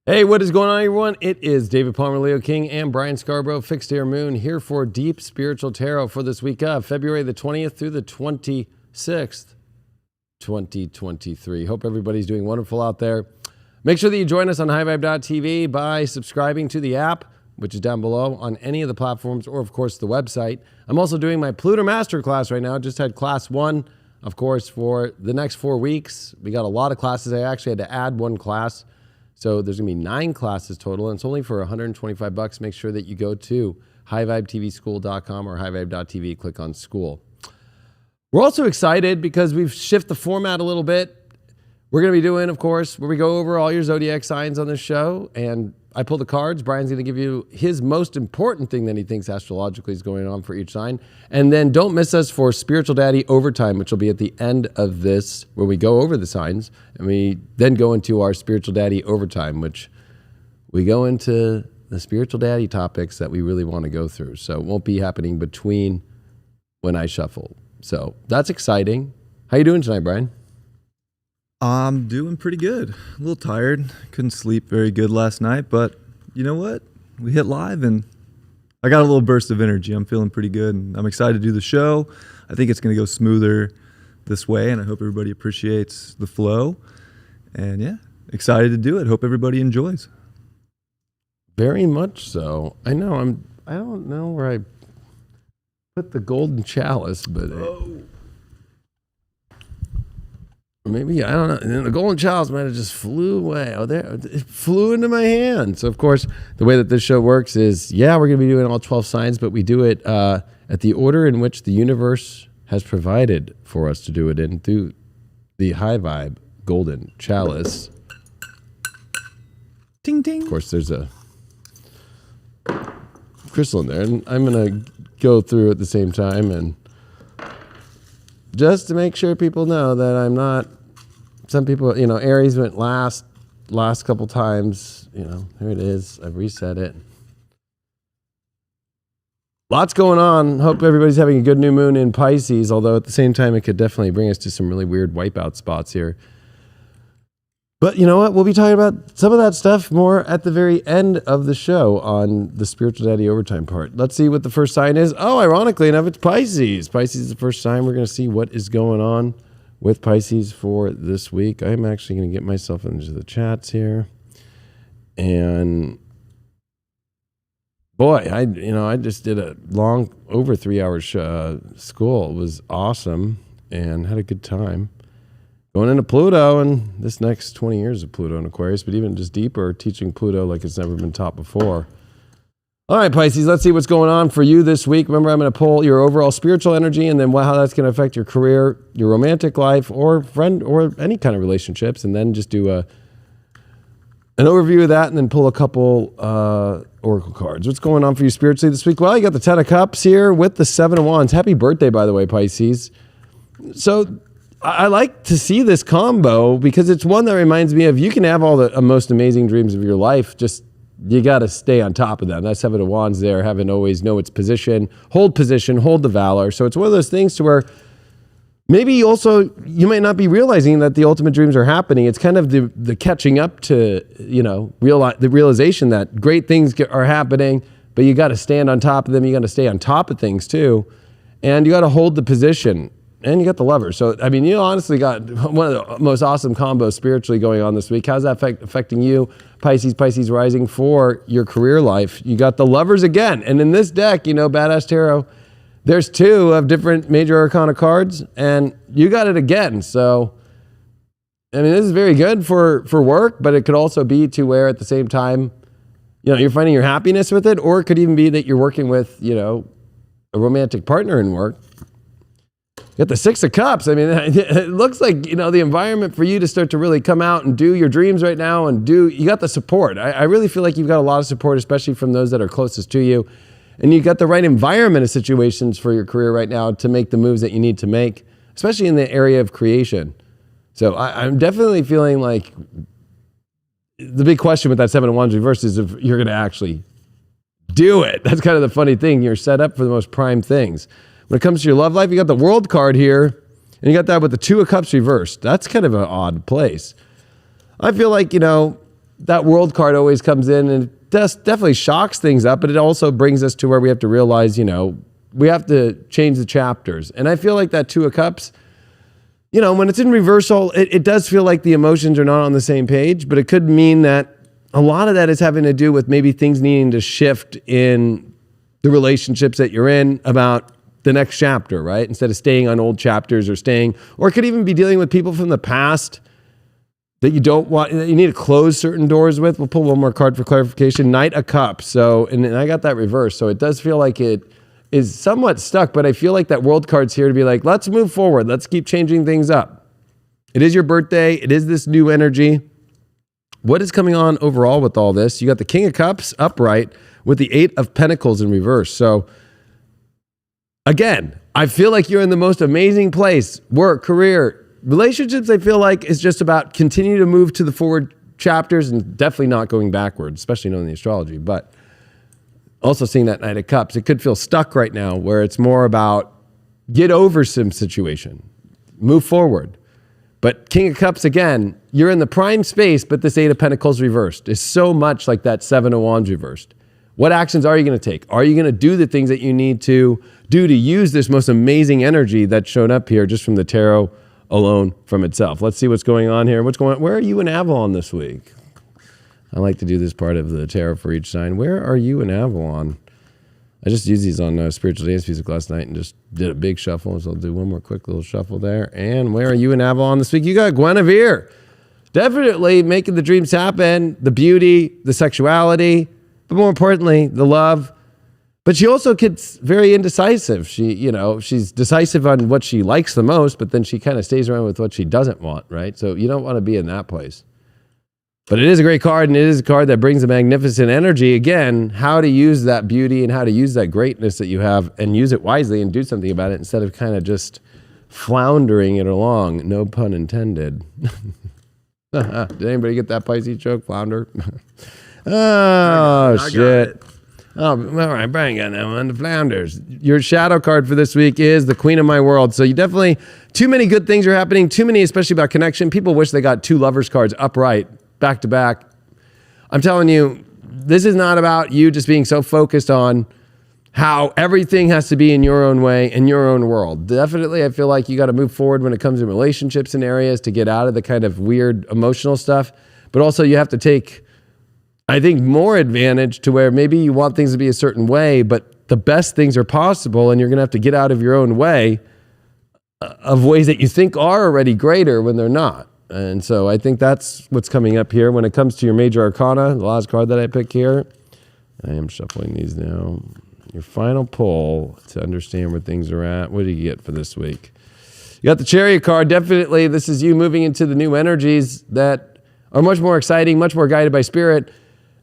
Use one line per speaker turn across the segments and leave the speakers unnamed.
Hey, what is going on, everyone? It is David Palmer, Leo King, and Brian Scarborough, Fixed Air Moon, here for Deep Spiritual Tarot for this week of February the 20th through the 26th, 2023. Hope everybody's doing wonderful out there. Make sure that you join us on highvibe.tv by subscribing to the app, which is down below on any of the platforms, or of course the website. I'm also doing my Pluto Masterclass right now. Just had class 1, of course, for the next 4 weeks. We got a lot of classes. I actually had to add 1 class. So there's going to be 9 classes total, and it's only for $125. Make sure that you go to highvibetvschool.com or highvibe.tv, click on school. We're also excited because we've shifted the format a little bit. We're going to be doing, of course, where we go over all your zodiac signs on this show, and I pull the cards. Brian's going to give you his most important thing that he thinks astrologically is going on for each sign. And then don't miss us for Spiritual Daddy Overtime, which will be at the end of this, where we go over the signs, and we then go into our Spiritual Daddy Overtime, which we go into the Spiritual Daddy topics that we really want to go through. So it won't be happening between when I shuffle. So that's exciting. How you doing tonight, Brian?
I'm doing pretty good. A little tired. Couldn't sleep very good last night, but you know what? We hit live and I got a little burst of energy. I'm feeling pretty good and I'm excited to do the show. I think it's going to go smoother this way and I hope everybody appreciates the flow. And yeah, excited to do it. Hope everybody enjoys.
Very much so. I know I don't know where I put the golden chalice, but or maybe, I don't know, and the golden chalice might have just flew away. Oh, there, it flew into my hand. So, of course, the way that this show works is, yeah, we're going to be doing all 12 signs, but we do it at the order in which the universe has provided for us to do it in through the high vibe golden chalice.
Ding, ding.
Of course, there's a crystal in there, and I'm going to go through at the same time, and just to make sure people know that I'm not. Some people, you know, Aries went last couple times. You know, here it is. I've reset it. Lots going on. Hope everybody's having a good new moon in Pisces, although at the same time, it could definitely bring us to some really weird wipeout spots here. But you know what? We'll be talking about some of that stuff more at the very end of the show on the Spiritual Daddy Overtime part. Let's see what the first sign is. Oh, ironically enough, it's Pisces. Pisces is the first sign. We're going to see what is going on with Pisces for this week. I'm actually going to get myself into the chats here. And boy, I just did a long, over 3-hour school. It was awesome and had a good time. Going into Pluto and this next 20 years of Pluto and Aquarius, but even just deeper, teaching Pluto like it's never been taught before. All right, Pisces, let's see what's going on for you this week. Remember, I'm going to pull your overall spiritual energy and then how that's going to affect your career, your romantic life, or friend, or any kind of relationships, and then just do an overview of that and then pull a couple oracle cards. What's going on for you spiritually this week? Well, you got the 10 of Cups here with the 7 of Wands. Happy birthday, by the way, Pisces. So I like to see this combo because it's one that reminds me of you can have all the most amazing dreams of your life, just you got to stay on top of them. That 7 of Wands there, having always know its position, hold the valor. So it's one of those things to where maybe you might not be realizing that the ultimate dreams are happening. It's kind of the catching up to, you know, the realization that great things are happening, but you got to stand on top of them. You got to stay on top of things too. And you got to hold the position. And you got the Lover. So, I mean, you honestly got one of the most awesome combos spiritually going on this week. How's that affecting you, Pisces rising, for your career life? You got the Lovers again. And in this deck, you know, Badass Tarot, there's 2 of different major arcana cards, and you got it again. So, I mean, this is very good for work, but it could also be to where at the same time, you know, you're finding your happiness with it, or it could even be that you're working with, you know, a romantic partner in work. You got the 6 of Cups. I mean, it looks like, you know, the environment for you to start to really come out and do your dreams right now and you got the support. I really feel like you've got a lot of support, especially from those that are closest to you. And you got the right environment of situations for your career right now to make the moves that you need to make, especially in the area of creation. So I'm definitely feeling like the big question with that 7 of Wands reverse is if you're going to actually do it. That's kind of the funny thing. You're set up for the most prime things. When it comes to your love life, you got the World card here, and you got that with the 2 of Cups reversed. That's kind of an odd place. I feel like, you know, that world card always comes in and it definitely shocks things up, but it also brings us to where we have to realize, we have to change the chapters. And I feel like that Two of Cups, when it's in reversal, it does feel like the emotions are not on the same page, but it could mean that a lot of that is having to do with maybe things needing to shift in the relationships that you're in about the next chapter, right? Instead of staying on old chapters or it could even be dealing with people from the past that you don't want, that you need to close certain doors with. We'll pull one more card for clarification. Knight of Cups. So, and I got that reversed. So it does feel like it is somewhat stuck, but I feel like that world card's here to be like, let's move forward. Let's keep changing things up. It is your birthday. It is this new energy. What is coming on overall with all this? You got the King of Cups upright with the Eight of Pentacles in reverse. So again, I feel like you're in the most amazing place. Work, career, relationships, I feel like is just about continue to move to the forward chapters and definitely not going backwards, especially knowing the astrology. But also seeing that Knight of Cups, it could feel stuck right now where it's more about get over some situation, move forward. But King of Cups, again, you're in the prime space, but this Eight of Pentacles reversed is so much like that Seven of Wands reversed. What actions are you going to take? Are you going to do the things that you need to do to use this most amazing energy that's shown up here just from the tarot alone from itself? Let's see what's going on here. Where are you in Avalon this week? I like to do this part of the tarot for each sign. Where are you in Avalon? I just used these on Spiritual Dance Music last night and just did a big shuffle. So I'll do one more quick little shuffle there. And where are you in Avalon this week? You got Guinevere. Definitely making the dreams happen, the beauty, the sexuality, but more importantly, the love. But she also gets very indecisive. She's decisive on what she likes the most, but then she kind of stays around with what she doesn't want, right? So you don't want to be in that place. But it is a great card, and it is a card that brings a magnificent energy. Again, how to use that beauty and how to use that greatness that you have and use it wisely and do something about it instead of kind of just floundering it along. No pun intended. Did anybody get that Pisces joke? Flounder? Oh, shit. Oh, all right, Brian got that one. The Flounders. Your shadow card for this week is the Queen of My World. So you definitely, too many good things are happening. Too many, especially about connection. People wish they got two lovers cards upright, back to back. I'm telling you, this is not about you just being so focused on how everything has to be in your own way, in your own world. Definitely, I feel like you got to move forward when it comes to relationships and areas to get out of the kind of weird emotional stuff. But also you have to take, I think, more advantage to where maybe you want things to be a certain way, but the best things are possible and you're going to have to get out of your own way of ways that you think are already greater when they're not. And so I think that's what's coming up here when it comes to your major arcana, the last card that I pick here. I am shuffling these now. Your final pull to understand where things are at. What do you get for this week? You got the Chariot card. Definitely, this is you moving into the new energies that are much more exciting, much more guided by spirit,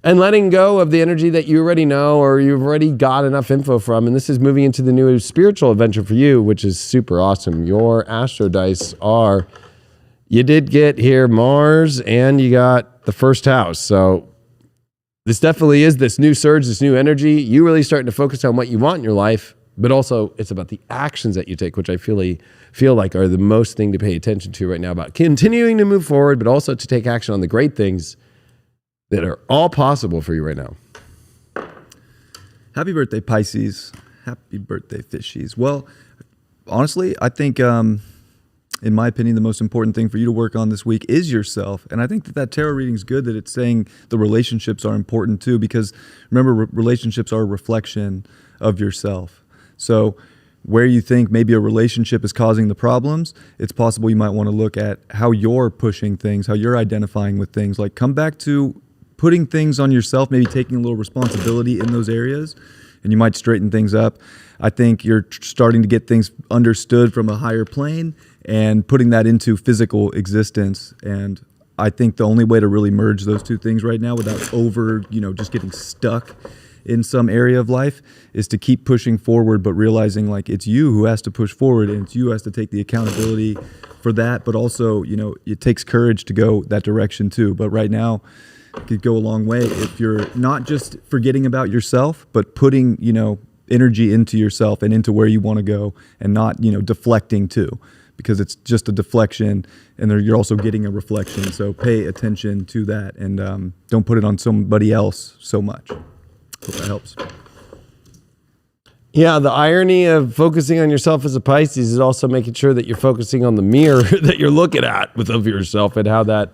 and letting go of the energy that you already know or you've already got enough info from. And this is moving into the new spiritual adventure for you, which is super awesome. Your astro dice are, you did get here Mars and you got the first house. So this definitely is this new surge, this new energy. You really starting to focus on what you want in your life, but also it's about the actions that you take, which I feel like are the most thing to pay attention to right now about continuing to move forward, but also to take action on the great things that are all possible for you right now.
Happy birthday, Pisces. Happy birthday, Fishies. Well, honestly, I think, in my opinion, the most important thing for you to work on this week is yourself. And I think that tarot reading is good that it's saying the relationships are important too, because remember, relationships are a reflection of yourself. So where you think maybe a relationship is causing the problems, it's possible you might want to look at how you're pushing things, how you're identifying with things. Like come back to putting things on yourself, maybe taking a little responsibility in those areas, and you might straighten things up. I think you're starting to get things understood from a higher plane and putting that into physical existence. And I think the only way to really merge those two things right now without just getting stuck in some area of life is to keep pushing forward, but realizing like it's you who has to push forward and it's you who has to take the accountability for that. But also, it takes courage to go that direction too. But right now, it could go a long way if you're not just forgetting about yourself, but putting, energy into yourself and into where you want to go and not, deflecting too. because it's just a deflection, and you're also getting a reflection. So pay attention to that, and don't put it on somebody else so much. Hope that helps.
Yeah, the irony of focusing on yourself as a Pisces is also making sure that you're focusing on the mirror that you're looking at of yourself, and how that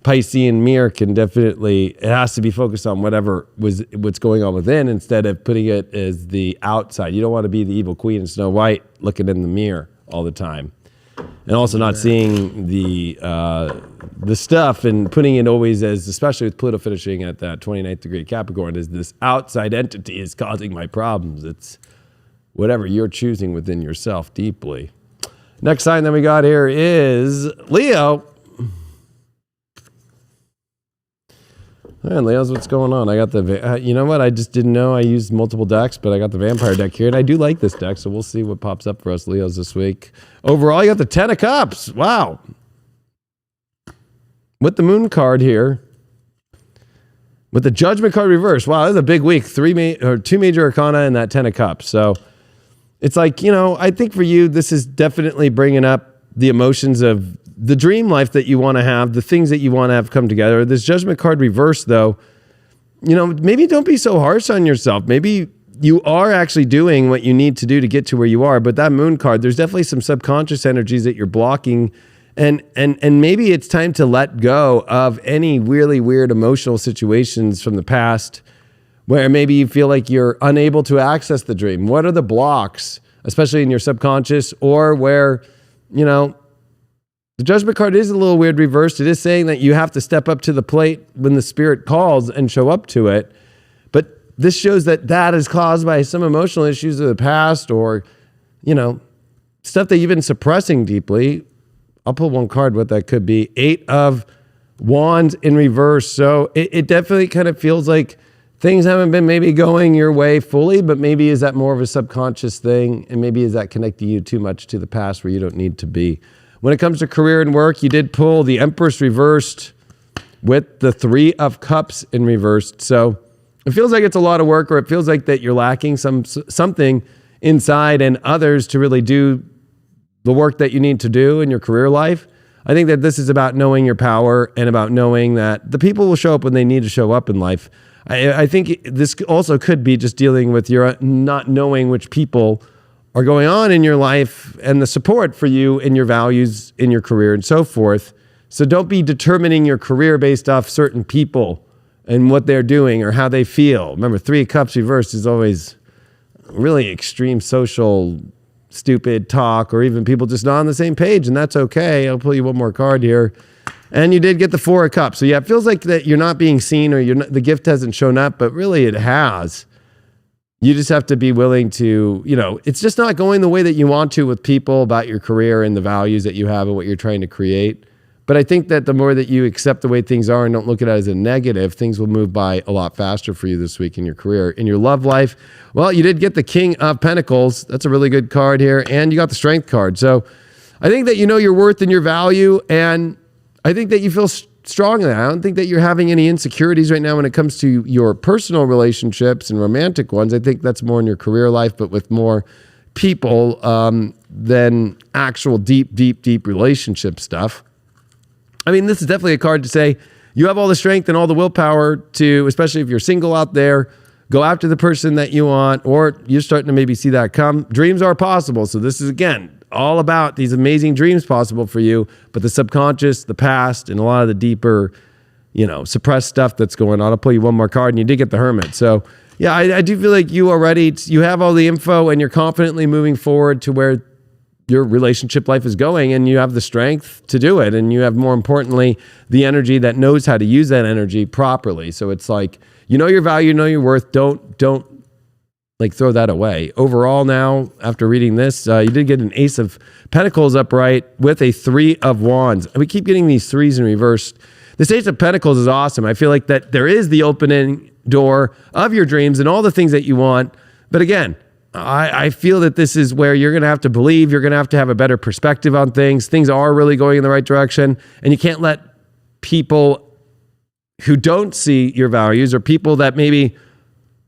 Piscean mirror can definitely, it has to be focused on what's going on within, instead of putting it as the outside. You don't want to be the evil queen in Snow White looking in the mirror all the time, and also not seeing the stuff and putting it always as, especially with Pluto finishing at that 29th degree Capricorn, is this outside entity is causing my problems. It's whatever you're choosing within yourself deeply. Next sign that we got here is Leo. And Leo's, what's going on? I got the, you know what? I just didn't know I used multiple decks, but I got the vampire deck here, and I do like this deck, so we'll see what pops up for us Leos this week. Overall, you got the 10 of Cups. Wow. With the Moon card here, with the Judgment card reversed. Wow, this is a big week. 2 major arcana and that 10 of Cups. So it's like, you know, I think for you, this is definitely bringing up the emotions of the dream life that you want to have, the things that you want to have come together. This Judgment card reversed, though, you know, maybe don't be so harsh on yourself. Maybe you are actually doing what you need to do to get to where you are. But that Moon card, there's definitely some subconscious energies that you're blocking. And maybe it's time to let go of any really weird emotional situations from the past where maybe you feel like you're unable to access the dream. What are the blocks, especially in your subconscious, or where, you know, the Judgment card is a little weird reversed. It is saying that you have to step up to the plate when the spirit calls and show up to it. But this shows that that is caused by some emotional issues of the past, or, you know, stuff that you've been suppressing deeply. I'll pull one card, what that could be. 8 of Wands in reverse. So it definitely kind of feels like things haven't been maybe going your way fully, but maybe is that more of a subconscious thing? And maybe is that connecting you too much to the past where you don't need to be? When it comes to career and work, you did pull the Empress reversed with the 3 of Cups in reversed. So it feels like it's a lot of work, or it feels like that you're lacking something inside and others to really do the work that you need to do in your career life. I think that this is about knowing your power and about knowing that the people will show up when they need to show up in life. I think this also could be just dealing with your not knowing which people are going on in your life and the support for you and your values in your career and so forth. So don't be determining your career based off certain people and what they're doing or how they feel. Remember, 3 of Cups reversed is always really extreme social, stupid talk, or even people just not on the same page, and that's okay. I'll pull you one more card here. And you did get the 4 of Cups. So yeah, it feels like that you're not being seen, or the gift hasn't shown up, but really it has. You just have to be willing to, you know, it's just not going the way that you want to with people about your career and the values that you have and what you're trying to create. But I think that the more that you accept the way things are and don't look at it as a negative, things will move by a lot faster for you this week in your career. In your love life, well, you did get the King of Pentacles. That's a really good card here. And you got the Strength card. So I think that you know your worth and your value. And I think that you feel strong in that. I don't think that you're having any insecurities right now when it comes to your personal relationships and romantic ones. I think that's more in your career life, but with more people than actual deep relationship stuff. I mean, this is definitely a card to say you have all the strength and all the willpower to, especially if you're single out there, go after the person that you want, or you're starting to maybe see that come. Dreams are possible. So this is, again, all about these amazing dreams possible for you, but the subconscious, the past, and a lot of the deeper, you know, suppressed stuff that's going on. I'll pull you one more card, and you did get the Hermit. So yeah, I do feel like you are ready. You have all the info, and you're confidently moving forward to where your relationship life is going, and you have the strength to do it. And you have, more importantly, the energy that knows how to use that energy properly. So it's like, you know your value, you know your worth. Don't like throw that away. Overall now, after reading this, you did get an Ace of Pentacles upright with a 3 of Wands. We keep getting these 3s in reverse. This Ace of Pentacles is awesome. I feel like that there is the opening door of your dreams and all the things that you want. But again, I feel that this is where you're going to have to believe, you're going to have a better perspective on things. Things are really going in the right direction, and you can't let people who don't see your values, or people that maybe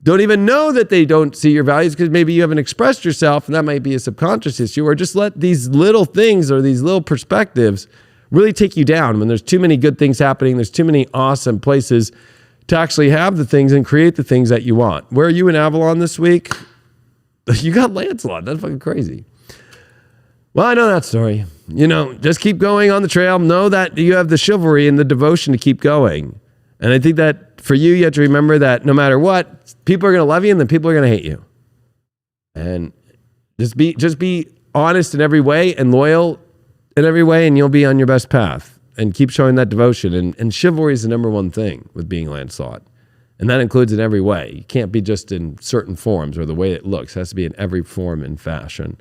don't even know that they don't see your values because maybe you haven't expressed yourself, and that might be a subconscious issue, or just let these little things or these little perspectives really take you down when there's too many good things happening. There's too many awesome places to actually have the things and create the things that you want. Where are you in Avalon this week? You got Lancelot. That's fucking crazy. Well, I know that story. Just keep going on the trail. Know that you have the chivalry and the devotion to keep going. And I think that for you have to remember that no matter what, people are going to love you and then people are going to hate you. And just be honest in every way and loyal in every way, and you'll be on your best path. And keep showing that devotion. And chivalry is the number one thing with being Lancelot. And that includes in every way. You can't be just in certain forms or the way it looks. It has to be in every form and fashion.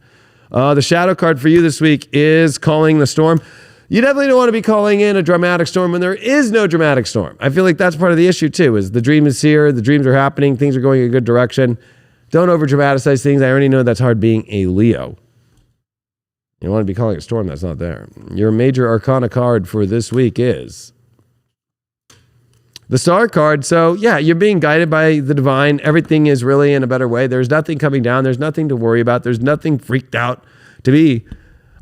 The shadow card for you this week is calling the storm. You definitely don't want to be calling in a dramatic storm when there is no dramatic storm. I feel like that's part of the issue too, is the dream is here, the dreams are happening, things are going in a good direction. Don't over dramatize things. I already know that's hard being a Leo. You want to be calling a storm that's not there. Your major arcana card for this week is the Star card. So yeah, you're being guided by the divine. Everything is really in a better way. There's nothing coming down. There's nothing to worry about. There's nothing freaked out to be.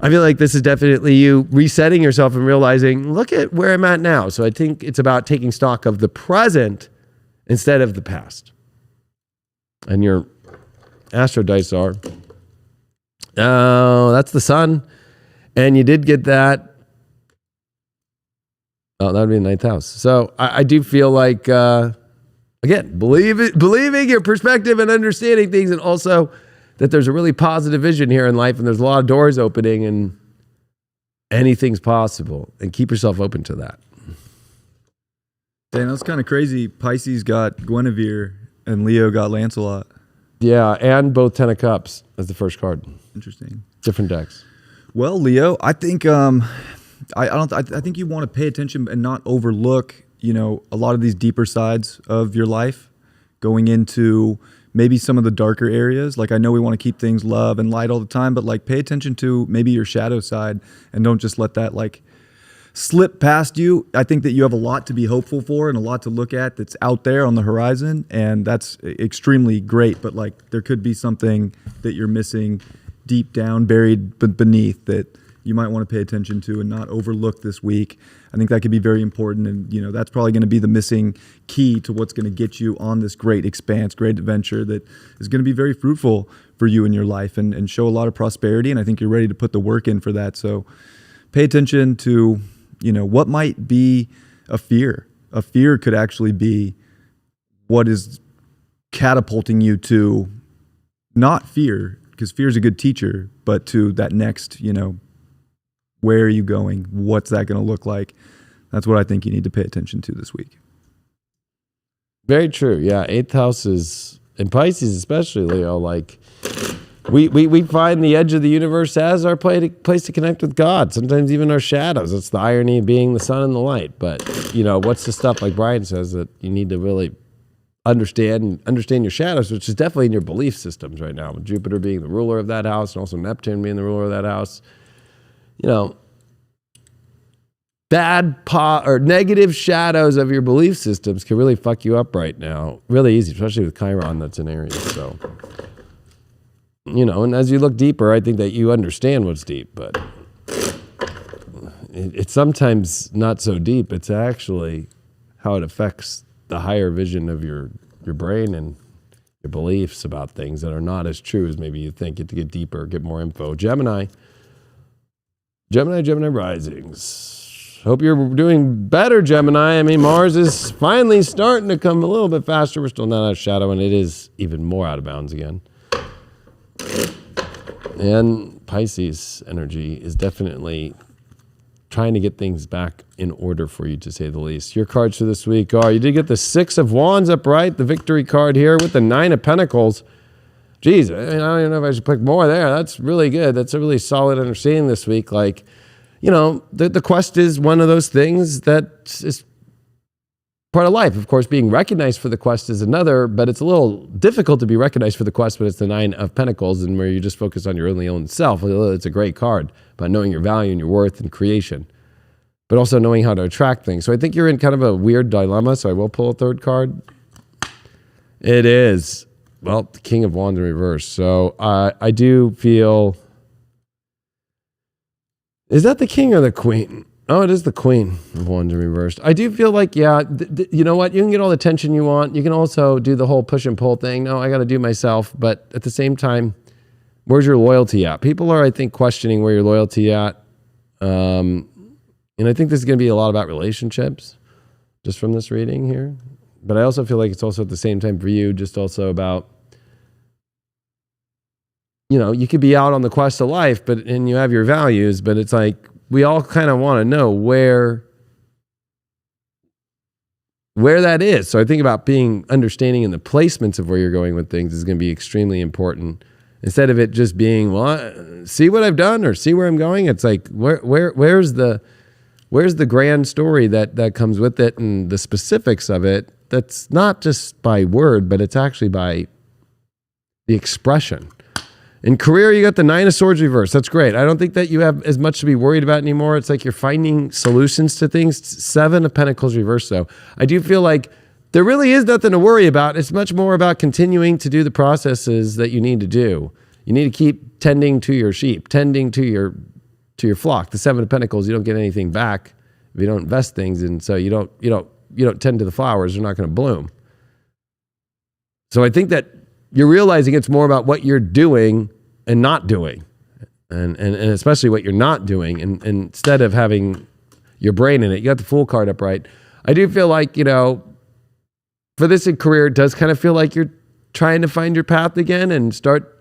I feel like this is definitely you resetting yourself and realizing, look at where I'm at now. So I think it's about taking stock of the present instead of the past. And your astro dice are, that's the sun. And you did get that. Oh, that would be the ninth house. So I do feel like, again, believing your perspective and understanding things, and also that there's a really positive vision here in life, and there's a lot of doors opening, and anything's possible. And keep yourself open to that.
Dang, that's kind of crazy. Pisces got Guinevere, and Leo got Lancelot.
Yeah, and both 10 of Cups as the first card.
Interesting.
Different decks.
Well, Leo, I think I think you want to pay attention and not overlook, a lot of these deeper sides of your life, going into maybe some of the darker areas. Like, I know we want to keep things love and light all the time, but like, pay attention to maybe your shadow side and don't just let that like slip past you. I think that you have a lot to be hopeful for and a lot to look at that's out there on the horizon, and that's extremely great. But like, there could be something that you're missing deep down, buried beneath, that you might want to pay attention to and not overlook this week. I think that could be very important, and that's probably going to be the missing key to what's going to get you on this great expanse, great adventure that is going to be very fruitful for you in your life and show a lot of prosperity. And I think you're ready to put the work in for that. So pay attention to what might be a fear. A fear could actually be what is catapulting you to not fear, because fear is a good teacher, but to that next, where are you going? What's that going to look like? That's what I think you need to pay attention to this week.
Very true. Yeah, 8th house is, in Pisces especially, Leo, like we find the edge of the universe as our place to connect with God. Sometimes even our shadows. That's the irony of being the sun and the light. But, what's the stuff, like Brian says, that you need to really understand your shadows, which is definitely in your belief systems right now, with Jupiter being the ruler of that house and also Neptune being the ruler of that house. Bad or negative shadows of your belief systems can really fuck you up right now. Really easy, especially with Chiron that's in Aries. So, and as you look deeper, I think that you understand what's deep, but it's sometimes not so deep. It's actually how it affects the higher vision of your brain and your beliefs about things that are not as true as maybe you think. You have to get deeper, get more info. Gemini risings. Hope you're doing better, Gemini. I mean, Mars is finally starting to come a little bit faster. We're still not out of shadow, and it is even more out of bounds again. And Pisces energy is definitely trying to get things back in order for you, to say the least. Your cards for this week are, you did get the 6 of Wands upright, the victory card here with the 9 of Pentacles. Geez, I don't even know if I should pick more there. That's really good. That's a really solid understanding this week. Like, the quest is one of those things that is part of life. Of course, being recognized for the quest is another, but it's a little difficult to be recognized for the quest when it's the 9 of Pentacles and where you just focus on your only own self. It's a great card, but knowing your value and your worth and creation, but also knowing how to attract things. So I think you're in kind of a weird dilemma, so I will pull a third card. It is. Well, the King of Wands in reverse. So I do feel... Is that the King or the Queen? Oh, it is the Queen of Wands in reverse. I do feel like, yeah, you know what? You can get all the attention you want. You can also do the whole push and pull thing. No, I got to do myself. But at the same time, where's your loyalty at? People are, I think, questioning where your loyalty at. And I think this is going to be a lot about relationships, just from this reading here. But I also feel like it's also at the same time for you, just also about, you know, you could be out on the quest of life, and you have your values, but it's like, we all kind of want to know where that is. So I think about being understanding in the placements of where you're going with things is going to be extremely important. Instead of it just being, well, see what I've done or see where I'm going. It's like, where's the grand story that comes with it, and the specifics of it. That's not just by word, but it's actually by the expression. In career, you got the Nine of Swords reverse. That's great. I don't think that you have as much to be worried about anymore. It's like you're finding solutions to things. Seven of Pentacles reverse, though. I do feel like there really is nothing to worry about. It's much more about continuing to do the processes that you need to do. You need to keep tending to your sheep, tending to your flock. The Seven of Pentacles, you don't get anything back if you don't invest things, and so you don't tend to the flowers. They're not going to bloom. So I think that you're realizing it's more about what you're doing and not doing, and especially what you're not doing, and instead of having your brain in it. You got the Fool card upright. I do feel like, you know, for this in career, it does kind of feel like you're trying to find your path again and start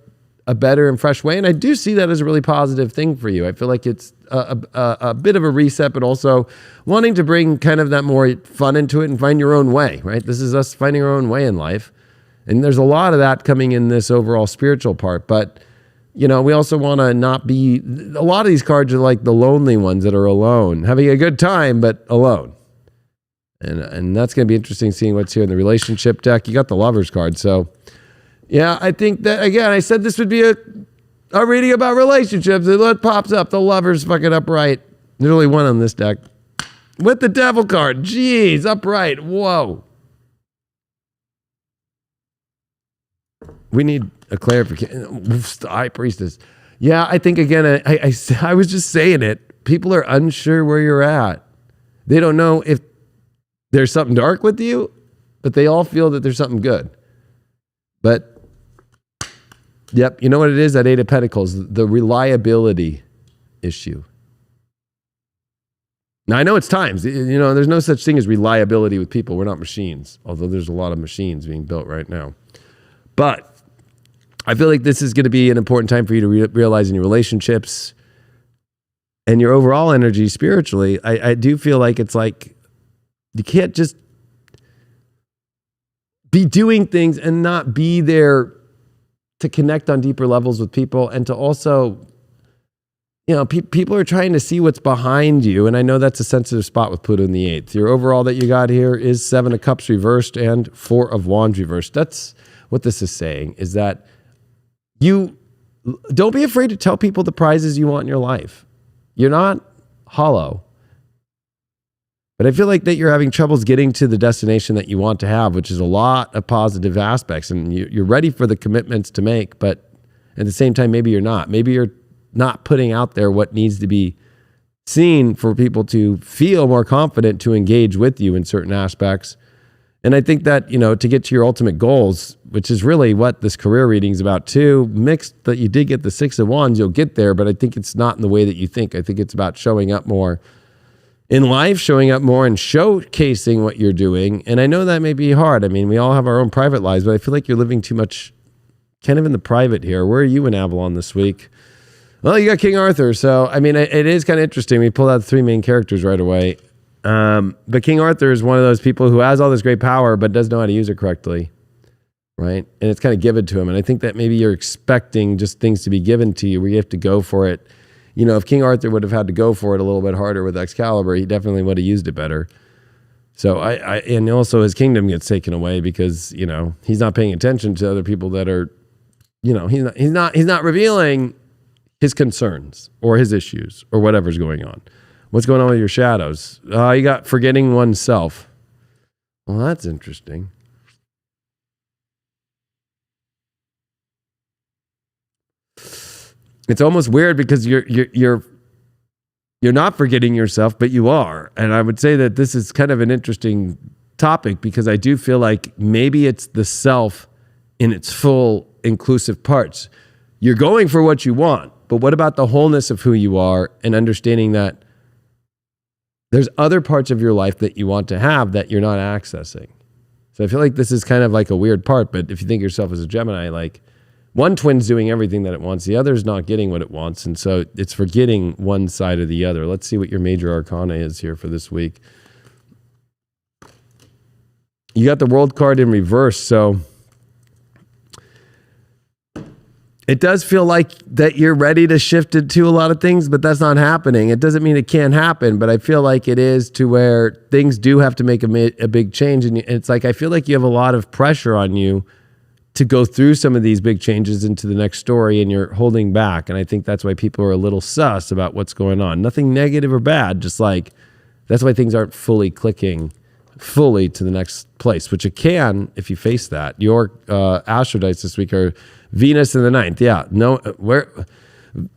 a better and fresh way. And I do see that as a really positive thing for you. I feel like it's a bit of a reset, but also wanting to bring kind of that more fun into it and find your own way, right? This is us finding our own way in life. And there's a lot of that coming in this overall spiritual part. But, you know, we also want to not be... A lot of these cards are like the lonely ones that are alone, having a good time, but alone. And that's going to be interesting seeing what's here in the relationship deck. You got the Lovers card. So, yeah, I think that, again, I said this would be a reading about relationships. And what pops up? The Lovers fucking upright. There's only one on this deck. With the Devil card. Jeez, upright. Whoa. We need a clarification. The High Priestess. Yeah, I think, again, I was just saying it. People are unsure where you're at. They don't know if there's something dark with you, but they all feel that there's something good. But, yep, you know what it is? That Eight of Pentacles, the reliability issue. Now, I know it's times. You know, there's no such thing as reliability with people. We're not machines, although there's a lot of machines being built right now. But I feel like this is going to be an important time for you to realize in your relationships and your overall energy spiritually. I do feel like it's like you can't just be doing things and not be there to connect on deeper levels with people, and to also, you know, people are trying to see what's behind you. And I know that's a sensitive spot with Pluto in the 8th. Your overall that you got here is Seven of Cups reversed and Four of Wands reversed. That's what this is saying, is that you don't be afraid to tell people the prizes you want in your life. You're not hollow. But I feel like that you're having troubles getting to the destination that you want to have, which is a lot of positive aspects. And you're ready for the commitments to make, but at the same time, maybe you're not. Maybe you're not putting out there what needs to be seen for people to feel more confident to engage with you in certain aspects. And I think that, you know, to get to your ultimate goals, which is really what this career reading is about too, mixed that you did get the Six of Wands, you'll get there, but I think it's not in the way that you think. I think it's about showing up more in life, showing up more and showcasing what you're doing. And I know that may be hard. I mean, we all have our own private lives, but I feel like you're living too much kind of in the private here. Where are you in Avalon this week? Well, you got King Arthur. So, I mean, it is kind of interesting. We pulled out the three main characters right away. But King Arthur is one of those people who has all this great power, but doesn't know how to use it correctly, right? And it's kind of given to him. And I think that maybe you're expecting just things to be given to you where you have to go for it. You know, if King Arthur would have had to go for it a little bit harder with Excalibur, he definitely would have used it better. So and also his kingdom gets taken away because, you know, he's not paying attention to other people that are, you know, he's not revealing his concerns or his issues or whatever's going on. What's going on with your shadows? You got forgetting oneself. Well, that's interesting. it's almost weird because you're not forgetting yourself, but you are. And I would say that this is kind of an interesting topic because I do feel like maybe it's the self in its full inclusive parts. You're going for what you want, but what about the wholeness of who you are and understanding that there's other parts of your life that you want to have that you're not accessing. So I feel like this is kind of like a weird part, but if you think yourself as a Gemini, like one twin's doing everything that it wants, the other's not getting what it wants, and so it's forgetting one side or the other. Let's see what your major arcana is here for this week. You got the World card in reverse, so it does feel like that you're ready to shift into a lot of things, but that's not happening. It doesn't mean it can't happen, but I feel like it is to where things do have to make a big change. And it's like, I feel like you have a lot of pressure on you to go through some of these big changes into the next story, and you're holding back. And I think that's why people are a little sus about what's going on. Nothing negative or bad, just like that's why things aren't fully clicking fully to the next place, which it can if you face that. Your astrodites this week are Venus in the ninth. Yeah, no, where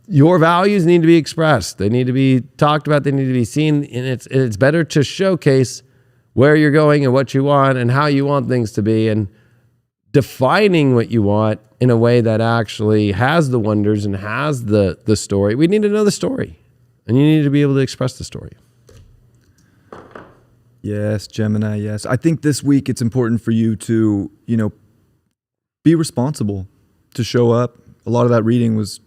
your values need to be expressed. They need to be talked about. They need to be seen. And it's better to showcase where you're going and what you want and how you want things to be, and defining what you want in a way that actually has the wonders and has the story. We need to know the story, and you need to be able to express the story.
Yes, Gemini, yes. I think this week it's important for you to, be responsible, to show up. A lot of that reading was,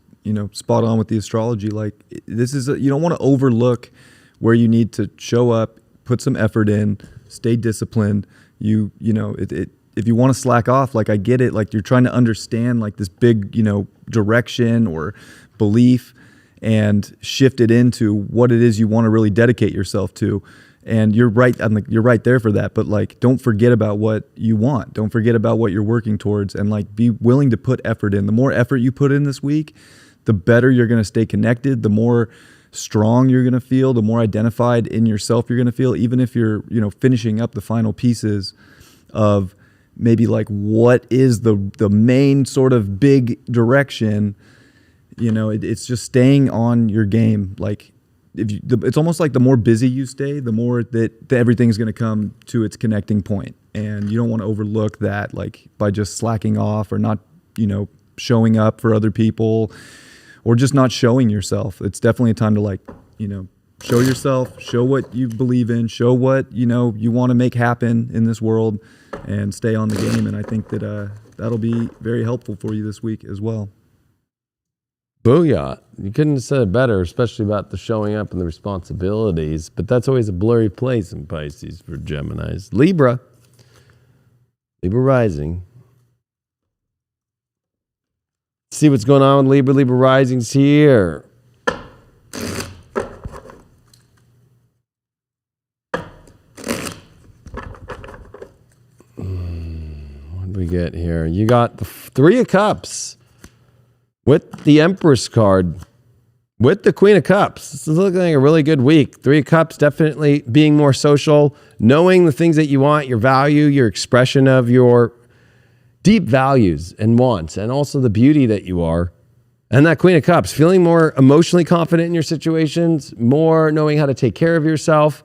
spot on with the astrology. Like, this is, you don't want to overlook where you need to show up, put some effort in, stay disciplined. If you want to slack off, like, I get it. Like, you're trying to understand like this big, direction or belief and shift it into what it is you want to really dedicate yourself to. And you're right. You're right there for that. But like, don't forget about what you want. Don't forget about what you're working towards, and like, be willing to put effort in. The more effort you put in this week, the better you're going to stay connected. The more strong you're going to feel. The more identified in yourself you're going to feel. Even if you're, finishing up the final pieces of maybe like what is the main sort of big direction. It's just staying on your game. Like, it's almost like the more busy you stay, the more that everything's going to come to its connecting point. And you don't want to overlook that, like, by just slacking off or not, showing up for other people or just not showing yourself. It's definitely a time to, like, show yourself, show what you believe in, show what, you want to make happen in this world, and stay on the game. And I think that that'll be very helpful for you this week as well.
Booyah. You couldn't have said it better, especially about the showing up and the responsibilities. But that's always a blurry place in Pisces for Geminis. Libra. Libra rising. See what's going on with Libra. Libra rising's here. What do we get here? You got the Three of Cups with the Empress card, with the Queen of Cups. This is looking like a really good week. Three of Cups, definitely being more social, knowing the things that you want, your value, your expression of your deep values and wants, and also the beauty that you are. And that Queen of Cups, feeling more emotionally confident in your situations, more knowing how to take care of yourself.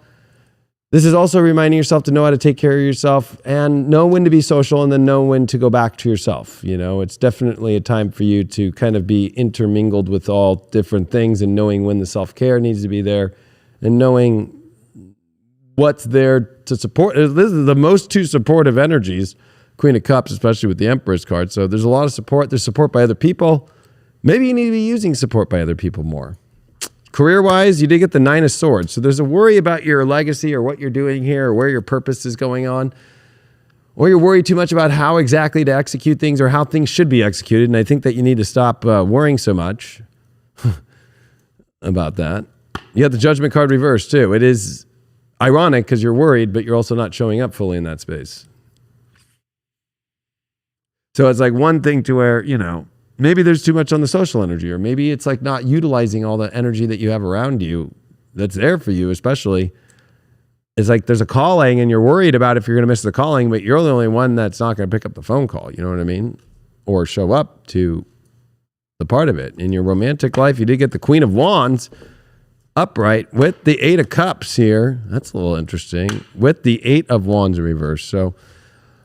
This is also reminding yourself to know how to take care of yourself and know when to be social and then know when to go back to yourself. It's definitely a time for you to kind of be intermingled with all different things, and knowing when the self-care needs to be there and knowing what's there to support. This is the most two supportive energies, Queen of Cups, especially with the Empress card. So there's a lot of support. There's support by other people. Maybe you need to be using support by other people more. Career-wise, you did get the Nine of Swords. So there's a worry about your legacy or what you're doing here or where your purpose is going on. Or you're worried too much about how exactly to execute things or how things should be executed. And I think that you need to stop worrying so much about that. You have the Judgment card reversed too. It is ironic because you're worried, but you're also not showing up fully in that space. So it's like one thing to where, maybe there's too much on the social energy, or maybe it's like not utilizing all the energy that you have around you that's there for you, especially. It's like there's a calling and you're worried about if you're going to miss the calling, but you're the only one that's not going to pick up the phone call. You know what I mean? Or show up to the part of it. In your romantic life, you did get the Queen of Wands upright with the Eight of Cups here. That's a little interesting. With the Eight of Wands in reverse. So,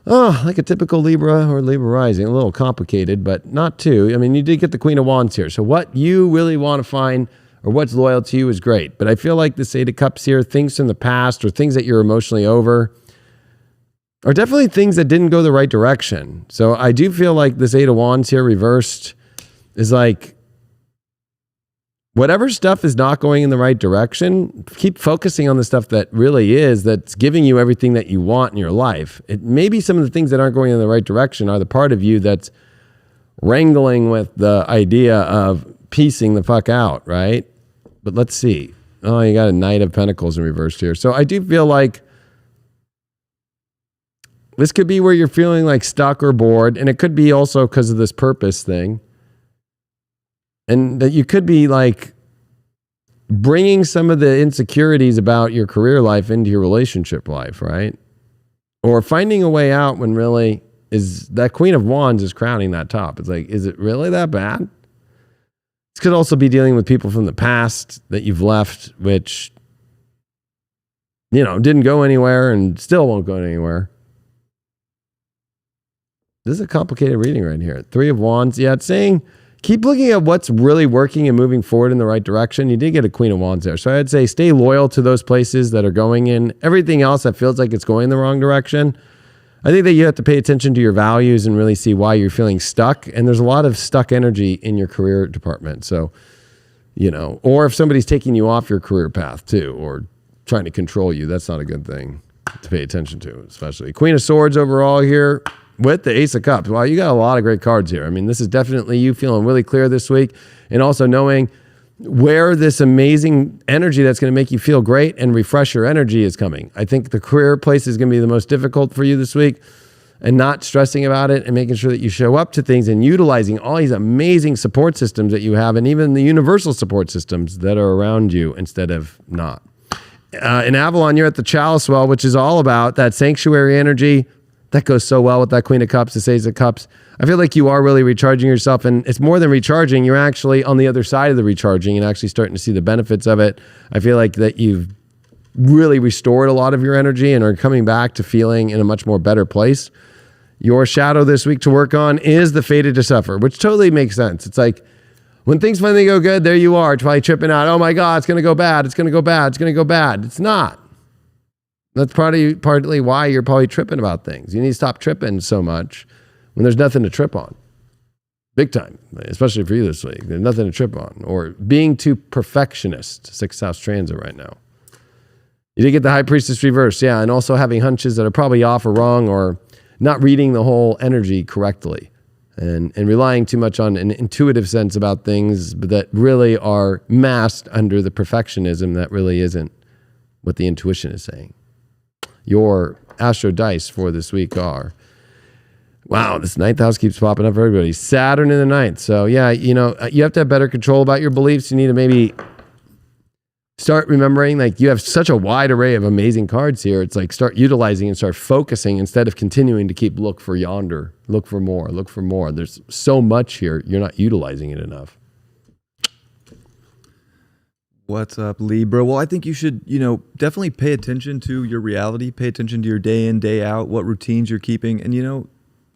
like a typical Libra or Libra rising. A little complicated, but not too. I mean, you did get the Queen of Wands here. So what you really want to find or what's loyal to you is great. But I feel like this Eight of Cups here, things from the past or things that you're emotionally over, are definitely things that didn't go the right direction. So I do feel like this Eight of Wands here reversed is like, whatever stuff is not going in the right direction, keep focusing on the stuff that really is, that's giving you everything that you want in your life. Maybe some of the things that aren't going in the right direction are the part of you that's wrangling with the idea of piecing the fuck out, right? But let's see. Oh, you got a Knight of Pentacles in reverse here. So I do feel like this could be where you're feeling like stuck or bored, and it could be also because of this purpose thing. And that you could be like bringing some of the insecurities about your career life into your relationship life, right? Or finding a way out when really is that Queen of Wands is crowning that top. It's like, is it really that bad? This could also be dealing with people from the past that you've left, which, didn't go anywhere and still won't go anywhere. This is a complicated reading right here. Three of Wands. Yeah, it's saying keep looking at what's really working and moving forward in the right direction. You did get a Queen of Wands there. So I'd say stay loyal to those places that are going in. Everything else that feels like it's going in the wrong direction, I think that you have to pay attention to your values and really see why you're feeling stuck. And there's a lot of stuck energy in your career department. So, or if somebody's taking you off your career path too, or trying to control you, that's not a good thing to pay attention to, especially. Queen of Swords overall here with the Ace of Cups. Wow, you got a lot of great cards here. I mean, this is definitely you feeling really clear this week, and also knowing where this amazing energy that's going to make you feel great and refresh your energy is coming. I think the career place is going to be the most difficult for you this week, and not stressing about it and making sure that you show up to things and utilizing all these amazing support systems that you have, and even the universal support systems that are around you instead of not. In Avalon, you're at the Chalice Well, which is all about that sanctuary energy. That goes so well with that Queen of Cups, the Ace of Cups. I feel like you are really recharging yourself, and it's more than recharging. You're actually on the other side of the recharging and actually starting to see the benefits of it. I feel like that you've really restored a lot of your energy and are coming back to feeling in a much more better place. Your shadow this week to work on is the Fated to Suffer, which totally makes sense. It's like when things finally go good, there you are, probably tripping out. Oh my God, it's going to go bad. It's going to go bad. It's going to go bad. It's not. That's partly why you're probably tripping about things. You need to stop tripping so much when there's nothing to trip on. Big time, especially for you this week. There's nothing to trip on. Or being too perfectionist, 6th house transit right now. You did get the High Priestess reverse, yeah, and also having hunches that are probably off or wrong, or not reading the whole energy correctly, and relying too much on an intuitive sense about things that really are masked under the perfectionism that really isn't what the intuition is saying. Your astro dice for this week are, wow, this 9th house keeps popping up for everybody. Saturn in the 9th. So yeah, you have to have better control about your beliefs. You need to maybe start remembering, like, you have such a wide array of amazing cards here. It's like start utilizing and start focusing instead of continuing to keep look for yonder, look for more, look for more. There's so much here. You're not utilizing it enough.
What's up, Libra? Well, I think you should, definitely pay attention to your reality, pay attention to your day in, day out, what routines you're keeping. And,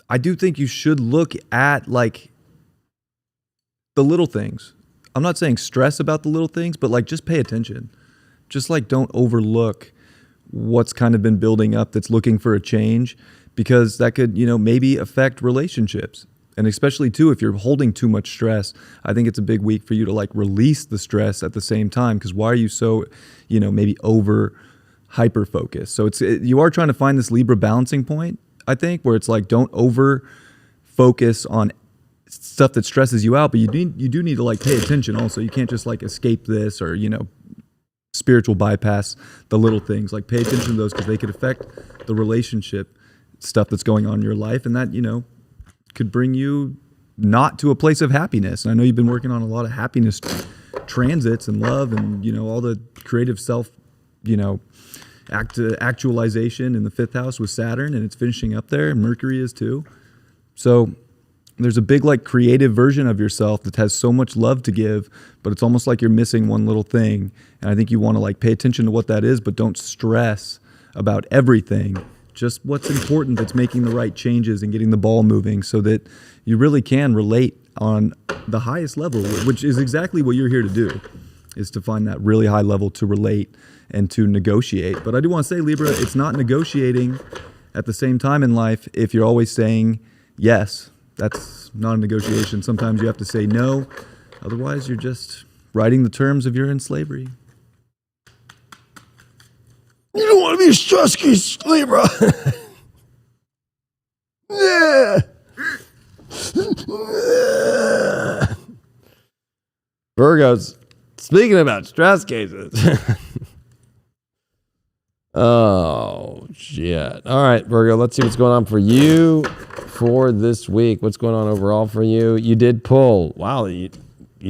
I do think you should look at, like, the little things. I'm not saying stress about the little things, but, like, just pay attention. Just, like, don't overlook what's kind of been building up that's looking for a change, because that could, maybe affect relationships. And especially, too, if you're holding too much stress, I think it's a big week for you to, like, release the stress at the same time. Because why are you so, maybe hyper focused? So you are trying to find this Libra balancing point, I think, where it's like, don't over focus on stuff that stresses you out, but you do need to, like, pay attention also. You can't just, like, escape this or, spiritual bypass the little things. Like, pay attention to those, because they could affect the relationship stuff that's going on in your life. And that, could bring you not to a place of happiness. And I know you've been working on a lot of happiness transits and love and, all the creative self, actualization in the 5th house with Saturn, and it's finishing up there, and Mercury is too. So there's a big like creative version of yourself that has so much love to give, but it's almost like you're missing one little thing. And I think you want to like pay attention to what that is, but don't stress about everything. Just what's important that's making the right changes and getting the ball moving so that you really can relate on the highest level, which is exactly what you're here to do, is to find that really high level to relate and to negotiate. But I do want to say, Libra, it's not negotiating at the same time in life if you're always saying yes. That's not a negotiation. Sometimes you have to say no. Otherwise, you're just writing the terms of you're in slavery.
You don't want to be a stress case, Libra. Yeah. Virgos, speaking about stress cases. Oh, shit. All right, Virgo, let's see what's going on for you for this week. What's going on overall for you? You did pull. Wow, you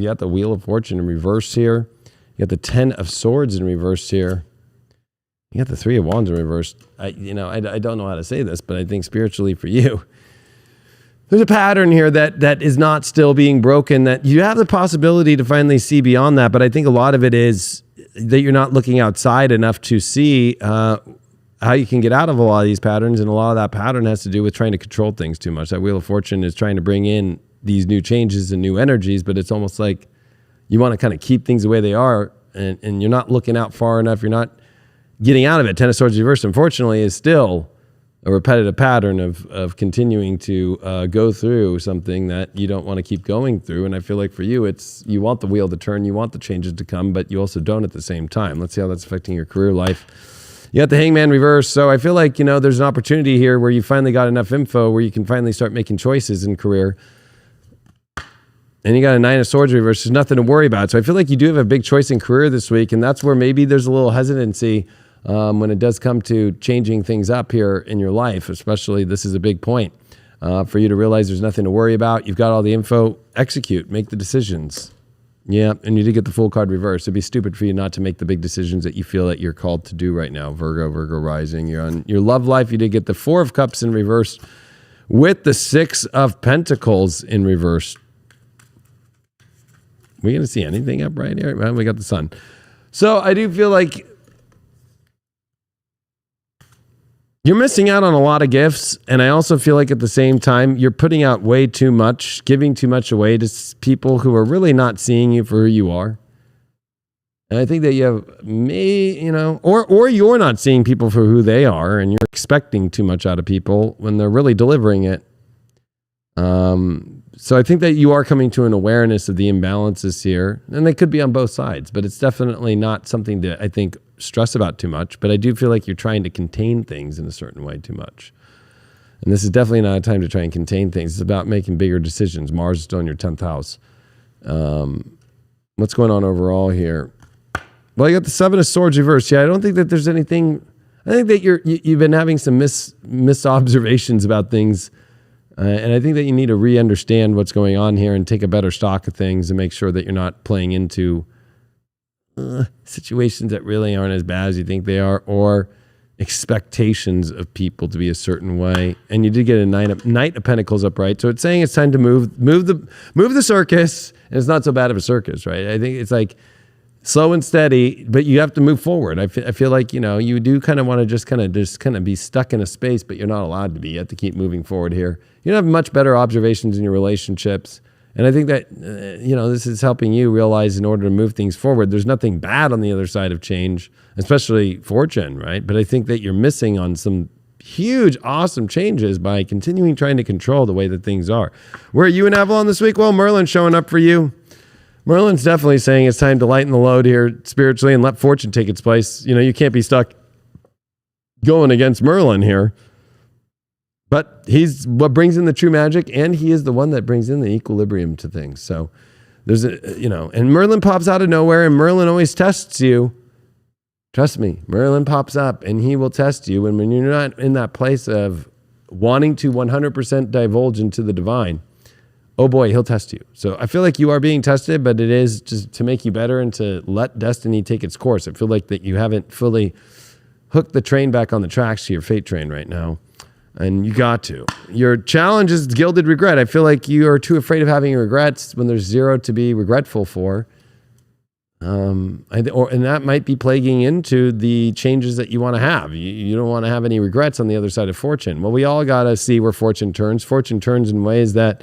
got the Wheel of Fortune in reverse here. You got the 10 of Swords in reverse here. You got the 3 of Wands in reverse. I don't know how to say this, but I think spiritually for you, there's a pattern here that is not still being broken, that you have the possibility to finally see beyond that. But I think a lot of it is that you're not looking outside enough to see how you can get out of a lot of these patterns. And a lot of that pattern has to do with trying to control things too much. That Wheel of Fortune is trying to bring in these new changes and new energies, but it's almost like you want to kind of keep things the way they are, and you're not looking out far enough. You're not getting out of it. 10 of Swords reversed, unfortunately, is still a repetitive pattern of continuing to go through something that you don't want to keep going through. And I feel like for you, it's you want the wheel to turn, you want the changes to come, but you also don't at the same time. Let's see how that's affecting your career life. You got the Hangman reverse. So I feel like, there's an opportunity here where you finally got enough info where you can finally start making choices in career. And you got a 9 of Swords reverse. There's nothing to worry about. So I feel like you do have a big choice in career this week. And that's where maybe there's a little hesitancy when it does come to changing things up here in your life. Especially, this is a big point for you to realize there's nothing to worry about. You've got all the info. Execute. Make the decisions. Yeah, and you did get the Fool card reverse. It'd be stupid for you not to make the big decisions that you feel that you're called to do right now. Virgo rising. You're on your love life. You did get the 4 of Cups in reverse with the 6 of Pentacles in reverse. We going to see anything up right here? Well, we got the Sun. So I do feel like you're missing out on a lot of gifts, and I also feel like at the same time, you're putting out way too much, giving too much away to people who are really not seeing you for who you are. And I think that you have or you're not seeing people for who they are, and you're expecting too much out of people when they're really delivering it. So I think that you are coming to an awareness of the imbalances here, and they could be on both sides, but it's definitely not something to, I think, stress about too much. But I do feel like you're trying to contain things in a certain way too much. And this is definitely not a time to try and contain things. It's about making bigger decisions. Mars is still in your 10th house. What's going on overall here? Well, you got the 7 of Swords reversed. Yeah, I don't think that there's anything. I think that you've been having some misobservations about things. And I think that you need to re-understand what's going on here and take a better stock of things and make sure that you're not playing into situations that really aren't as bad as you think they are, or expectations of people to be a certain way. And you did get a Knight of Pentacles upright, so it's saying it's time to move the circus, and it's not so bad of a circus, right? I think it's like slow and steady, but you have to move forward. I feel like you do kind of want to just kind of be stuck in a space, but you're not allowed to be. You have to keep moving forward here. You have much better observations in your relationships. And I think that, this is helping you realize in order to move things forward, there's nothing bad on the other side of change, especially fortune, right? But I think that you're missing on some huge, awesome changes by continuing trying to control the way that things are. Where are you in Avalon this week? Well, Merlin's showing up for you. Merlin's definitely saying it's time to lighten the load here spiritually and let fortune take its place. You can't be stuck going against Merlin here. But he's what brings in the true magic, and he is the one that brings in the equilibrium to things. So there's and Merlin pops out of nowhere, and Merlin always tests you. Trust me, Merlin pops up, and he will test you. And when you're not in that place of wanting to 100% divulge into the divine, oh boy, he'll test you. So I feel like you are being tested, but it is just to make you better and to let destiny take its course. I feel like that you haven't fully hooked the train back on the tracks to your fate train right now. And you got to. Your challenge is gilded regret. I feel like you are too afraid of having regrets when there's zero to be regretful for. And that might be plaguing into the changes that you want to have. You don't want to have any regrets on the other side of fortune. Well, we all got to see where fortune turns. Fortune turns in ways that,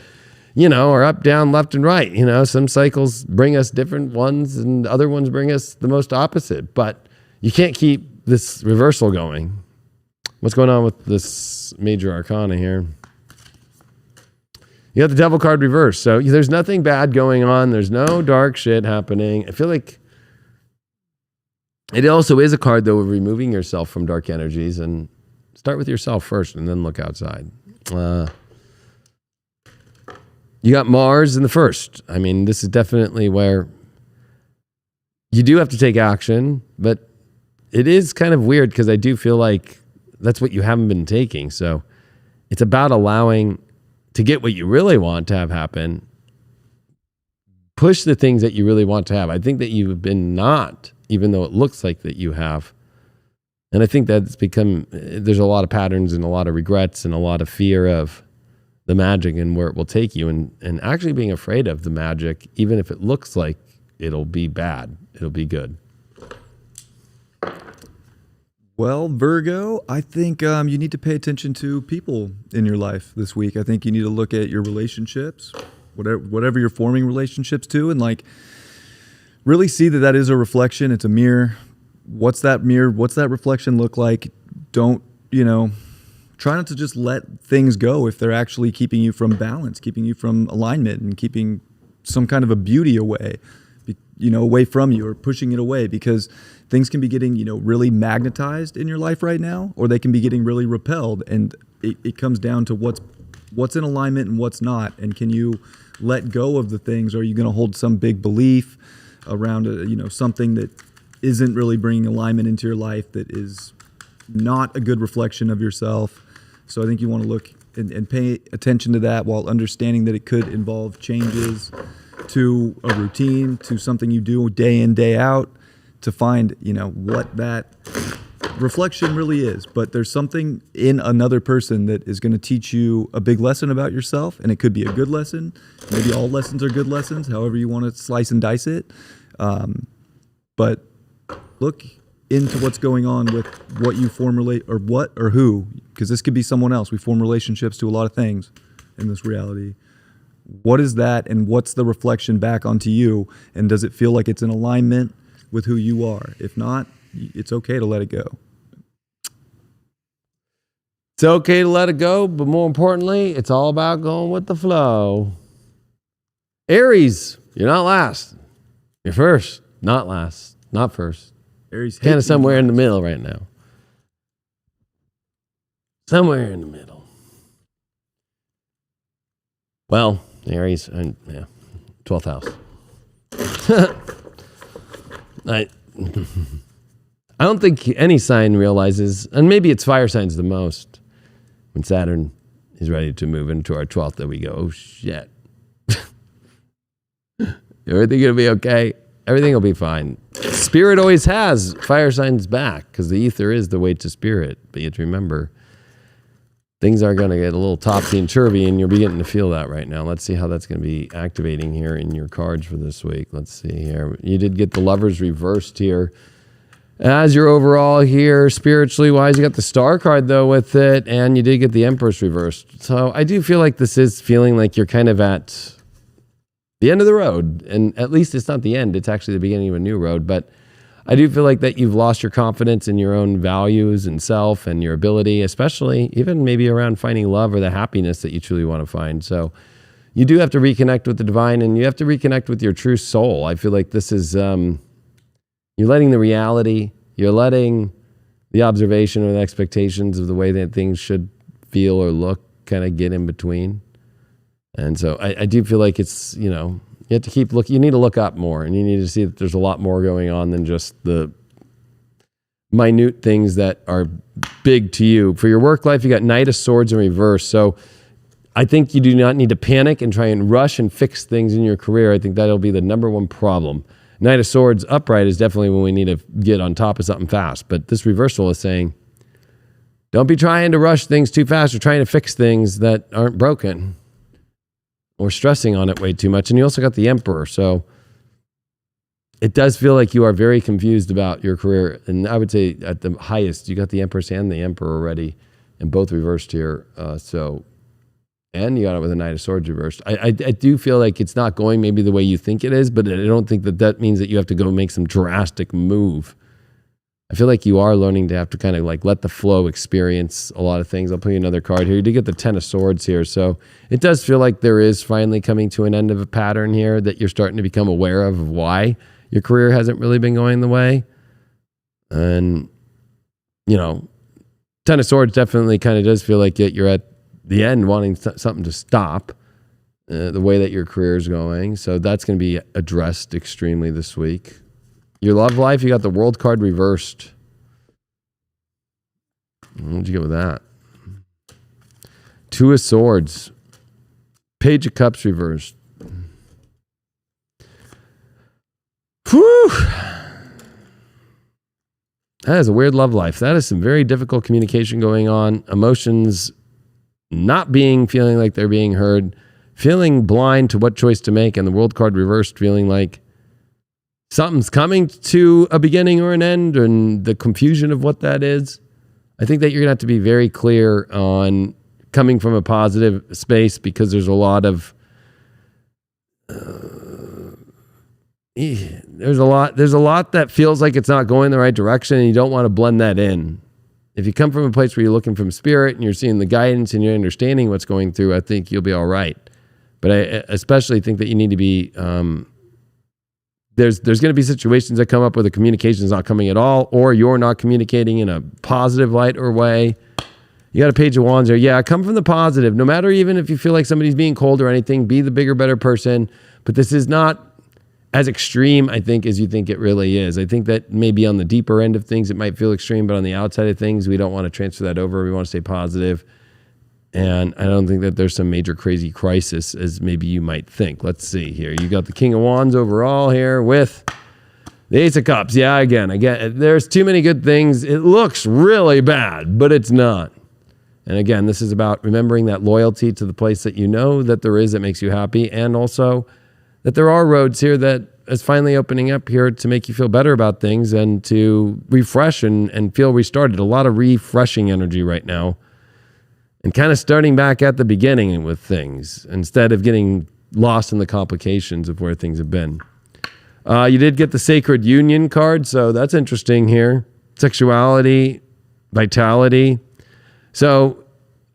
are up, down, left, and right. Some cycles bring us different ones and other ones bring us the most opposite. But you can't keep this reversal going. What's going on with this major arcana here? You got the devil card reversed. So there's nothing bad going on. There's no dark shit happening. I feel like it also is a card, though, of removing yourself from dark energies, and start with yourself first and then look outside. You got Mars in the first. I mean, this is definitely where you do have to take action, but it is kind of weird because I do feel like that's what you haven't been taking. So it's about allowing to get what you really want to have happen. Push the things that you really want to have. I think that you've been not, even though it looks like that you have. And I think that's there's a lot of patterns and a lot of regrets and a lot of fear of the magic and where it will take you, and actually being afraid of the magic, even if it looks like it'll be bad, it'll be good.
Well, Virgo, I think you need to pay attention to people in your life this week. I think you need to look at your relationships, whatever you're forming relationships to, and really see that is a reflection. It's a mirror. What's that mirror? What's that reflection look like? Don't, try not to just let things go if they're actually keeping you from balance, keeping you from alignment, and keeping some kind of a beauty away, away from you, or pushing it away, because things can be getting, really magnetized in your life right now, or they can be getting really repelled. And it comes down to what's in alignment and what's not. And can you let go of the things? Or are you going to hold some big belief around, something that isn't really bringing alignment into your life, that is not a good reflection of yourself? So I think you want to look and pay attention to that, while understanding that it could involve changes to a routine, to something you do day in, day out, to find, what that reflection really is. But there's something in another person that is going to teach you a big lesson about yourself, and it could be a good lesson. Maybe all lessons are good lessons, however you want to slice and dice it. But look into what's going on with what you formulate, or what or who, because this could be someone else. We form relationships to a lot of things in this reality. What is that, and what's the reflection back onto you? And does it feel like it's in alignment with who you are? If not, it's okay to let it go.
It's okay to let it go, but more importantly, it's all about going with the flow. Aries, you're not last. You're first, not last, not first.
Aries,
kind of somewhere in the middle right now. Somewhere in the middle. Well, Aries, 12th house. I don't think any sign realizes, and maybe it's fire signs the most, when Saturn is ready to move into our 12th, that we go, oh shit. Everything gonna be okay? Everything will be fine. Spirit always has fire signs back, because the ether is the way to spirit. But you have to remember, things are going to get a little topsy and turvy, and you're beginning to feel that right now. Let's see how that's going to be activating here in your cards for this week. Let's see here. You did get the Lovers reversed here. As your overall here, spiritually wise, you got the Star card, though, with it, and you did get the Empress reversed. So I do feel like this is feeling like you're kind of at the end of the road. And at least it's not the end. It's actually the beginning of a new road. But I do feel like that you've lost your confidence in your own values and self and your ability, especially even maybe around finding love or the happiness that you truly want to find. So you do have to reconnect with the divine, and you have to reconnect with your true soul. I feel like this is, you're letting the reality, you're letting the observation or the expectations of the way that things should feel or look kind of get in between. And so I do feel like it's, you have to keep looking. You need to look up more, and you need to see that there's a lot more going on than just the minute things that are big to you. For your work life, you got Knight of Swords in reverse. So I think you do not need to panic and try and rush and fix things in your career. I think that'll be the number one problem. Knight of Swords upright is definitely when we need to get on top of something fast. But this reversal is saying, Don't be trying to rush things too fast or trying to fix things that aren't broken or stressing on it way too much. And you also got the Emperor. So it does feel like you are very confused about your career. And I would say at the highest, you got the Empress and the Emperor already, and both reversed here. And you got it with a Knight of Swords reversed. I do feel like it's not going maybe the way you think it is, but I don't think that means that you have to go make some drastic move. I feel like you are learning to have to kind of like let the flow experience a lot of things. I'll play you another card here. You did get the Ten of Swords here. So it does feel like there is finally coming to an end of a pattern here that you're starting to become aware of why your career hasn't really been going the way. And, you know, Ten of Swords definitely kind of does feel like you're at the end wanting something to stop the way that your career is going. So that's going to be addressed extremely this week. Your love life, you got the World card reversed. What'd you get with that? Two of Swords. Page of Cups reversed. Whew. That is a weird love life. That is some very difficult communication going on. Emotions not feeling like they're being heard. Feeling blind to what choice to make. And the World card reversed, feeling like something's coming to a beginning or an end, and the confusion of what that is. I think that you're going to have to be very clear on coming from a positive space, because there's a lot of there's a lot that feels like it's not going the right direction, and you don't want to blend that in. If you come from a place where you're looking from spirit and you're seeing the guidance and you're understanding what's going through, I think you'll be all right. But I especially think that you need to be there's going to be situations that come up where the communication is not coming at all, or you're not communicating in a positive light or way. You got a Page of Wands there. Yeah, come from the positive. No matter even if you feel like somebody's being cold or anything, be the bigger, better person. But this is not as extreme, I think, as you think it really is. I think that maybe on the deeper end of things, it might feel extreme, but on the outside of things, we don't want to transfer that over. We want to stay positive. And I don't think that there's some major crazy crisis as maybe you might think. Let's see here. You got the King of Wands overall here with the Ace of Cups. Yeah, again, there's too many good things. It looks really bad, but it's not. And again, this is about remembering that loyalty to the place that you know that there is that makes you happy, and also that there are roads here that is finally opening up here to make you feel better about things and to refresh and feel restarted. A lot of refreshing energy right now. And kind of starting back at the beginning with things instead of getting lost in the complications of where things have been. You did get the Sacred Union card, so that's interesting here. Sexuality, vitality. So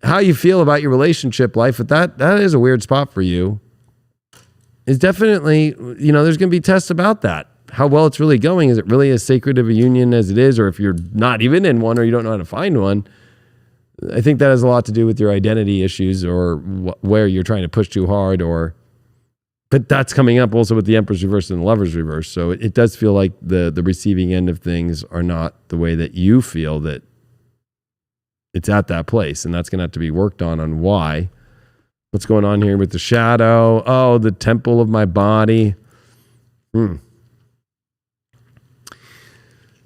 how you feel about your relationship life, but that is a weird spot for you. Is definitely, there's going to be tests about that. How well it's really going. Is it really as sacred of a union as it is? Or if you're not even in one or you don't know how to find one, I think that has a lot to do with your identity issues or where you're trying to push too hard. But that's coming up also with the Emperor's reverse and the Lover's reverse. So it does feel like the receiving end of things are not the way that you feel that it's at that place. And that's going to have to be worked on why. What's going on here with the shadow? Oh, the temple of my body.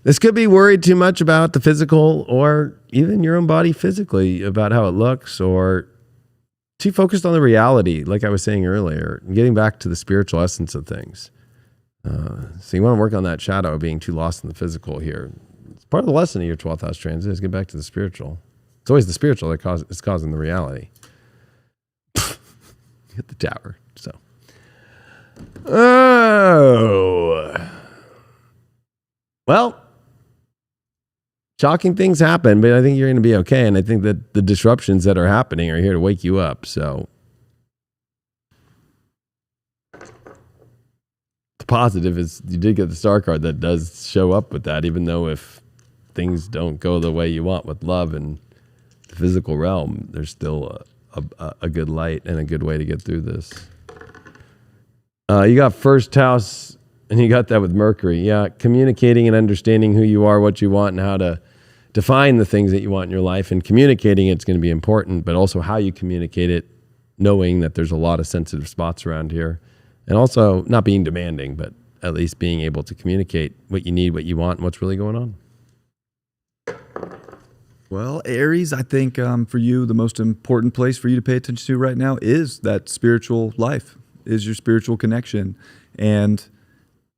This could be worried too much about the physical or even your own body physically, about how it looks, or too focused on the reality, like I was saying earlier, getting back to the spiritual essence of things. So you want to work on that shadow, being too lost in the physical here. It's part of the lesson of your 12th house transit is get back to the spiritual. It's always the spiritual that is causing the reality. Hit the tower. So, well, shocking things happen, but I think you're going to be okay. And I think that the disruptions that are happening are here to wake you up. So the positive is you did get the Star card that does show up with that, even though if things don't go the way you want with love and the physical realm, there's still a good light and a good way to get through this. You got first house, and you got that with Mercury. Yeah, communicating and understanding who you are, what you want, and how to define the things that you want in your life. And communicating it's going to be important, but also how you communicate it, knowing that there's a lot of sensitive spots around here. And also not being demanding, but at least being able to communicate what you need, what you want, and what's really going on.
Well, Aries, I think for you, the most important place for you to pay attention to right now is that spiritual life, is your spiritual connection. And,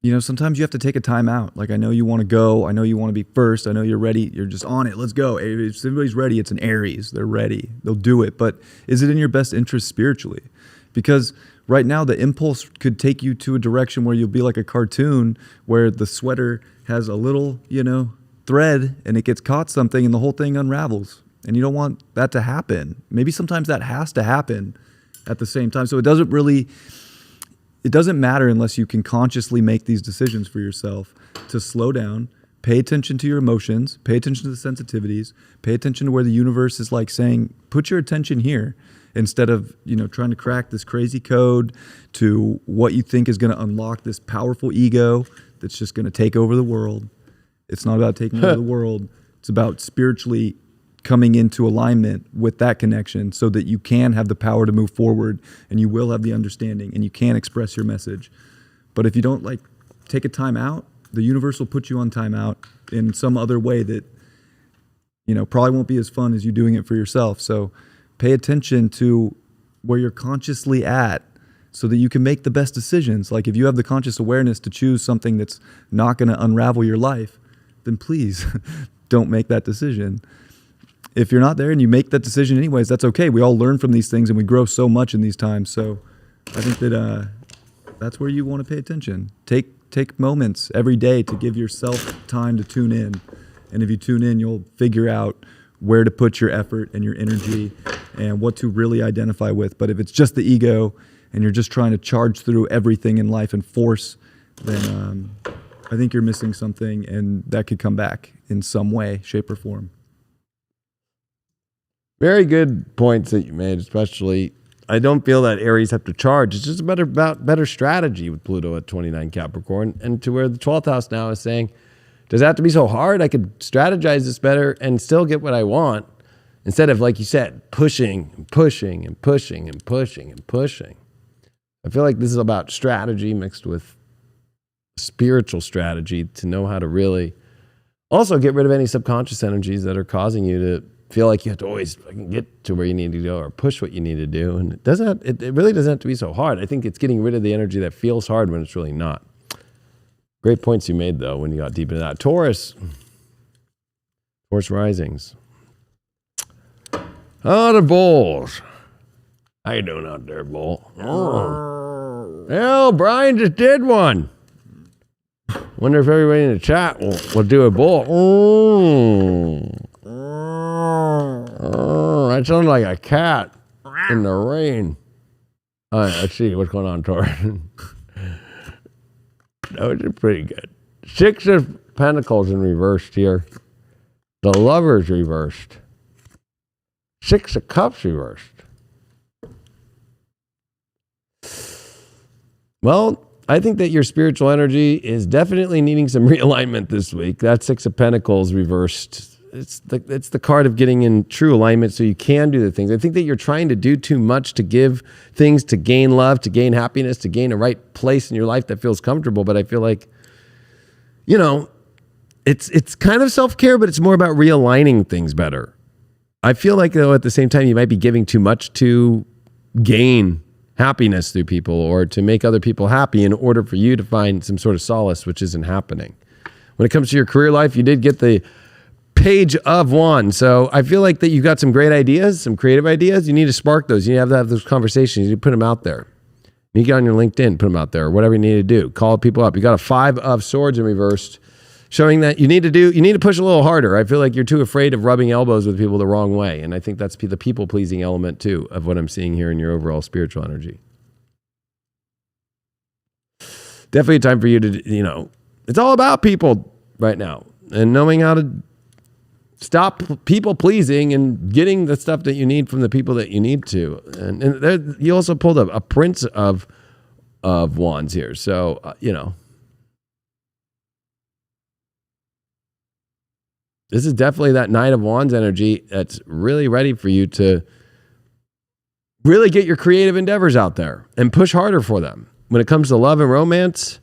you know, sometimes you have to take a time out. Like, I know you want to go. I know you want to be first. I know you're ready. You're just on it. Let's go. If everybody's ready, it's an Aries. They're ready. They'll do it. But is it in your best interest spiritually? Because right now, the impulse could take you to a direction where you'll be like a cartoon where the sweater has a little, you know, thread and it gets caught something and the whole thing unravels. And you don't want that to happen. Maybe sometimes that has to happen at the same time. So it doesn't matter unless you can consciously make these decisions for yourself to slow down, pay attention to your emotions, pay attention to the sensitivities, pay attention to where the universe is like saying, put your attention here, instead of, you know, trying to crack this crazy code to what you think is going to unlock this powerful ego that's just going to take over the world. It's not about taking over the world. It's about spiritually coming into alignment with that connection so that you can have the power to move forward and you will have the understanding and you can express your message. But if you don't like take a time out, the universe will put you on time out in some other way that, you know, probably won't be as fun as you doing it for yourself. So pay attention to where you're consciously at so that you can make the best decisions. Like, if you have the conscious awareness to choose something that's not going to unravel your life, then please don't make that decision. If you're not there and you make that decision anyways, that's okay. We all learn from these things and we grow so much in these times. So I think that that's where you want to pay attention. Take moments every day to give yourself time to tune in. And if you tune in, you'll figure out where to put your effort and your energy and what to really identify with. But if it's just the ego and you're just trying to charge through everything in life and force, then I think you're missing something, and that could come back in some way, shape, or form.
Very good points that you made, especially. I don't feel that Aries have to charge. It's just about better strategy with Pluto at 29 Capricorn, and to where the 12th house now is saying, does it have to be so hard? I could strategize this better and still get what I want, instead of, like you said, pushing and pushing and pushing and pushing and pushing. I feel like this is about strategy mixed with spiritual strategy to know how to really also get rid of any subconscious energies that are causing you to feel like you have to always get to where you need to go or push what you need to do. And it really doesn't have to be so hard. I think it's getting rid of the energy that feels hard when it's really not. Great points you made, though, when you got deep into that. Taurus risings. Oh, the bulls. How you doing out there, bull? Oh, hell, Brian just did one. Wonder if everybody in the chat will do a bull. That sounds like a cat in the rain. All right, let's see what's going on, Taurus. Those are pretty good. 6 of Pentacles in reversed here. The Lovers reversed. 6 of Cups reversed. Well, I think that your spiritual energy is definitely needing some realignment this week. That 6 of Pentacles reversed. It's the card of getting in true alignment so you can do the things. I think that you're trying to do too much to give things, to gain love, to gain happiness, to gain a right place in your life that feels comfortable. But I feel like, you know, it's kind of self-care, but it's more about realigning things better. I feel like, though, at the same time, you might be giving too much to gain happiness through people or to make other people happy in order for you to find some sort of solace, which isn't happening. When it comes to your career life, you did get the Page of Wands. So I feel like that you got some great ideas, some creative ideas. You need to spark those. You need to have those conversations. You need to put them out there. You need to get on your LinkedIn, put them out there, or whatever you need to do. Call people up. You got a 5 of Swords in reversed, showing that you need to push a little harder. I feel like you're too afraid of rubbing elbows with people the wrong way. And I think that's the people-pleasing element, too, of what I'm seeing here in your overall spiritual energy. Definitely time for you to, it's all about people right now and knowing how to stop people pleasing and getting the stuff that you need from the people that you need to. And there, you also pulled a Prince of Wands here. So, this is definitely that Knight of Wands energy that's really ready for you to really get your creative endeavors out there and push harder for them. When it comes to love and romance,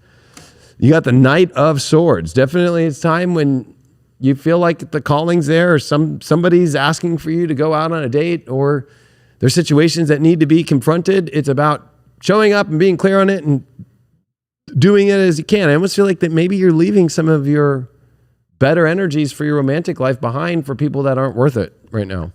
you got the Knight of Swords. Definitely it's time when you feel like the calling's there, or somebody's asking for you to go out on a date, or there's situations that need to be confronted. It's about showing up and being clear on it and doing it as you can. I almost feel like that maybe you're leaving some of your better energies for your romantic life behind for people that aren't worth it right now.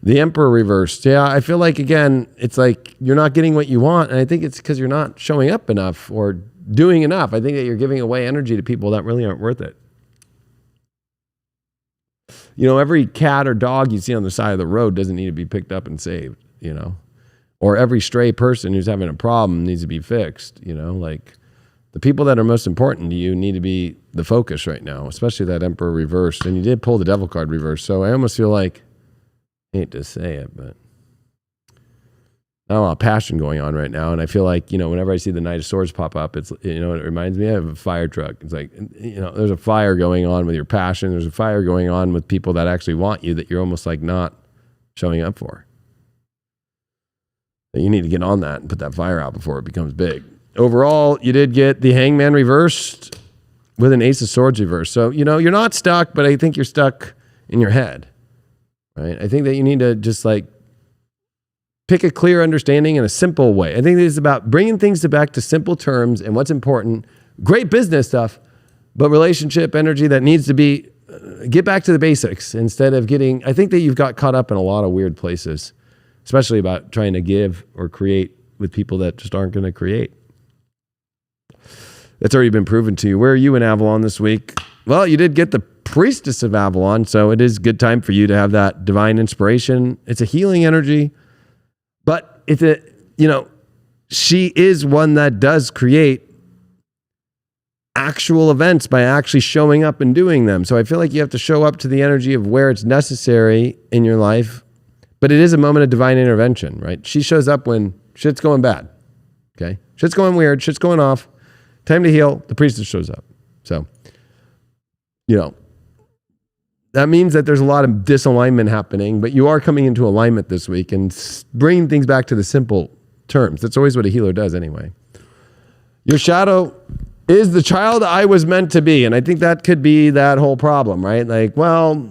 The Emperor reversed. Yeah, I feel like, again, it's like you're not getting what you want. And I think it's because you're not showing up enough or doing enough. I think that you're giving away energy to people that really aren't worth it. You know, every cat or dog you see on the side of the road doesn't need to be picked up and saved, you know, or every stray person who's having a problem needs to be fixed, you know, like the people that are most important to you need to be the focus right now, especially that Emperor reversed. And you did pull the Devil card reversed. So I almost feel like, I hate to say it, but not a lot of passion going on right now. And I feel like, you know, whenever I see the Knight of Swords pop up, it's, you know, it reminds me of a fire truck. It's like, you know, there's a fire going on with your passion. There's a fire going on with people that actually want you that you're almost like not showing up for. You need to get on that and put that fire out before it becomes big. Overall, you did get the Hangman reversed with an Ace of Swords reversed. So, you know, you're not stuck, but I think you're stuck in your head, right? I think that you need to just like pick a clear understanding in a simple way. I think it's about bringing things back to simple terms and what's important. Great business stuff, but relationship energy that needs to be, get back to the basics instead of getting, I think that you've got caught up in a lot of weird places, especially about trying to give or create with people that just aren't going to create. That's already been proven to you. Where are you in Avalon this week? Well, you did get the Priestess of Avalon, so it is a good time for you to have that divine inspiration. It's a healing energy, but it's a, you know, she is one that does create actual events by actually showing up and doing them. So I feel like you have to show up to the energy of where it's necessary in your life, but it is a moment of divine intervention, right? She shows up when shit's going bad, okay? Shit's going weird, shit's going off. Time to heal, the Priestess shows up. So, you know, that means that there's a lot of disalignment happening, but you are coming into alignment this week and bringing things back to the simple terms. That's always what a healer does anyway. Your shadow is the child I was meant to be. And I think that could be that whole problem, right? Like, well,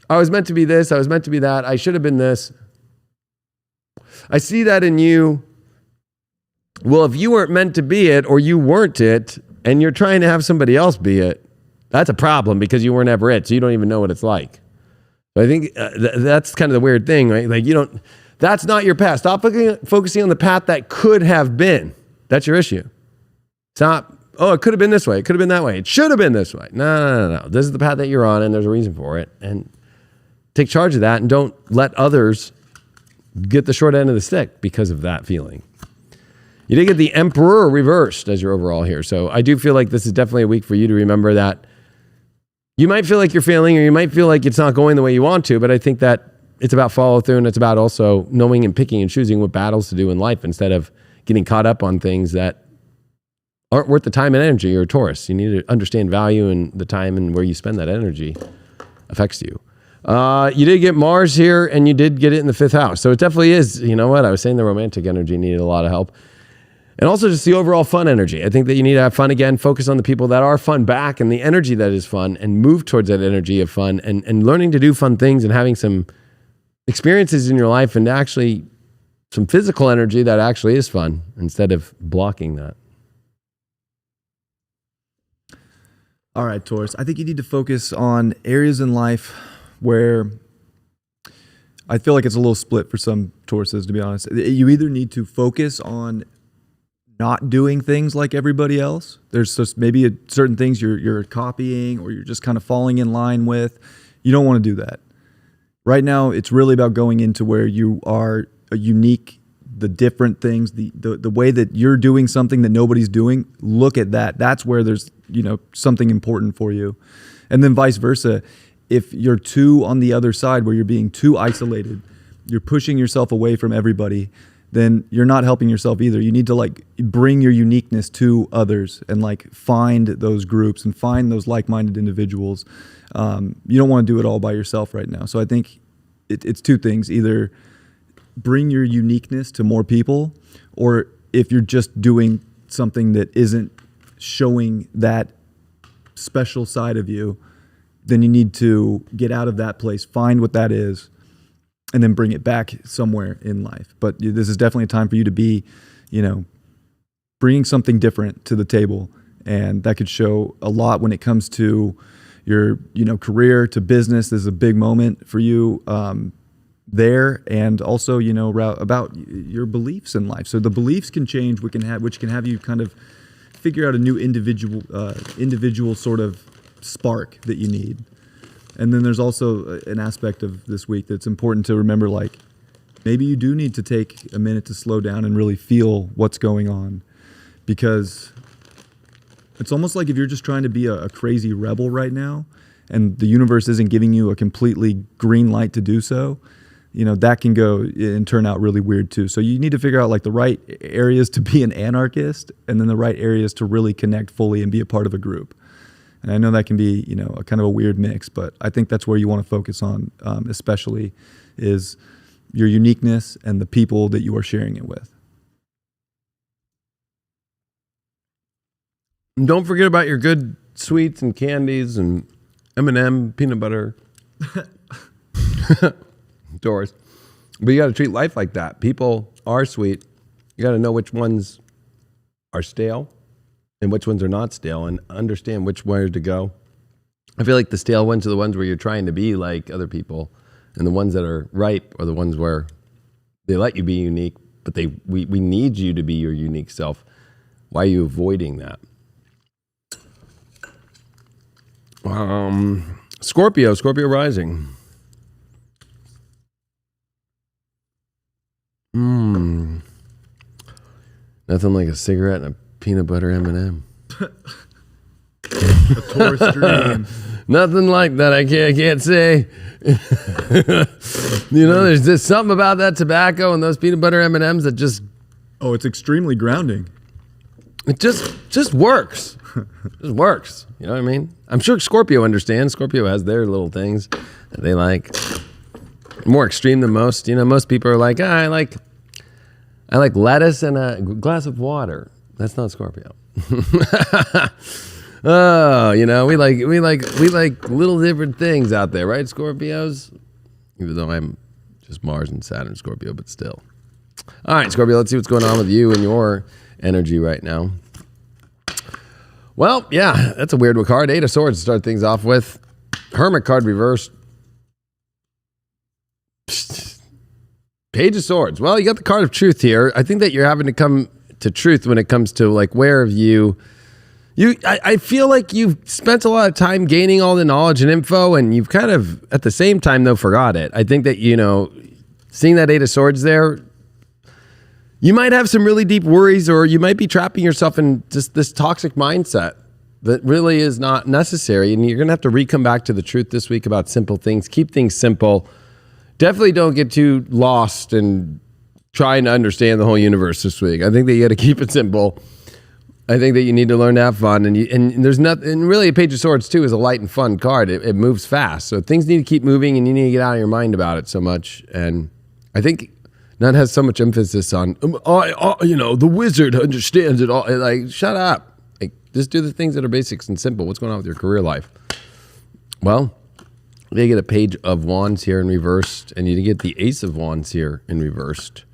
I was meant to be this. I was meant to be that. I should have been this. I see that in you. Well, if you weren't meant to be it or you weren't it and you're trying to have somebody else be it, that's a problem because you weren't ever it. So you don't even know what it's like. So I think that's kind of the weird thing, right? Like that's not your path. Stop focusing on the path that could have been. That's your issue. It's not, oh, it could have been this way. It could have been that way. It should have been this way. No. This is the path that you're on and there's a reason for it. And take charge of that and don't let others get the short end of the stick because of that feeling. You did get the Emperor reversed as your overall here. So I do feel like this is definitely a week for you to remember that you might feel like you're failing or you might feel like it's not going the way you want to, but I think that it's about follow through and it's about also knowing and picking and choosing what battles to do in life instead of getting caught up on things that aren't worth the time and energy. You're a Taurus. You need to understand value and the time and where you spend that energy affects you. You did get Mars here and you did get it in the 5th house. So it definitely is, you know what? I was saying the romantic energy needed a lot of help. And also just the overall fun energy. I think that you need to have fun again, focus on the people that are fun back and the energy that is fun and move towards that energy of fun and learning to do fun things and having some experiences in your life and actually some physical energy that actually is fun instead of blocking that.
All right, Taurus. I think you need to focus on areas in life where I feel like it's a little split for some Tauruses, to be honest. You either need to focus on not doing things like everybody else. There's just maybe certain things you're copying or you're just kind of falling in line with. You don't want to do that. Right now, it's really about going into where you are unique, the different things, the way that you're doing something that nobody's doing. Look at that. That's where there's, you know, something important for you. And then vice versa. If you're too on the other side where you're being too isolated, you're pushing yourself away from everybody, then you're not helping yourself either. You need to like bring your uniqueness to others and like find those groups and find those like-minded individuals. You don't want to do it all by yourself right now. So I think it's two things. Either bring your uniqueness to more people, or if you're just doing something that isn't showing that special side of you, then you need to get out of that place, find what that is, and then bring it back somewhere in life. But this is definitely a time for you to be, bringing something different to the table. And that could show a lot when it comes to your, career, to business. This is a big moment for you there. And also, about your beliefs in life. So the beliefs can change, which can have you kind of figure out a new individual sort of spark that you need. And then there's also an aspect of this week that's important to remember, like maybe you do need to take a minute to slow down and really feel what's going on, because it's almost like if you're just trying to be a crazy rebel right now and the universe isn't giving you a completely green light to do so, that can go and turn out really weird too. So you need to figure out like the right areas to be an anarchist and then the right areas to really connect fully and be a part of a group. And I know that can be, a kind of a weird mix, but I think that's where you want to focus on, especially is your uniqueness and the people that you are sharing it with.
And don't forget about your good sweets and candies and M&M, peanut butter. Doors. But you got to treat life like that. People are sweet. You got to know which ones are stale and which ones are not stale, and understand which way to go. I feel like the stale ones are the ones where you're trying to be like other people, and the ones that are ripe are the ones where they let you be unique, but we need you to be your unique self. Why are you avoiding that? Scorpio rising. Nothing like a cigarette and a peanut butter M&M.
A Taurus dream.
Nothing like that. I can't say. There's just something about that tobacco and those peanut butter M&Ms that just.
Oh, it's extremely grounding.
It just works. Just works. You know what I mean? I'm sure Scorpio understands. Scorpio has their little things that they like. More extreme than most. Most people are like, I like lettuce and a glass of water. That's not Scorpio. Oh, we like little different things out there, right, Scorpios? Even though I'm just Mars and Saturn Scorpio, but still. All right, Scorpio, let's see what's going on with you and your energy right now. Well, yeah, that's a weird card. 8 of Swords to start things off with. Hermit card reversed. Page of Swords. Well, you got the card of truth here. I think that you're having to come to truth when it comes to like where have you I feel like you've spent a lot of time gaining all the knowledge and info, and you've kind of at the same time though forgot it. I think that seeing that 8 of Swords there, you might have some really deep worries, or you might be trapping yourself in just this toxic mindset that really is not necessary, and you're gonna have to come back to the truth this week about simple things. Keep things simple. Definitely don't get too lost in trying to understand the whole universe this week. I think that you got to keep it simple. I think that you need to learn to have fun, and there's nothing. And really, a Page of Swords too is a light and fun card. It moves fast, so things need to keep moving, and you need to get out of your mind about it so much. And I think none has so much emphasis on the wizard understands it all. Like, shut up. Like, just do the things that are basics and simple. What's going on with your career life? Well, they get a Page of Wands here in reversed, and you get the Ace of Wands here in reversed.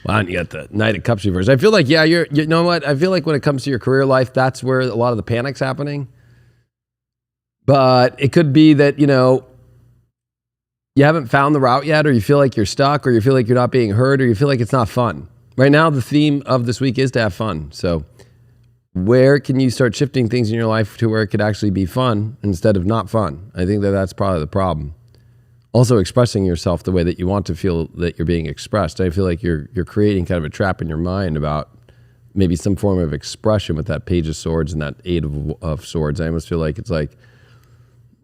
Wow, and you got the Knight of Cups reversed. I feel like, you know what? I feel like when it comes to your career life, that's where a lot of the panic's happening. But it could be that, you haven't found the route yet, or you feel like you're stuck, or you feel like you're not being heard, or you feel like it's not fun. Right now, the theme of this week is to have fun. So where can you start shifting things in your life to where it could actually be fun instead of not fun? I think that that's probably the problem. Also, expressing yourself the way that you want to feel that you're being expressed. I feel like you're creating kind of a trap in your mind about maybe some form of expression with that Page of Swords and that 8 of Swords. I almost feel like it's like,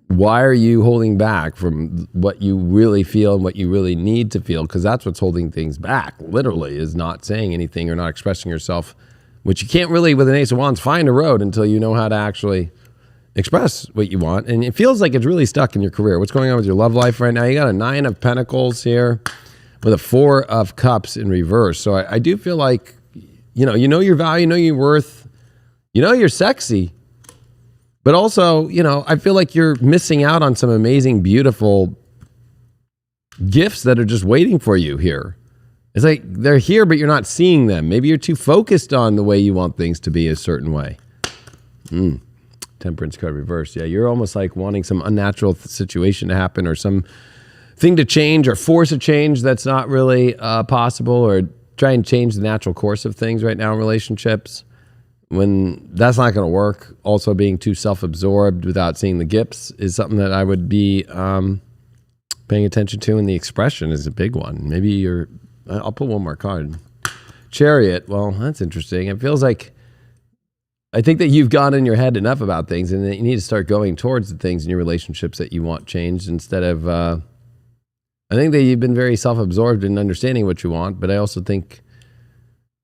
why are you holding back from what you really feel and what you really need to feel? Because that's what's holding things back, literally, is not saying anything or not expressing yourself, which you can't really, with an Ace of Wands, find a road until you know how to actually express what you want. And it feels like it's really stuck in your career. What's going on with your love life right now? You got a 9 of Pentacles here with a 4 of Cups in reverse. So I do feel like, you know your value, you know your worth, you know you're sexy, But also, you know, I feel like you're missing out on some amazing, beautiful gifts that are just waiting for you here. It's like they're here, but you're not seeing them. Maybe you're too focused on the way you want things to be a certain way. Temperance card reversed. Yeah, you're almost like wanting some unnatural situation to happen or some thing to change or force a change that's not really possible, or try and change the natural course of things right now in relationships when that's not going to work. Also being too self-absorbed without seeing the gifts is something that I would be paying attention to, and the expression is a big one. Maybe I'll put one more card. Chariot. Well, that's interesting. It feels like I think that you've gone in your head enough about things, and that you need to start going towards the things in your relationships that you want changed instead of, I think that you've been very self-absorbed in understanding what you want, but I also think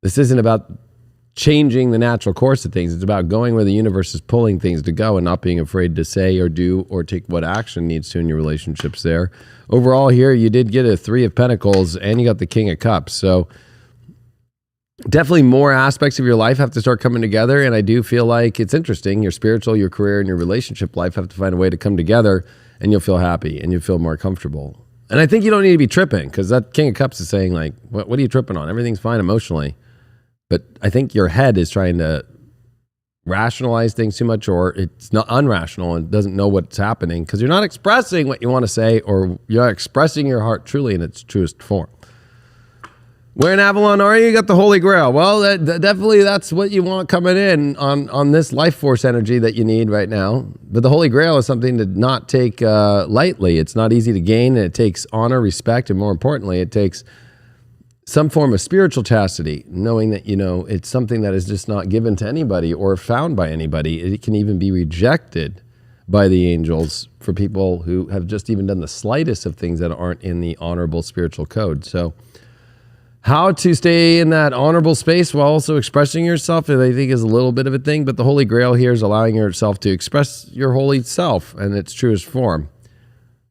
this isn't about changing the natural course of things. It's about going where the universe is pulling things to go and not being afraid to say or do or take what action needs to in your relationships there. Overall here, you did get a 3 of Pentacles and you got the King of Cups. So definitely more aspects of your life have to start coming together. And I do feel like it's interesting. Your spiritual, your career, and your relationship life have to find a way to come together, and you'll feel happy and you'll feel more comfortable. And I think you don't need to be tripping, because that King of Cups is saying like, what are you tripping on? Everything's fine emotionally. But I think your head is trying to rationalize things too much, or it's not unrational and doesn't know what's happening because you're not expressing what you want to say, or you're expressing your heart truly in its truest form. Where in Avalon are you? You got the Holy Grail. Well, definitely that's what you want coming in on this life force energy that you need right now. But the Holy Grail is something to not take lightly. It's not easy to gain, and it takes honor, respect, and more importantly, it takes some form of spiritual chastity, knowing that, you know, it's something that is just not given to anybody or found by anybody. It can even be rejected by the angels for people who have just even done the slightest of things that aren't in the honorable spiritual code. So how to stay in that honorable space while also expressing yourself, I think, is a little bit of a thing, but the Holy Grail here is allowing yourself to express your holy self in its truest form.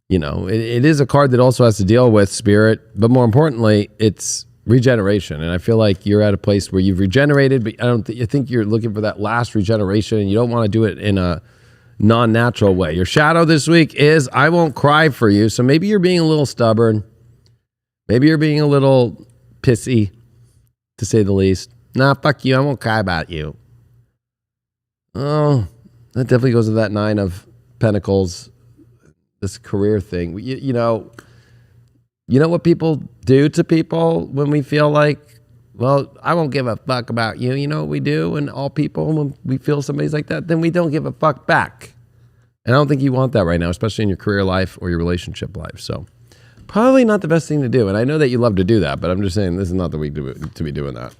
You know, it is a card that also has to deal with spirit, but more importantly, it's regeneration. And I feel like you're at a place where you've regenerated, but I think you're looking for that last regeneration, and you don't want to do it in a non-natural way. Your shadow this week is, I won't cry for you. So maybe you're being a little stubborn. Maybe you're being a little pissy, to say the least. Nah, fuck you. I won't cry about you. Oh, that definitely goes to that 9 of Pentacles. This career thing, you know what people do to people when we feel like, well, I won't give a fuck about you. You know what we do? And all people, when we feel somebody's like that, then we don't give a fuck back. And I don't think you want that right now, especially in your career life or your relationship life. So probably not the best thing to do. And I know that you love to do that, but I'm just saying this is not the week to be doing that.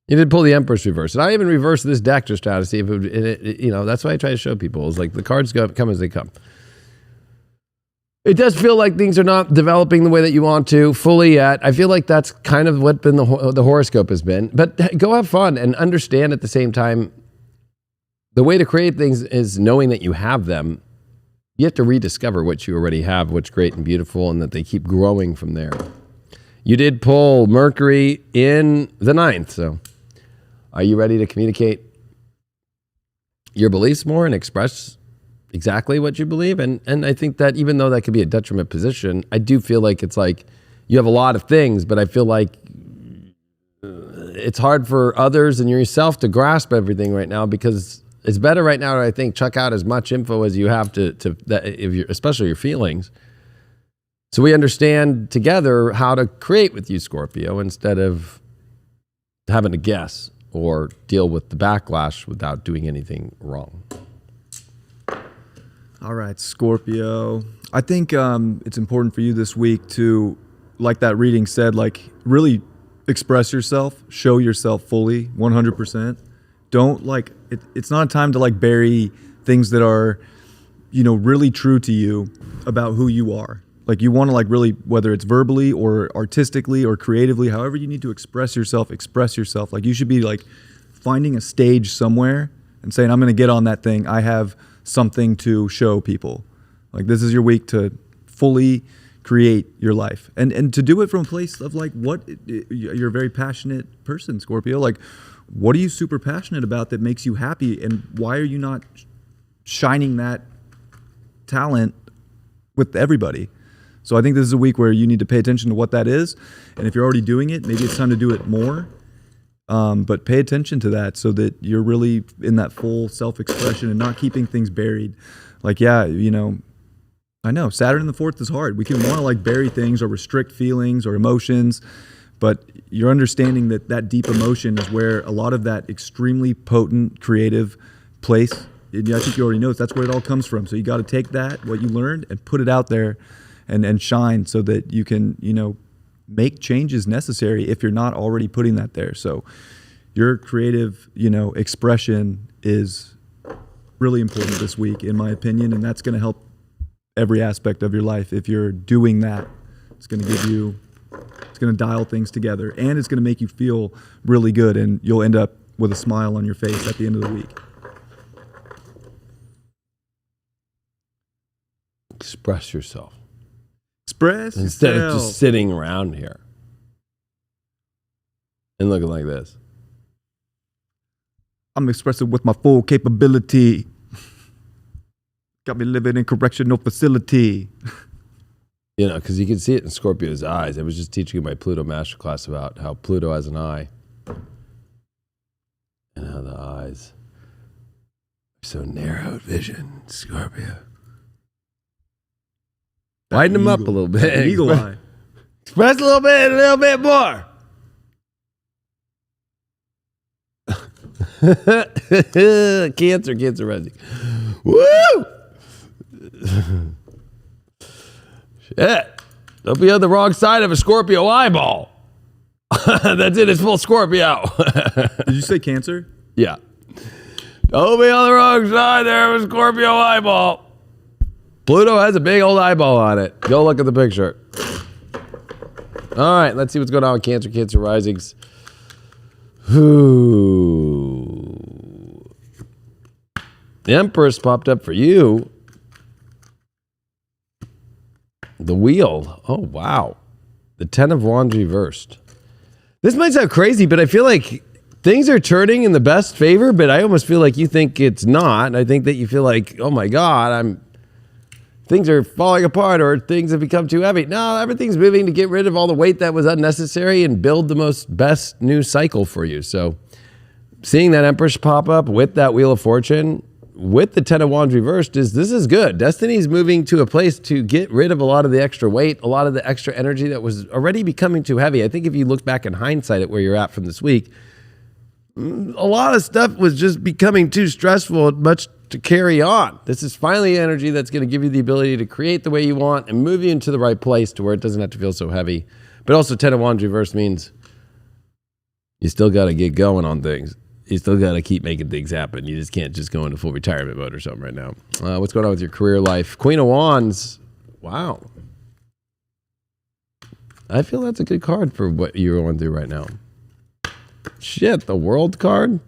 You did pull the Empress reverse. And I even reversed this deck just to see if you know, that's why I try to show people is like the cards come as they come. It does feel like things are not developing the way that you want to fully yet. I feel like that's kind of what the horoscope has been. But go have fun and understand at the same time, the way to create things is knowing that you have them. You have to rediscover what you already have, what's great and beautiful, and that they keep growing from there. You did pull Mercury in the 9th. So are you ready to communicate your beliefs more and express exactly what you believe? And I think that even though that could be a detriment position, I do feel like it's like you have a lot of things, but I feel like it's hard for others and yourself to grasp everything right now, because it's better right now to, I think, chuck out as much info as you have to that, especially your feelings. So we understand together how to create with you, Scorpio, instead of having to guess or deal with the backlash without doing anything wrong.
All right, Scorpio. I think it's important for you this week to, like that reading said, like really express yourself, show yourself fully, 100%. Don't like, it's not a time to like bury things that are, you know, really true to you about who you are. Like you want to like really, whether it's verbally or artistically or creatively, however you need to express yourself. Like you should be like finding a stage somewhere and saying, I'm going to get on that thing. I have something to show people. Like this is your week to fully create your life and to do it from a place of like, what you're a very passionate person, Scorpio. Like what are you super passionate about that makes you happy, and why are you not shining that talent with everybody. So I think this is a week where you need to pay attention to what that is. And if you're already doing it, maybe it's time to do it more. But pay attention to that so that you're really in that full self-expression and not keeping things buried. Like, yeah, you know, I know Saturn in the 4th is hard. We can want to like bury things or restrict feelings or emotions, but you're understanding that that deep emotion is where a lot of that extremely potent creative place, and I think you already know that's where it all comes from. So you got to take that, what you learned, and put it out there and shine so that you can, you know, make changes necessary if you're not already putting that there. So your creative, you know, expression is really important this week, in my opinion, and that's going to help every aspect of your life. If you're doing that, it's going to give you, it's going to dial things together, and it's going to make you feel really good, and you'll end up with a smile on your face at the end of the week.
Express yourself.
Express
Instead
yourself.
of just sitting around here and looking like this.
I'm expressing with my full capability. Got me living in correctional facility.
You know, because you can see it in Scorpio's eyes. I was just teaching in my Pluto masterclass about how Pluto has an eye and how the eyes are so narrow vision, Scorpio. Widen them up a little bit.
Eagle eye.
Express a little bit more. Cancer rising. Woo! Shit. Don't be on the wrong side of a Scorpio eyeball. That's it, it's full Scorpio.
Did you say Cancer?
Yeah. Don't be on the wrong side there of a Scorpio eyeball. Pluto has a big old eyeball on it. Go look at the picture. All right, let's see what's going on with Cancer risings. Ooh. The Empress popped up for you. The Wheel. Oh, wow. The 10 of Wands reversed. This might sound crazy, but I feel like things are turning in the best favor, but I almost feel like you think it's not. I think that you feel like, oh my God, things are falling apart or things have become too heavy. No, everything's moving to get rid of all the weight that was unnecessary and build the best new cycle for you. So seeing that Empress pop up with that Wheel of Fortune, with the 10 of Wands reversed, this is good. Destiny's moving to a place to get rid of a lot of the extra weight, a lot of the extra energy that was already becoming too heavy. I think if you look back in hindsight at where you're at from this week, a lot of stuff was just becoming too stressful and much to carry on. This is finally energy that's going to give you the ability to create the way you want and move you into the right place to where it doesn't have to feel so heavy. But also 10 of Wands reverse means you still got to get going on things. You still got to keep making things happen. You just can't just go into full retirement mode or something right now. What's going on with your career life? Queen of Wands. Wow. I feel that's a good card for what you're going through right now. Shit, the World card?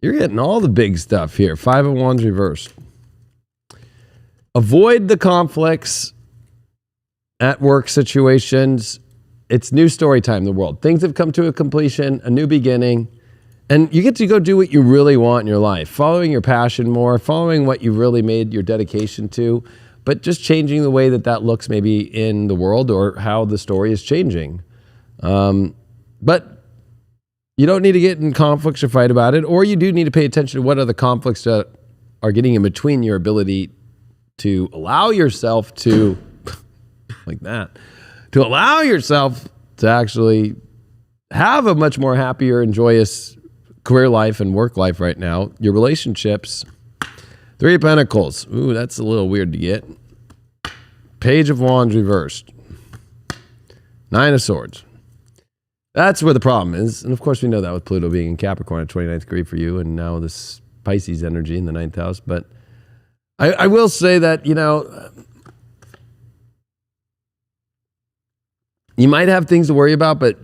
You're getting all the big stuff here. 5 of Wands reversed. Avoid the conflicts at work situations. It's new story time in the world. Things have come to a completion, a new beginning, and you get to go do what you really want in your life. Following your passion more, following what you really made your dedication to, but just changing the way that looks maybe in the world or how the story is changing. But you don't need to get in conflicts or fight about it, or you do need to pay attention to what are the conflicts that are getting in between your ability to allow yourself to, like that, to allow yourself to actually have a much more happier and joyous career life and work life right now. Your relationships. 3 of Pentacles. Ooh, that's a little weird to get. Page of Wands reversed. 9 of Swords. That's where the problem is. And of course, we know that with Pluto being in Capricorn at 29th degree for you, and now this Pisces energy in the 9th house. But I will say that, you know, you might have things to worry about, but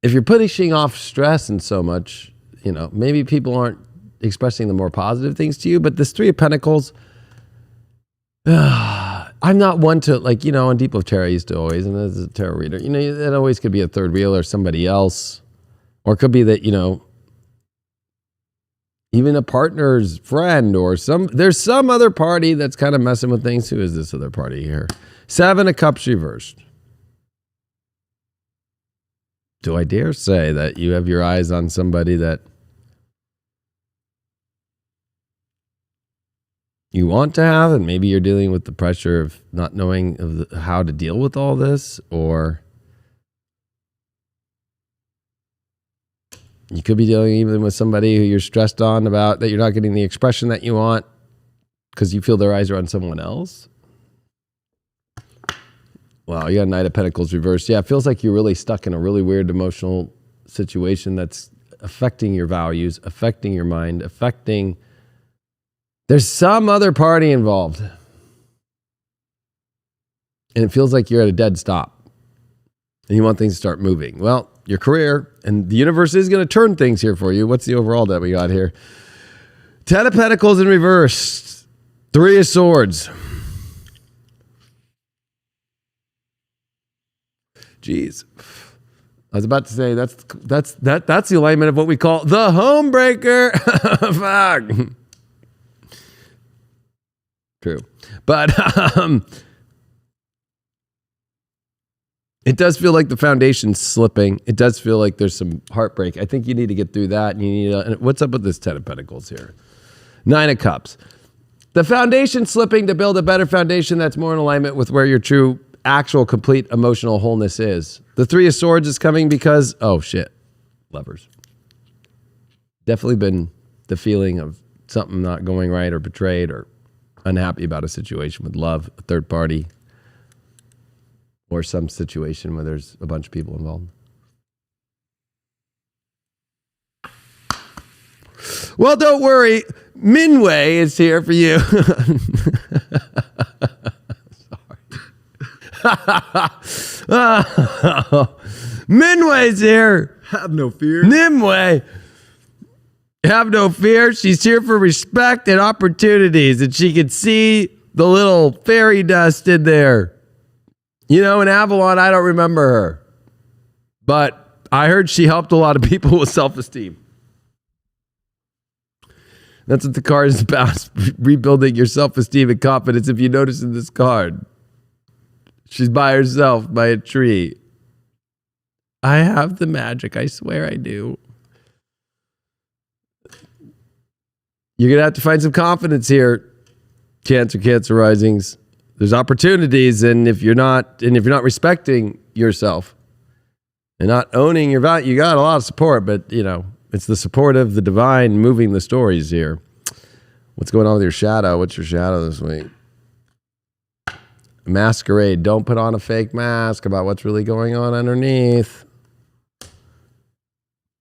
if you're pushing off stress and so much, you know, maybe people aren't expressing the more positive things to you. But this 3 of Pentacles, I'm not one to, like, you know, on Deep Love Tarot I used to always, and as a tarot reader, you know, it always could be a third wheel or somebody else, or it could be that, you know, even a partner's friend or there's some other party that's kind of messing with things. Who is this other party here? 7 of Cups reversed. Do I dare say that you have your eyes on somebody that you want to have, and maybe you're dealing with the pressure of not knowing how to deal with all this, or you could be dealing even with somebody who you're stressed on about that you're not getting the expression that you want because you feel their eyes are on someone else. Wow, you got Knight of Pentacles reversed. Yeah, it feels like you're really stuck in a really weird emotional situation that's affecting your values, affecting your mind, affecting... There's some other party involved. And it feels like you're at a dead stop. And you want things to start moving. Well, your career, and the universe is going to turn things here for you. What's the overall that we got here? 10 of Pentacles in reverse. 3 of Swords. Jeez. I was about to say that's the alignment of what we call the home breaker. Fuck. True. But it does feel like the foundation's slipping. It does feel like there's some heartbreak. I think you need to get through that. And you need to, and what's up with this 10 of Pentacles here? 9 of Cups. The foundation slipping to build a better foundation that's more in alignment with where your true, actual, complete emotional wholeness is. The 3 of Swords is coming because, oh shit, Lovers. Definitely been the feeling of something not going right or betrayed or unhappy about a situation with love, a third party, or some situation where there's a bunch of people involved. Well, don't worry. Minway is here for you. Sorry. Minway's here.
Have no fear.
Nimway. Have no fear. She's here for respect and opportunities. And she can see the little fairy dust in there. You know, in Avalon, I don't remember her. But I heard she helped a lot of people with self-esteem. That's what the card is about. Rebuilding your self-esteem and confidence. If you notice in this card, she's by herself by a tree. I have the magic. I swear I do. You're going to have to find some confidence here. Cancer risings. There's opportunities, and if you're not respecting yourself and not owning your value, you got a lot of support, but you know, it's the support of the divine moving the stories here. What's going on with your shadow? What's your shadow this week? Masquerade. Don't put on a fake mask about what's really going on underneath.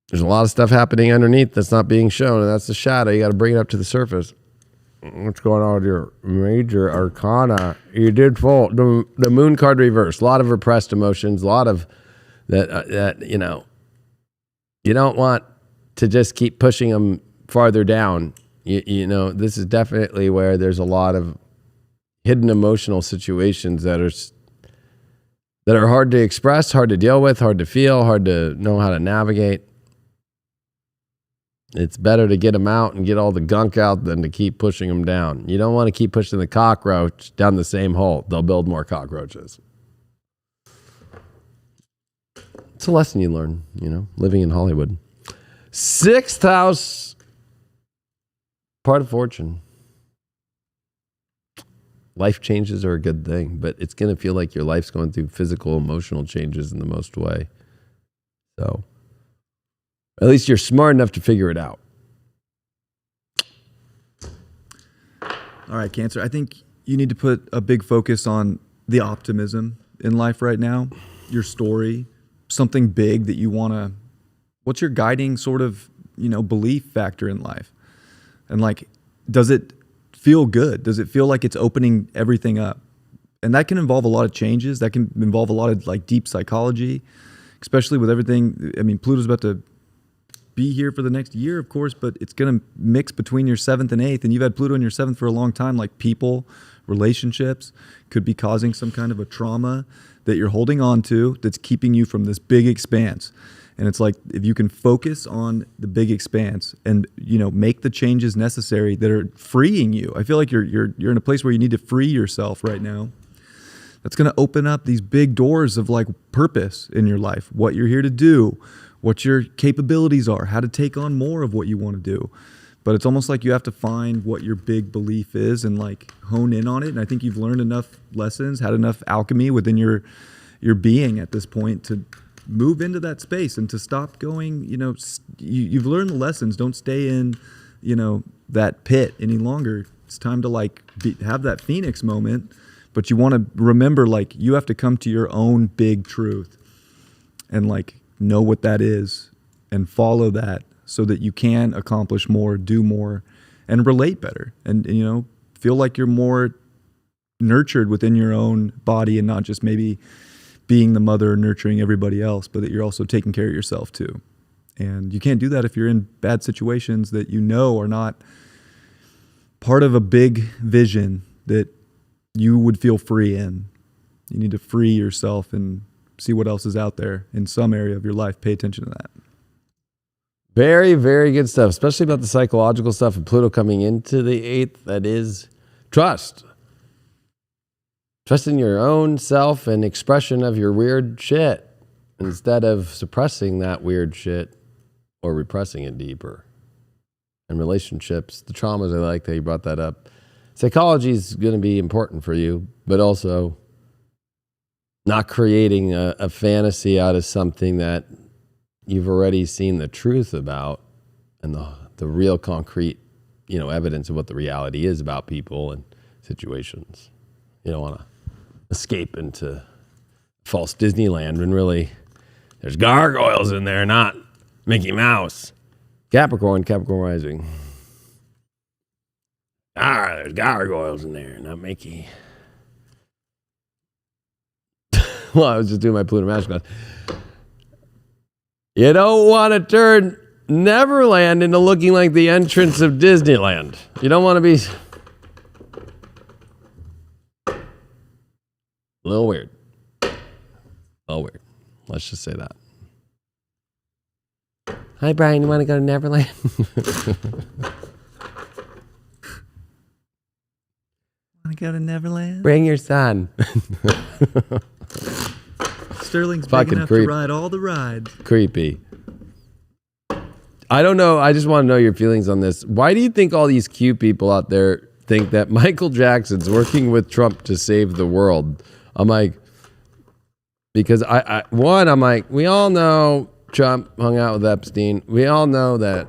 There's a lot of stuff happening underneath that's not being shown, and that's the shadow. You got to bring it up to the surface. What's going on with your major arcana? You did fall. The moon card reverse. A lot of repressed emotions. A lot of that you know, you don't want to just keep pushing them farther down. You know, this is definitely where there's a lot of hidden emotional situations that are hard to express, hard to deal with, hard to feel, hard to know how to navigate. It's better to get them out and get all the gunk out than to keep pushing them down. You don't want to keep pushing the cockroach down the same hole. They'll build more cockroaches. It's a lesson you learn, you know, living in Hollywood. 6th house, part of fortune. Life changes are a good thing, but it's going to feel like your life's going through physical, emotional changes in the most way. So at least you're smart enough to figure it out.
All right, Cancer. I think you need to put a big focus on the optimism in life right now, your story, something big that you want to, what's your guiding sort of, you know, belief factor in life? And like, does it feel good? Does it feel like it's opening everything up? And that can involve a lot of changes. That can involve a lot of like deep psychology, especially with everything. I mean, Pluto's about to be here for the next year, of course, but it's going to mix between your 7th and 8th. And you've had Pluto in your 7th for a long time, like people, relationships, could be causing some kind of a trauma that you're holding on to that's keeping you from this big expanse. And it's like, if you can focus on the big expanse and, you know, make the changes necessary that are freeing you. I feel like you're in a place where you need to free yourself right now. That's going to open up these big doors of like purpose in your life, what you're here to do, what your capabilities are, how to take on more of what you want to do. But it's almost like you have to find what your big belief is and like hone in on it. And I think you've learned enough lessons, had enough alchemy within your being at this point to move into that space and to stop going, you know, you've learned the lessons. Don't stay in, you know, that pit any longer. It's time to like have that Phoenix moment, but you want to remember, like, you have to come to your own big truth and like know what that is and follow that so that you can accomplish more, do more, and relate better. And you know, feel like you're more nurtured within your own body and not just maybe being the mother nurturing everybody else, but that you're also taking care of yourself too. And you can't do that if you're in bad situations that you know are not part of a big vision that you would feel free in. You need to free yourself and see what else is out there in some area of your life. Pay attention to that.
Very, very good stuff, especially about the psychological stuff of Pluto coming into the 8th. That is trust. Trust in your own self and expression of your weird shit instead of suppressing that weird shit or repressing it deeper. And relationships, the traumas, I like that you brought that up. Psychology is going to be important for you, but also not creating a fantasy out of something that you've already seen the truth about and the real concrete, you know, evidence of what the reality is about people and situations. You don't want to escape into false Disneyland when really there's gargoyles in there, not Mickey Mouse. Capricorn rising. There's gargoyles in there, not Mickey. Well, I was just doing my Pluto MasterClass. You don't want to turn Neverland into looking like the entrance of Disneyland. You don't want to be a little weird. A little weird. Let's just say that. Hi, Brian. You want to go to Neverland?
Want to go to Neverland?
Bring your son.
Sterling's big enough to ride all the rides.
Creepy. I don't know. I just want to know your feelings on this. Why do you think all these cute people out there think that Michael Jackson's working with Trump to save the world? I'm like, because I'm like, we all know Trump hung out with Epstein. We all know that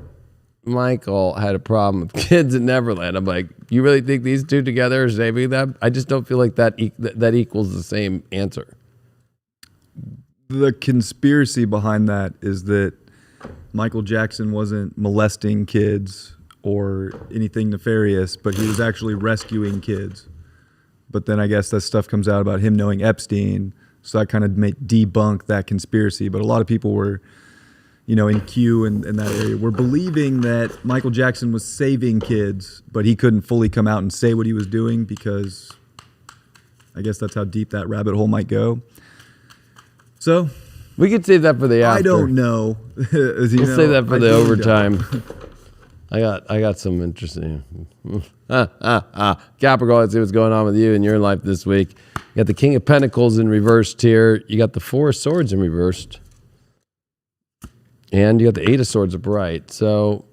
Michael had a problem with kids in Neverland. I'm like, you really think these two together are saving them? I just don't feel like that equals the same answer.
The conspiracy behind that is that Michael Jackson wasn't molesting kids or anything nefarious, but he was actually rescuing kids. But then I guess that stuff comes out about him knowing Epstein, so that kind of debunk that conspiracy. But a lot of people were, you know, in Q and in that area, were believing that Michael Jackson was saving kids, but he couldn't fully come out and say what he was doing because I guess that's how deep that rabbit hole might go. So
we could save that for the after.
I don't know.
We'll save that for the overtime. I got some interesting. Capricorn, let's see what's going on with you in your life this week. You got the King of Pentacles in reversed here. You got the Four of Swords in reversed. And you got the Eight of Swords upright. So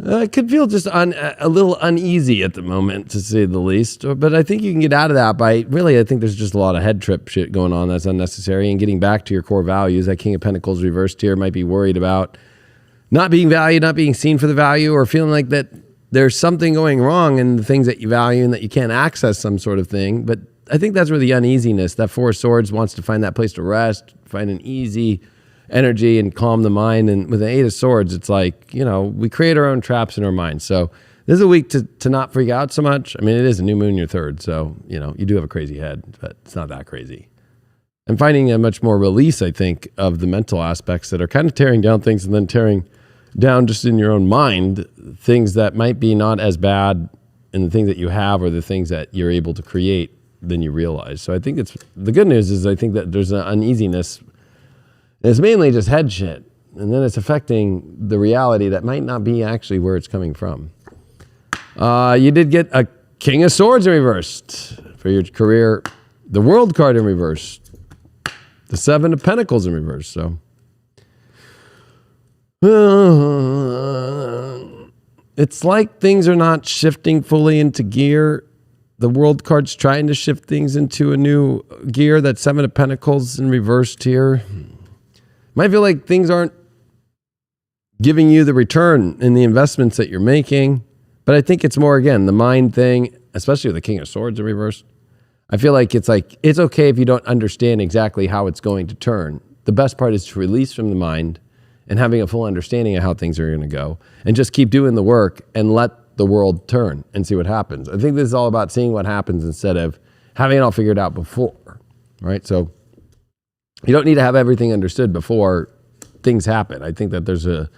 it could feel just a little uneasy at the moment, to say the least. But I think you can get out of that by, really, I think there's just a lot of head trip shit going on that's unnecessary. And getting back to your core values, that King of Pentacles reversed here might be worried about not being valued, not being seen for the value, or feeling like that there's something going wrong in the things that you value and that you can't access some sort of thing. But I think that's where the uneasiness, that Four of Swords wants to find that place to rest, find an easy energy and calm the mind. And with the Eight of Swords, it's like, you know, we create our own traps in our minds. So this is a week to not freak out so much. I mean, it is a new moon, your third. So, you know, you do have a crazy head, but it's not that crazy. And finding a much more release, I think, of the mental aspects that are kind of tearing down things and then tearing down just in your own mind, things that might be not as bad in the things that you have or the things that you're able to create than you realize. So I think the good news is I think that there's an uneasiness. It's mainly just head shit. And then it's affecting the reality that might not be actually where it's coming from. You did get a King of Swords in reversed for your career. The World card in reverse. The Seven of Pentacles in reverse. So it's like things are not shifting fully into gear. The World card's trying to shift things into a new gear. That Seven of Pentacles in reversed here. Might feel like things aren't giving you the return in the investments that you're making. But I think it's more, again, the mind thing, especially with the King of Swords in reverse. I feel like it's okay if you don't understand exactly how it's going to turn. The best part is to release from the mind and having a full understanding of how things are going to go and just keep doing the work and let the world turn and see what happens. I think this is all about seeing what happens instead of having it all figured out before, right? So you don't need to have everything understood before things happen. I think that there's a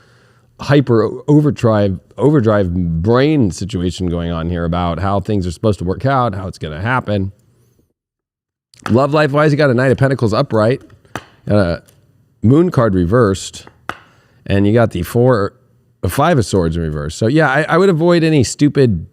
hyper overdrive brain situation going on here about how things are supposed to work out, how it's going to happen. Love life wise, you got a Knight of Pentacles upright, got a Moon card reversed, and you got the Five of Swords in reverse. So yeah, I would avoid any stupid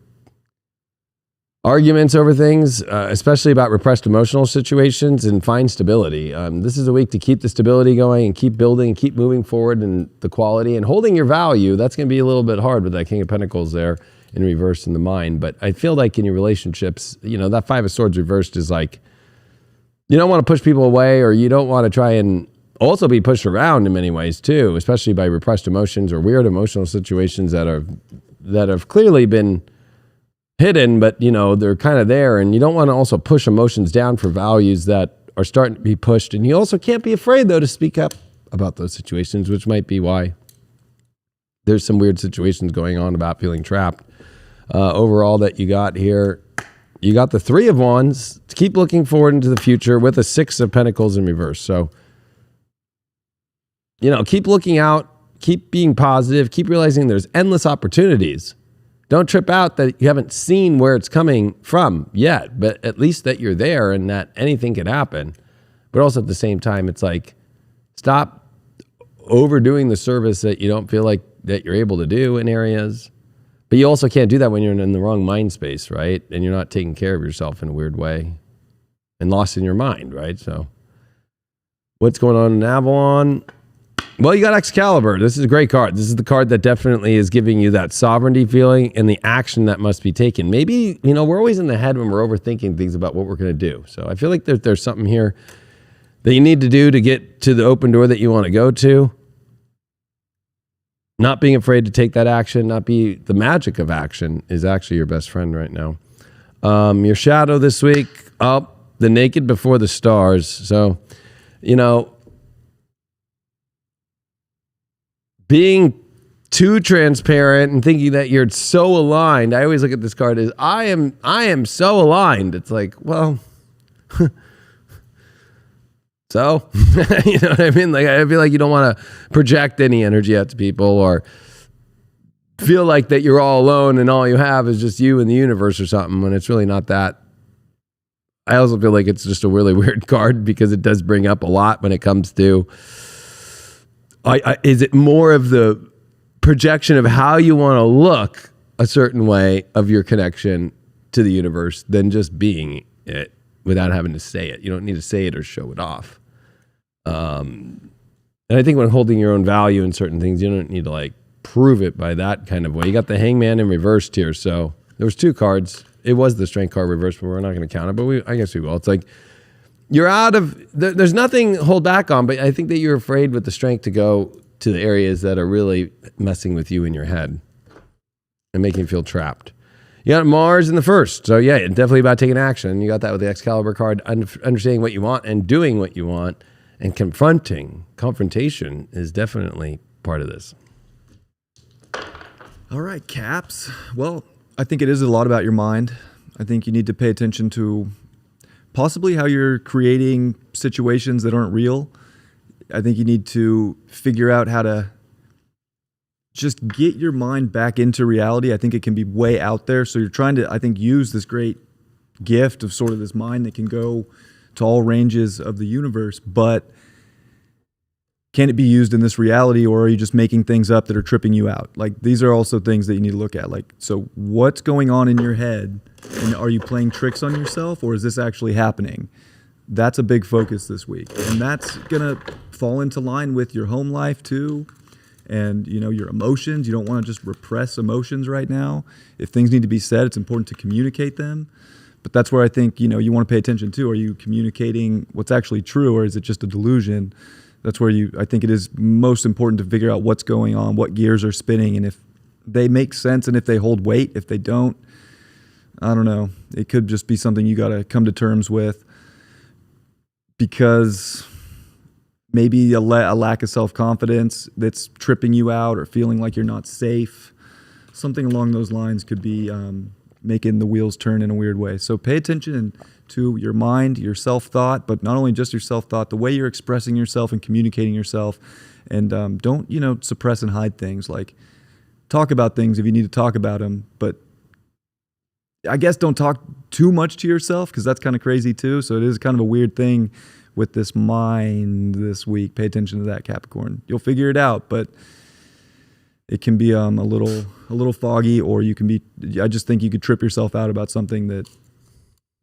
arguments over things, especially about repressed emotional situations, and find stability. This is a week to keep the stability going and keep building, keep moving forward in the quality and holding your value. That's going to be a little bit hard with that King of Pentacles there in reverse in the mind. But I feel like in your relationships, that Five of Swords reversed is like, you don't want to push people away, or you don't want to try and also be pushed around in many ways too, especially by repressed emotions or weird emotional situations that have clearly been hidden, but they're kind of there, and you don't want to also push emotions down for values that are starting to be pushed. And you also can't be afraid though to speak up about those situations, which might be why there's some weird situations going on about feeling trapped. Overall that you got here, you got the Three of Wands to keep looking forward into the future with a Six of Pentacles in reverse. So, keep looking out, keep being positive, keep realizing there's endless opportunities. Don't trip out that you haven't seen where it's coming from yet, but at least that you're there and that anything can happen. But also at the same time, it's like, stop overdoing the service that you don't feel like that you're able to do in areas. But you also can't do that when you're in the wrong mind space, right? And you're not taking care of yourself in a weird way and lost in your mind, right? So what's going on in Avalon? Well, you got Excalibur. This is a great card. This is the card that definitely is giving you that sovereignty feeling and the action that must be taken. Maybe, we're always in the head when we're overthinking things about what we're going to do. So I feel like there's something here that you need to do to get to the open door that you want to go to. Not being afraid to take that action, the magic of action is actually your best friend right now. Your shadow this week, the naked before the stars. So, being too transparent and thinking that you're so aligned. I always look at this card as I am so aligned. It's like, well, so, you know what I mean? Like, I feel like you don't want to project any energy out to people or feel like that you're all alone and all you have is just you and the universe or something, when it's really not that. I also feel like it's just a really weird card because it does bring up a lot when it comes to, is it more of the projection of how you want to look a certain way of your connection to the universe than just being it without having to say it. You don't need to say it or show it off. And I think when holding your own value in certain things, you don't need to prove it by that kind of way. You got the Hangman in reversed here. So there was two cards. It was the Strength card reversed, but we're not going to count it, but I guess we will. It's like you're out of, there's nothing to hold back on, but I think that you're afraid with the Strength to go to the areas that are really messing with you in your head and making you feel trapped. You got Mars in the first. So yeah, definitely about taking action. You got that with the Excalibur card, understanding what you want and doing what you want, and confrontation is definitely part of this.
All right, Caps. Well, I think it is a lot about your mind. I think you need to pay attention to possibly how you're creating situations that aren't real. I think you need to figure out how to just get your mind back into reality. I think it can be way out there. So you're trying to, I think, use this great gift of sort of this mind that can go to all ranges of the universe, but can it be used in this reality, or are you just making things up that are tripping you out? Like, these are also things that you need to look at. Like, so what's going on in your head, and are you playing tricks on yourself, or is this actually happening? That's a big focus this week, and that's gonna fall into line with your home life too, and your emotions. You don't want to just repress emotions right now. If things need to be said, it's important to communicate them. But that's where I think you want to pay attention to. Are you communicating what's actually true, or is it just a delusion? That's where I think it is most important to figure out what's going on, what gears are spinning, and if they make sense and if they hold weight. If they don't, I don't know. It could just be something you got to come to terms with, because maybe a lack of self-confidence that's tripping you out, or feeling like you're not safe. Something along those lines could be making the wheels turn in a weird way. So pay attention to your mind, your self-thought, but not only just your self-thought, the way you're expressing yourself and communicating yourself. And don't, suppress and hide things. Like, talk about things if you need to talk about them, but I guess don't talk too much to yourself, because that's kind of crazy too. So it is kind of a weird thing with this mind this week. Pay attention to that, Capricorn. You'll figure it out, but it can be a little foggy, or I just think you could trip yourself out about something that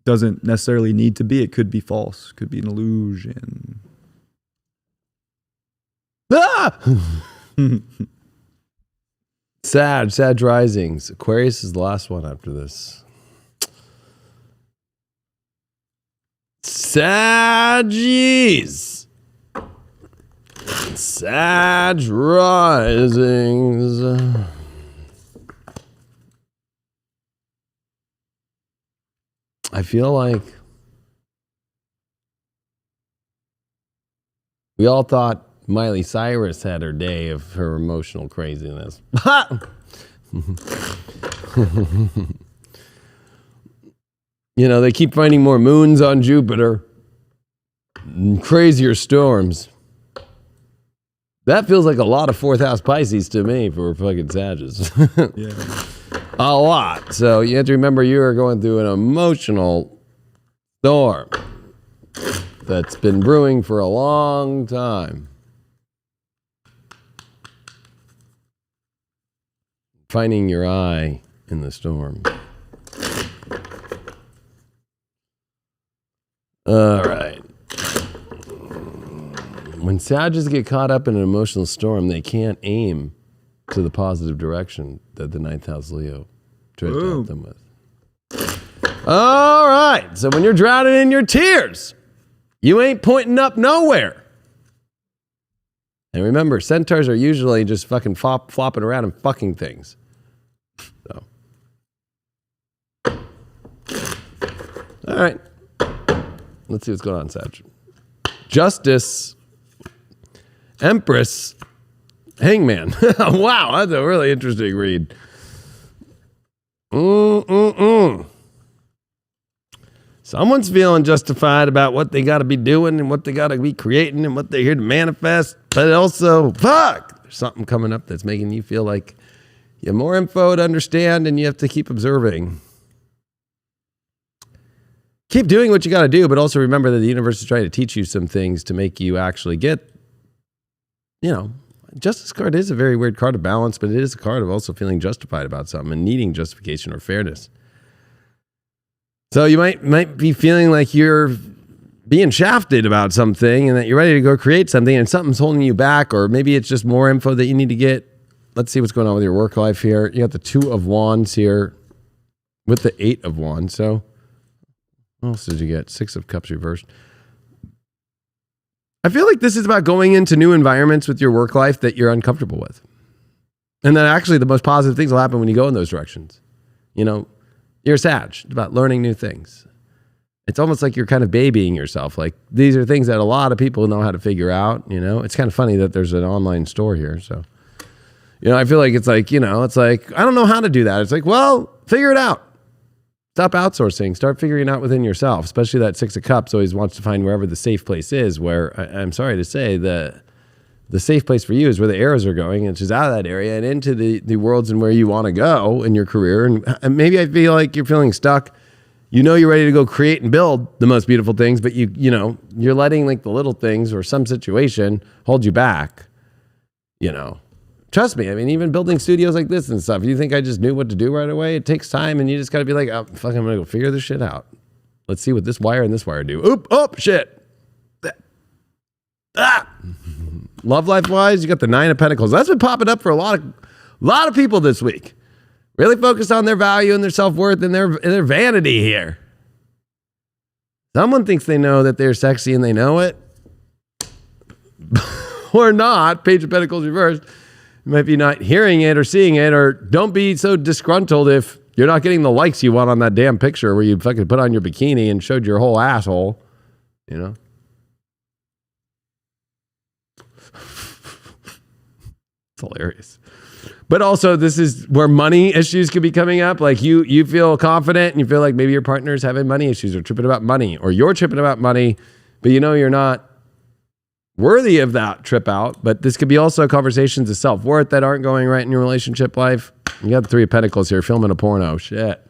doesn't necessarily need to be. It could be false. Could be an illusion.
Ah! Sag risings. Aquarius is the last one after this. Saggies. Sag risings. I feel like we all thought Miley Cyrus had her day of her emotional craziness. They keep finding more moons on Jupiter, crazier storms. That feels like a lot of fourth house Pisces to me for fucking Sagittarius.
Yeah.
A lot. So you have to remember you are going through an emotional storm that's been brewing for a long time. Finding your eye in the storm. All right. When Sagittarius get caught up in an emotional storm, they can't aim to the positive direction that the ninth house Leo tries to help them with. All right. So when you're drowning in your tears, you ain't pointing up nowhere. And remember, centaurs are usually just fucking flopping around and fucking things. So. All right. Let's see what's going on, Sag. Justice, Empress, Hangman. Wow, that's a really interesting read. Someone's feeling justified about what they got to be doing and what they got to be creating and what they're here to manifest. But also, fuck, there's something coming up that's making you feel like you have more info to understand and you have to keep observing. Keep doing what you got to do, but also remember that the universe is trying to teach you some things to make you actually get, Justice card is a very weird card of balance, but it is a card of also feeling justified about something and needing justification or fairness. So you might be feeling like you're being shafted about something and that you're ready to go create something and something's holding you back, or maybe it's just more info that you need to get. Let's see what's going on with your work life here. You got the 2 of Wands here with the 8 of Wands. So what else did you get? 6 of Cups reversed. I feel like this is about going into new environments with your work life that you're uncomfortable with. And then actually the most positive things will happen when you go in those directions. You're a Sag. It's about learning new things. It's almost like you're kind of babying yourself. Like, these are things that a lot of people know how to figure out, It's kind of funny that there's an online store here. So, I feel like it's like, it's like, I don't know how to do that. It's like, well, figure it out. Stop outsourcing. Start figuring out within yourself, especially that 6 of Cups always wants to find wherever the safe place is, where I'm sorry to say the the safe place for you is where the arrows are going, which is out of that area and into the worlds and where you want to go in your career. And maybe I feel like you're feeling stuck. You know, you're ready to go create and build the most beautiful things, but you're letting like the little things or some situation hold you back. Trust me. I mean, even building studios like this and stuff, you think I just knew what to do right away? It takes time, and you just got to be like, oh, fuck, I'm going to go figure this shit out. Let's see what this wire and this wire do. Shit. Love life wise, you got the 9 of Pentacles. That's been popping up for a lot of people this week. Really focused on their value and their self-worth and their vanity here. Someone thinks they know that they're sexy and they know it. Or not. Page of Pentacles reversed. You might be not hearing it or seeing it, or don't be so disgruntled if you're not getting the likes you want on that damn picture where you fucking put on your bikini and showed your whole asshole. It's hilarious. But also, this is where money issues could be coming up. Like you feel confident and you feel like maybe your partner's having money issues or tripping about money, or you're tripping about money, but you're not worthy of that trip out. But this could be also conversations of self-worth that aren't going right in your relationship life. You got the 3 of Pentacles here, filming a porno. Shit.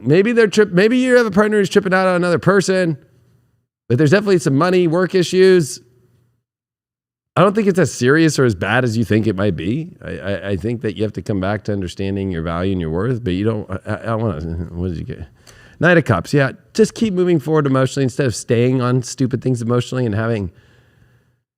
Maybe maybe you have a partner who's tripping out on another person, but there's definitely some money, work issues. I don't think it's as serious or as bad as you think it might be. I think that you have to come back to understanding your value and your worth, but you don't, I want to, what did you get? 9 of Cups. Yeah. Just keep moving forward emotionally instead of staying on stupid things emotionally and having,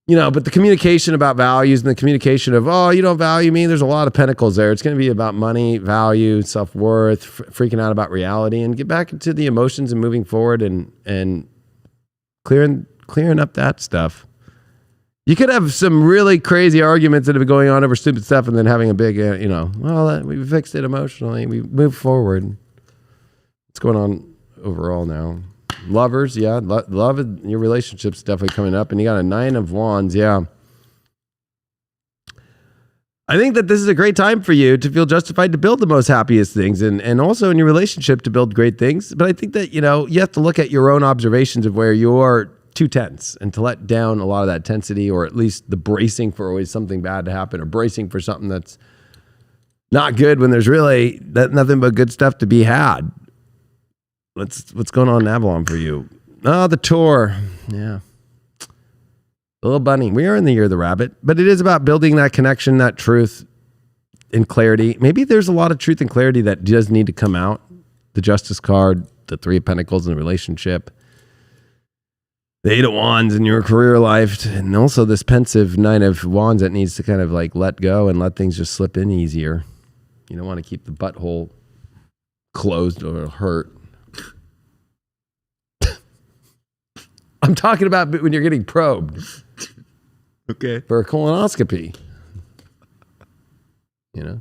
but the communication about values and the communication of, oh, you don't value me. There's a lot of Pentacles there. It's going to be about money, value, self-worth, freaking out about reality, and get back into the emotions and moving forward and clearing up that stuff. You could have some really crazy arguments that have been going on over stupid stuff and then having a big, we fixed it emotionally. We moved forward. What's going on overall now? Lovers, yeah. Love in your relationship's definitely coming up. And you got a 9 of Wands, yeah. I think that this is a great time for you to feel justified to build the most happiest things and also in your relationship to build great things. But I think that, you have to look at your own observations of where you're too tense and to let down a lot of that tensity, or at least the bracing for always something bad to happen, or bracing for something that's not good when there's really nothing but good stuff to be had. What's going on in Avalon for you? Oh, the tour. Yeah. The little bunny. We are in the year of the rabbit, but it is about building that connection, that truth and clarity. Maybe there's a lot of truth and clarity that does need to come out. The Justice card, the 3 of Pentacles in the relationship, the 8 of Wands in your career life, and also this pensive 9 of Wands that needs to kind of like let go and let things just slip in easier. You don't want to keep the butthole closed or it'll hurt. I'm talking about when you're getting probed.
Okay.
For a colonoscopy.
This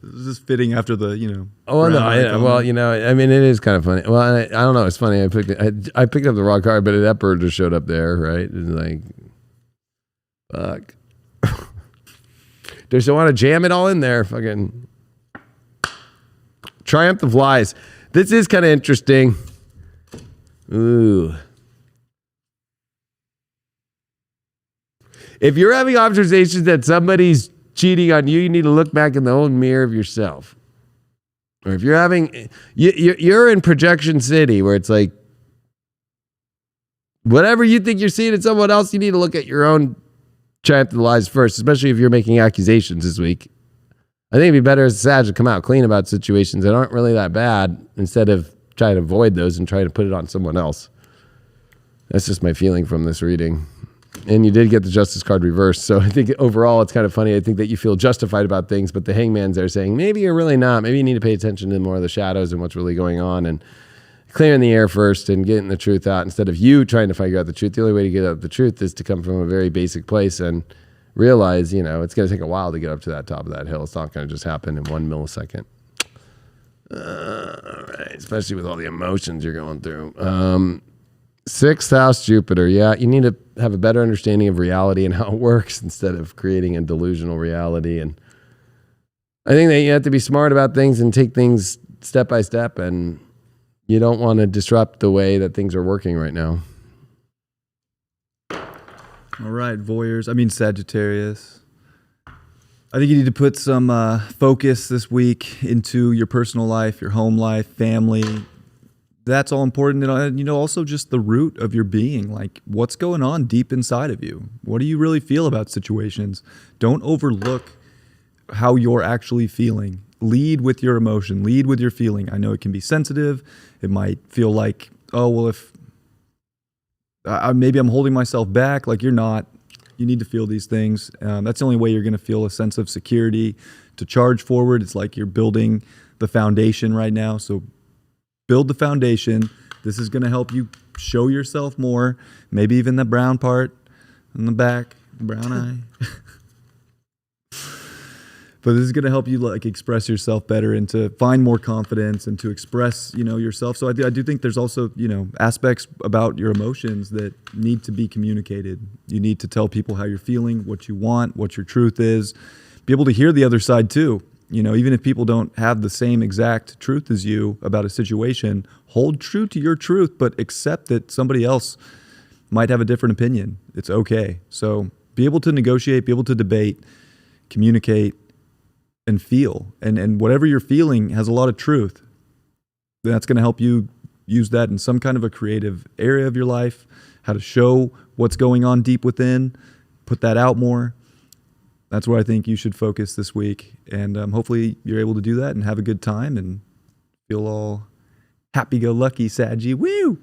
is fitting after the,
Oh, no. Yeah. Well, I mean, it is kind of funny. Well, I don't know. It's funny. I picked up the wrong card, but that bird just showed up there, right? It's like, fuck. Just want to jam it all in there. Fucking Triumph of Lies. This is kind of interesting. Ooh. If you're having observations that somebody's cheating on you, you need to look back in the own mirror of yourself. Or if you're having, you're in projection city where it's like, whatever you think you're seeing in someone else, you need to look at your own Triumph of Lies first, especially if you're making accusations this week. I think it'd be better as a Sag to come out clean about situations that aren't really that bad instead of trying to avoid those and try to put it on someone else. That's just my feeling from this reading. And you did get the Justice card reversed. So I think overall it's kind of funny. I think that you feel justified about things, but the Hangman's there saying, maybe you're really not. Maybe you need to pay attention to more of the shadows and what's really going on and clearing the air first and getting the truth out instead of you trying to figure out the truth. The only way to get out the truth is to come from a very basic place and realize, it's going to take a while to get up to that top of that hill. It's not going to just happen in 1 millisecond. All right, especially with all the emotions you're going through. 6th house Jupiter. Yeah, you need to have a better understanding of reality and how it works instead of creating a delusional reality. And I think that you have to be smart about things and take things step by step and you don't want to disrupt the way that things are working right now.
All right, Sagittarius. I think you need to put some focus this week into your personal life, your home life, family. That's all important. And, also just the root of your being, like what's going on deep inside of you. What do you really feel about situations? Don't overlook how you're actually feeling. Lead with your emotion, lead with your feeling. I know it can be sensitive. It might feel like, oh, well, if maybe I'm holding myself back. Like, you're not. You need to feel these things. That's the only way you're going to feel a sense of security to charge forward. It's like you're building the foundation right now. So build the foundation. This is going to help you show yourself more. Maybe even the brown part in the back, brown eye. But this is going to help you like express yourself better and to find more confidence and to express, yourself. So I do think there's also, aspects about your emotions that need to be communicated. You need to tell people how you're feeling, what you want, what your truth is. Be able to hear the other side too. Even if people don't have the same exact truth as you about a situation, hold true to your truth, but accept that somebody else might have a different opinion. It's okay. So be able to negotiate, be able to debate, communicate, and feel. And whatever you're feeling has a lot of truth. That's going to help you use that in some kind of a creative area of your life, how to show what's going on deep within, put that out more. That's where I think you should focus this week. And hopefully you're able to do that and have a good time and feel all happy-go-lucky, Saggy. Woo!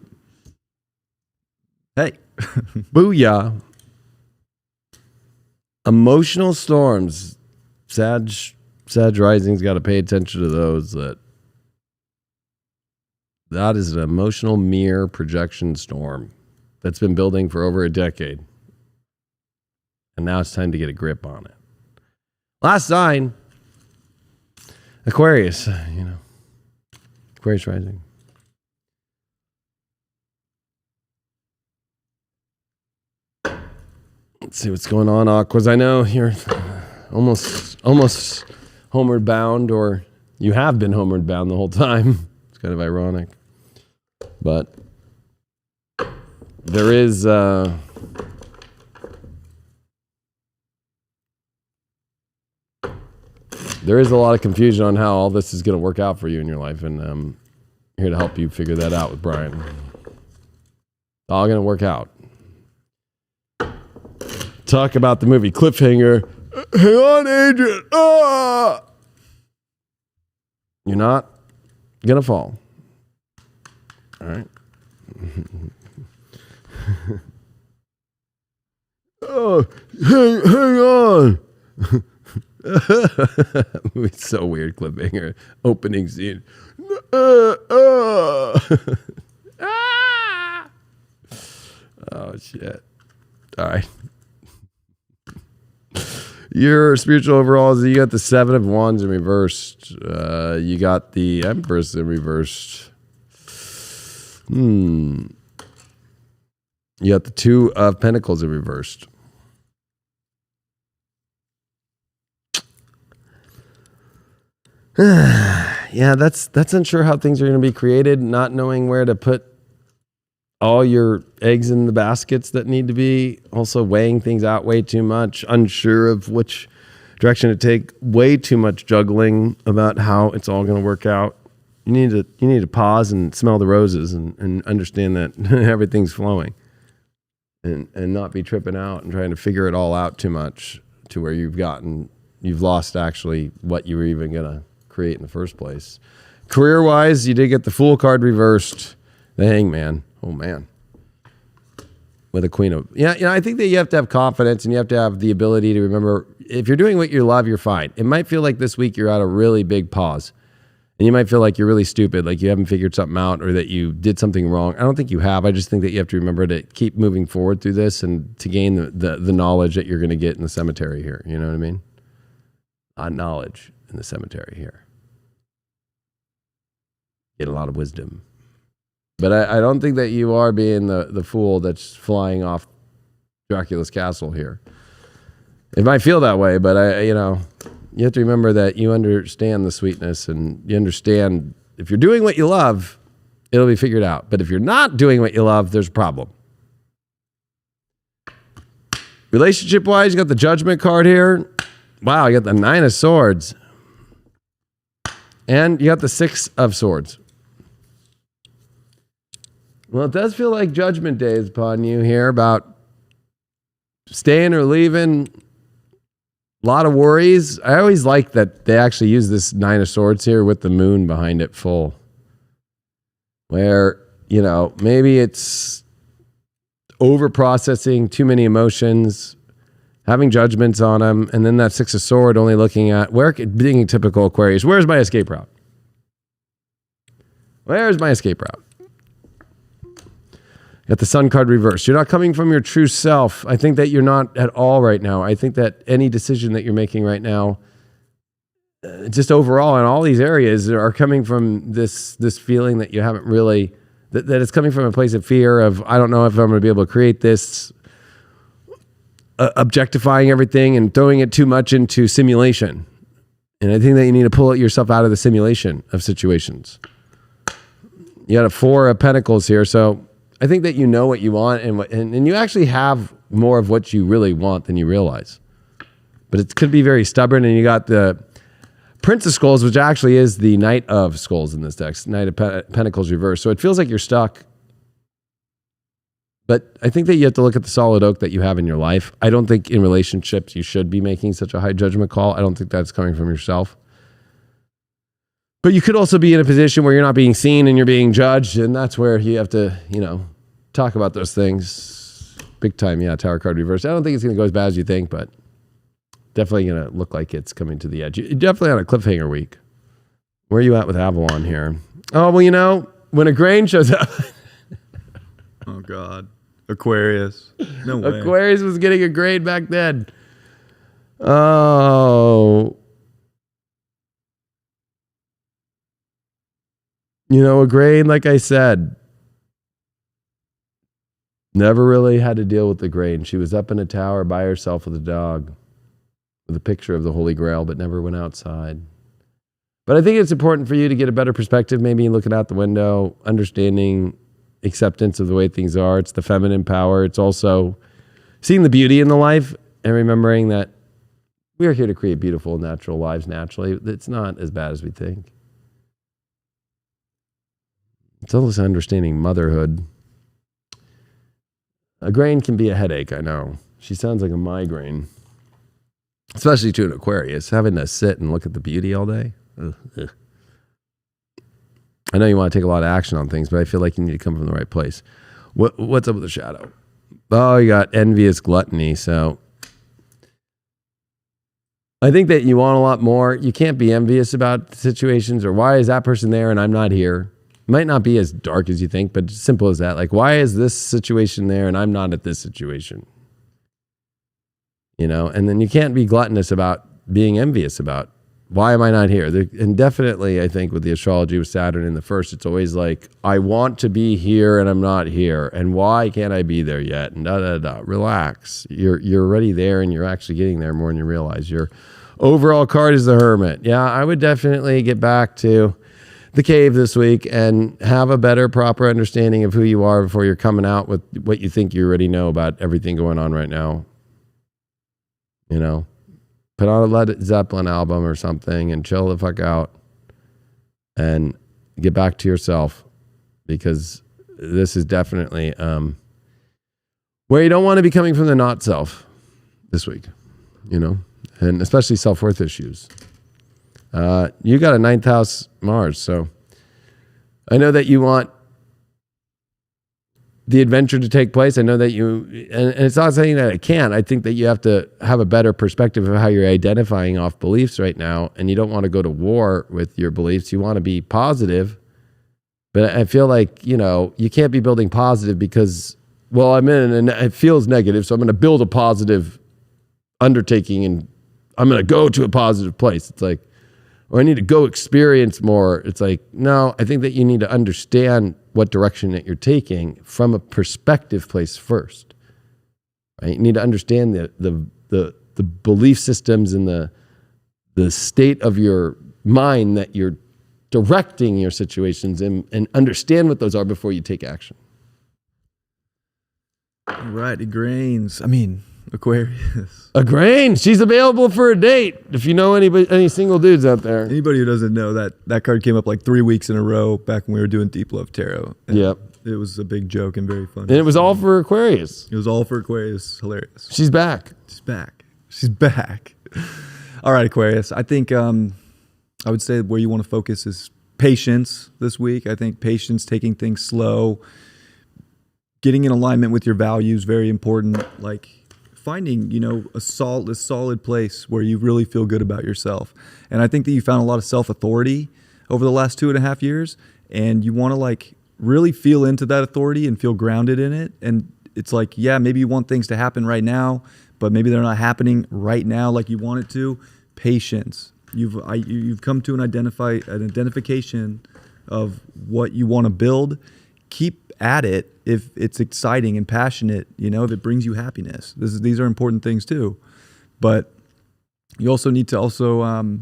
Hey.
Booyah. Emotional storms. Sag rising's got to pay attention to those. That is an emotional mirror projection storm that's been building for over a decade. And now it's time to get a grip on it. Last sign, Aquarius, Aquarius rising. Let's see what's going on, Aquas. I know you're almost homeward bound, or you have been homeward bound the whole time. It's kind of ironic. But there is a lot of confusion on how all this is going to work out for you in your life, and I'm here to help you figure that out with Brian. It's all going to work out. Talk about the movie Cliffhanger. Hang on, Adrian. Ah! You're not going to fall. All right. Oh, hang on. It's so weird, Cliffhanger. Opening scene. Oh, shit. All right. Your spiritual overalls, you got the Seven of Wands in reversed. You got the Empress in reversed. You got the Two of Pentacles in reversed. Yeah, that's unsure how things are going to be created, not knowing where to put all your eggs in the baskets that need to be, also weighing things out way too much, unsure of which direction to take, way too much juggling about how it's all going to work out. You need to pause and smell the roses and understand that everything's flowing, and not be tripping out and trying to figure it all out too much to where you've lost actually what you were even going to create in the first place. Career-wise, you did get the Fool card reversed, the Hangman. Oh, man. With a Queen of... Yeah, I think that you have to have confidence and you have to have the ability to remember, if you're doing what you love, you're fine. It might feel like this week you're at a really big pause. And you might feel like you're really stupid, like you haven't figured something out or that you did something wrong. I don't think you have. I just think that you have to remember to keep moving forward through this and to gain the knowledge that you're going to get in the cemetery here. You know what I mean? Knowledge in the cemetery here. Get a lot of wisdom. But I don't think that you are being the fool that's flying off Dracula's castle here. It might feel that way, but you have to remember that you understand the sweetness and you understand if you're doing what you love, It'll be figured out. But if you're not doing what you love, there's a problem. Relationship-wise, you got the Judgment card here. Wow, you got the Nine of Swords. And you got the Six of Swords. Well, it does feel like Judgment Day is upon you here about staying or leaving. A lot of worries. I always like that they actually use this Nine of Swords here with the moon behind it full. Where, you know, maybe it's over-processing too many emotions, having judgments on them, and then that Six of Swords only looking at, being a typical Aquarius, where's my escape route? Where's my escape route? Got the Sun card reversed. You're not coming from your true self. I think that you're not at all right now. I think that any decision that you're making right now, just overall in all these areas, are coming from this feeling that you haven't really, that it's coming from a place of fear of, I don't know if I'm going to be able to create this, objectifying everything and throwing it too much into simulation. And I think that you need to pull yourself out of the simulation of situations. You got a Four of Pentacles here, so I think that you know what you want and you actually have more of what you really want than you realize. But it could be very stubborn, and you got the Prince of Skulls, which actually is the Knight of Skulls in this deck, Knight of Pentacles reversed. So it feels like you're stuck. But I think that you have to look at the solid oak that you have in your life. I don't think in relationships you should be making such a high judgment call. I don't think that's coming from yourself. But you could also be in a position where you're not being seen and you're being judged, and that's where you have to, you know, talk about those things. Big time, yeah, Tower card reversed. I don't think it's going to go as bad as you think, but definitely going to look like it's coming to the edge. You're definitely on a cliffhanger week. Where are you at with Avalon here? Oh, well, you know, when a grain shows up.
Oh, God. Aquarius. No way.
Aquarius was getting a grade back then. Oh. You know, a grain, like I said, never really had to deal with the grain. She was up in a tower by herself with a dog, with a picture of the Holy Grail, but never went outside. But I think it's important for you to get a better perspective, maybe looking out the window, understanding acceptance of the way things are. It's the feminine power. It's also seeing the beauty in the life and remembering that we are here to create beautiful, natural lives naturally. It's not as bad as we think. It's almost understanding motherhood. A grain can be a headache, I know. She sounds like a migraine. Especially to an Aquarius, having to sit and look at the beauty all day. Ugh. I know you want to take a lot of action on things, but I feel like you need to come from the right place. What's up with the shadow? Oh, you got envious gluttony. So I think that you want a lot more. You can't be envious about situations, or why is that person there and I'm not here? It might not be as dark as you think, but it's simple as that. Like, why is this situation there and I'm not at this situation? You know, and then you can't be gluttonous about being envious about, why am I not here? And definitely, I think with the astrology with Saturn in the first, it's always like, I want to be here and I'm not here. And why can't I be there yet? And Relax. You're already there, and you're actually getting there more than you realize. Your overall card is the Hermit. Yeah, I would definitely get back to the cave this week and have a better, proper understanding of who you are before you're coming out with what you think you already know about everything going on right now. You know, put on a Led Zeppelin album or something and chill the fuck out and get back to yourself, because this is definitely where you don't want to be coming from the not self this week, you know, and especially self-worth issues. You got a 9th house Mars, so I know that you want the adventure to take place. I know that and it's not saying that it can't. I think that you have to have a better perspective of how you're identifying off beliefs right now, and you don't want to go to war with your beliefs. You want to be positive, but I feel like, you know, you can't be building positive because, well, I'm in and it feels negative, so I'm going to build a positive undertaking and I'm going to go to a positive place. It's like, or I need to go experience more. It's like, no, I think that you need to understand what direction that you're taking from a perspective place first. Right? You need to understand the belief systems and the state of your mind that you're directing your situations and understand what those are before you take action.
All right, Grains. I mean, Aquarius.
Grain, she's available for a date. If you know any single dudes out there.
Anybody who doesn't know that card came up like 3 weeks in a row back when we were doing Deep Love Tarot. And
yep.
It was a big joke and very funny.
And it was all for Aquarius.
It was all for Aquarius. Hilarious.
She's back.
She's back. She's back. All right, Aquarius. I think I would say where you want to focus is patience this week. I think patience, taking things slow, getting in alignment with your values, very important. Like finding, a solid place where you really feel good about yourself. And I think that you found a lot of self-authority over the last 2.5 years, and you want to really feel into that authority and feel grounded in it. And it's like, yeah, maybe you want things to happen right now, but maybe they're not happening right now like you want it to. Patience. You've come to an identification of what you want to build. Keep at it if it's exciting and passionate, if it brings you happiness. These are important things too. But you also need to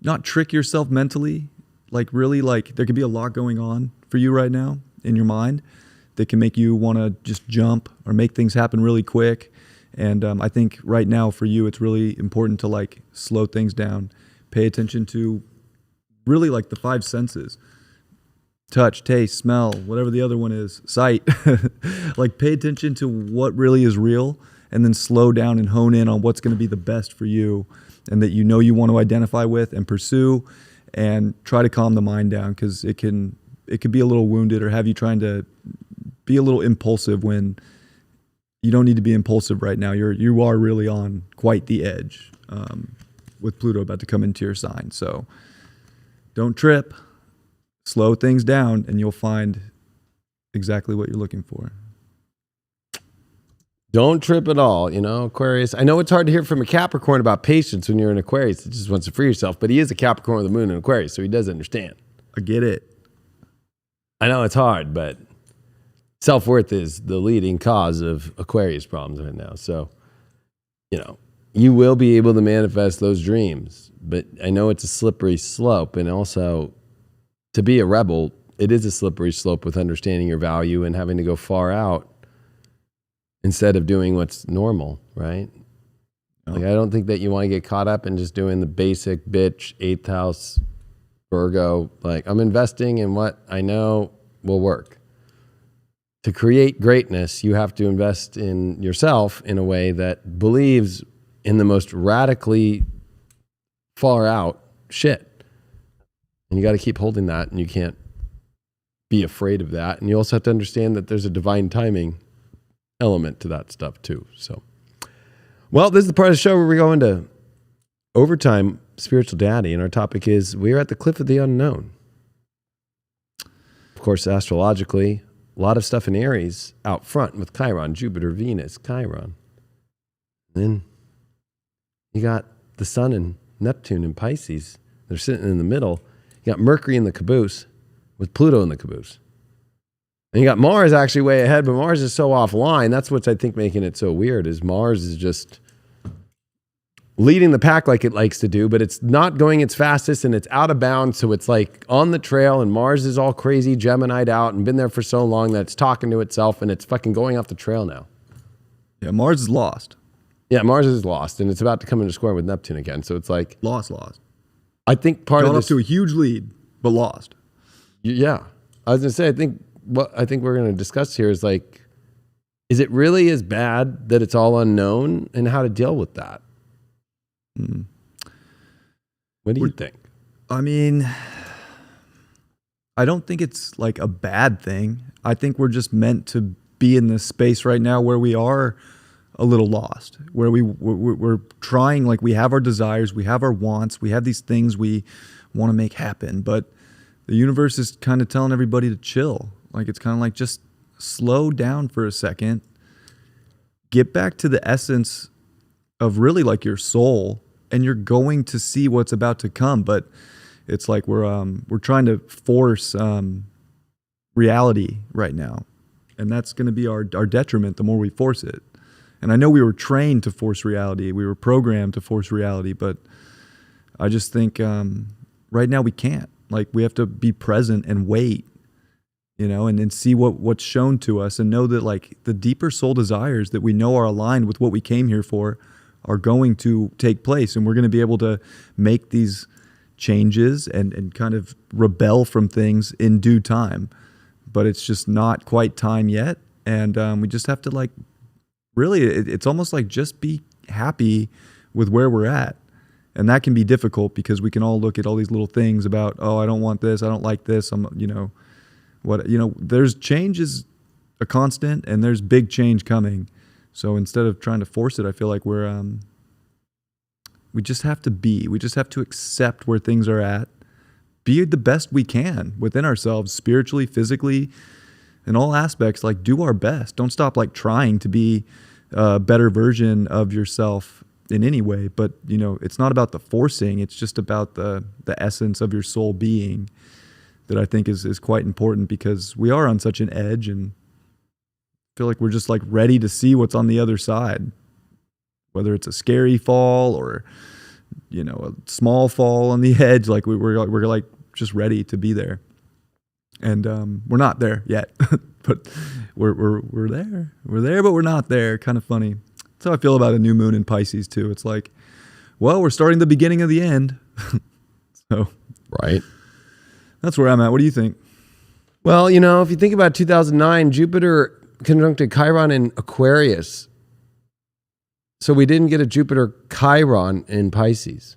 not trick yourself mentally. Really, there could be a lot going on for you right now in your mind that can make you want to just jump or make things happen really quick. And I think right now for you, it's really important to slow things down, pay attention to really the 5 senses: touch, taste, smell, whatever the other one is, sight. Pay attention to what really is real, and then slow down and hone in on what's going to be the best for you and that you want to identify with and pursue, and try to calm the mind down, because it could be a little wounded or have you trying to be a little impulsive when you don't need to be impulsive right now. You are really on quite the edge with Pluto about to come into your sign. So don't trip, slow things down, and you'll find exactly what you're looking for.
Don't trip at all, Aquarius. I know it's hard to hear from a Capricorn about patience when you're an Aquarius that just wants to free yourself, but he is a Capricorn with the moon in Aquarius, so he does understand.
I get it.
I know it's hard, but self-worth is the leading cause of Aquarius problems right now. So, you will be able to manifest those dreams, but I know it's a slippery slope. And also, to be a rebel, it is a slippery slope with understanding your value and having to go far out instead of doing what's normal, right? I don't think that you want to get caught up in just doing the basic bitch, 8th house, Virgo. I'm investing in what I know will work. To create greatness, you have to invest in yourself in a way that believes in the most radically far out shit. And you got to keep holding that, and you can't be afraid of that. And you also have to understand that there's a divine timing element to that stuff too. So, well, this is the part of the show where we go into overtime spiritual daddy, and our topic is we're at the cliff of the unknown. Of course, astrologically, a lot of stuff in Aries out front with Chiron, Jupiter, Venus, Chiron. Then you got the Sun and Neptune in Pisces. They're sitting in the middle. You got Mercury in the caboose with Pluto in the caboose. And you got Mars actually way ahead, but Mars is so offline. That's what's, I think, making it so weird, is Mars is just leading the pack like it likes to do, but it's not going its fastest and it's out of bounds. So it's on the trail, and Mars is all crazy Gemini'd out and been there for so long that it's talking to itself and it's fucking going off the trail now.
Yeah, Mars is lost.
Yeah, Mars is lost, and it's about to come into square with Neptune again. So it's
lost.
I think part
Gone
of
up to a huge lead, but lost.
Yeah. I was going to say, what I think we're going to discuss here is is it really as bad that it's all unknown, and how to deal with that? What do you think?
I mean, I don't think it's a bad thing. I think we're just meant to be in this space right now where we are a little lost, where we're trying, we have our desires, we have our wants, we have these things we want to make happen, but the universe is kind of telling everybody to chill. It's kind of just slow down for a second, get back to the essence of really your soul, and you're going to see what's about to come. But it's we're trying to force reality right now, and that's going to be our detriment the more we force it. And I know we were trained to force reality, we were programmed to force reality, but I just think right now we can't. Like we have to be present and wait, you know, and see what's shown to us, and know that like the deeper soul desires that we know are aligned with what we came here for are going to take place, and we're going to be able to make these changes and kind of rebel from things in due time. But it's just not quite time yet, and we just have to like really, it's almost like just be happy with where we're at. And that can be difficult because we can all look at all these little things about, oh, I don't want this, I don't like this, there's change is a constant, and there's big change coming. So instead of trying to force it, I feel like we just have to be. We just have to accept where things are at, be the best we can within ourselves, spiritually, physically, in all aspects. Like do our best. Don't stop like trying to be a better version of yourself in any way. But you know, it's not about the forcing. It's just about the essence of your soul being that I think is quite important, because we are on such an edge, and feel like we're just like ready to see what's on the other side, whether it's a scary fall or, you know, a small fall on the edge. Like we're like just ready to be there, and we're not there yet, but we're there. We're there, but we're not there. Kind of funny. That's how I feel about a new moon in Pisces too. It's like, well, we're starting the beginning of the end. So
right.
That's where I'm at. What do you think?
Well, you know, if you think about 2009, Jupiter conjuncted Chiron in Aquarius. So we didn't get a Jupiter Chiron in Pisces.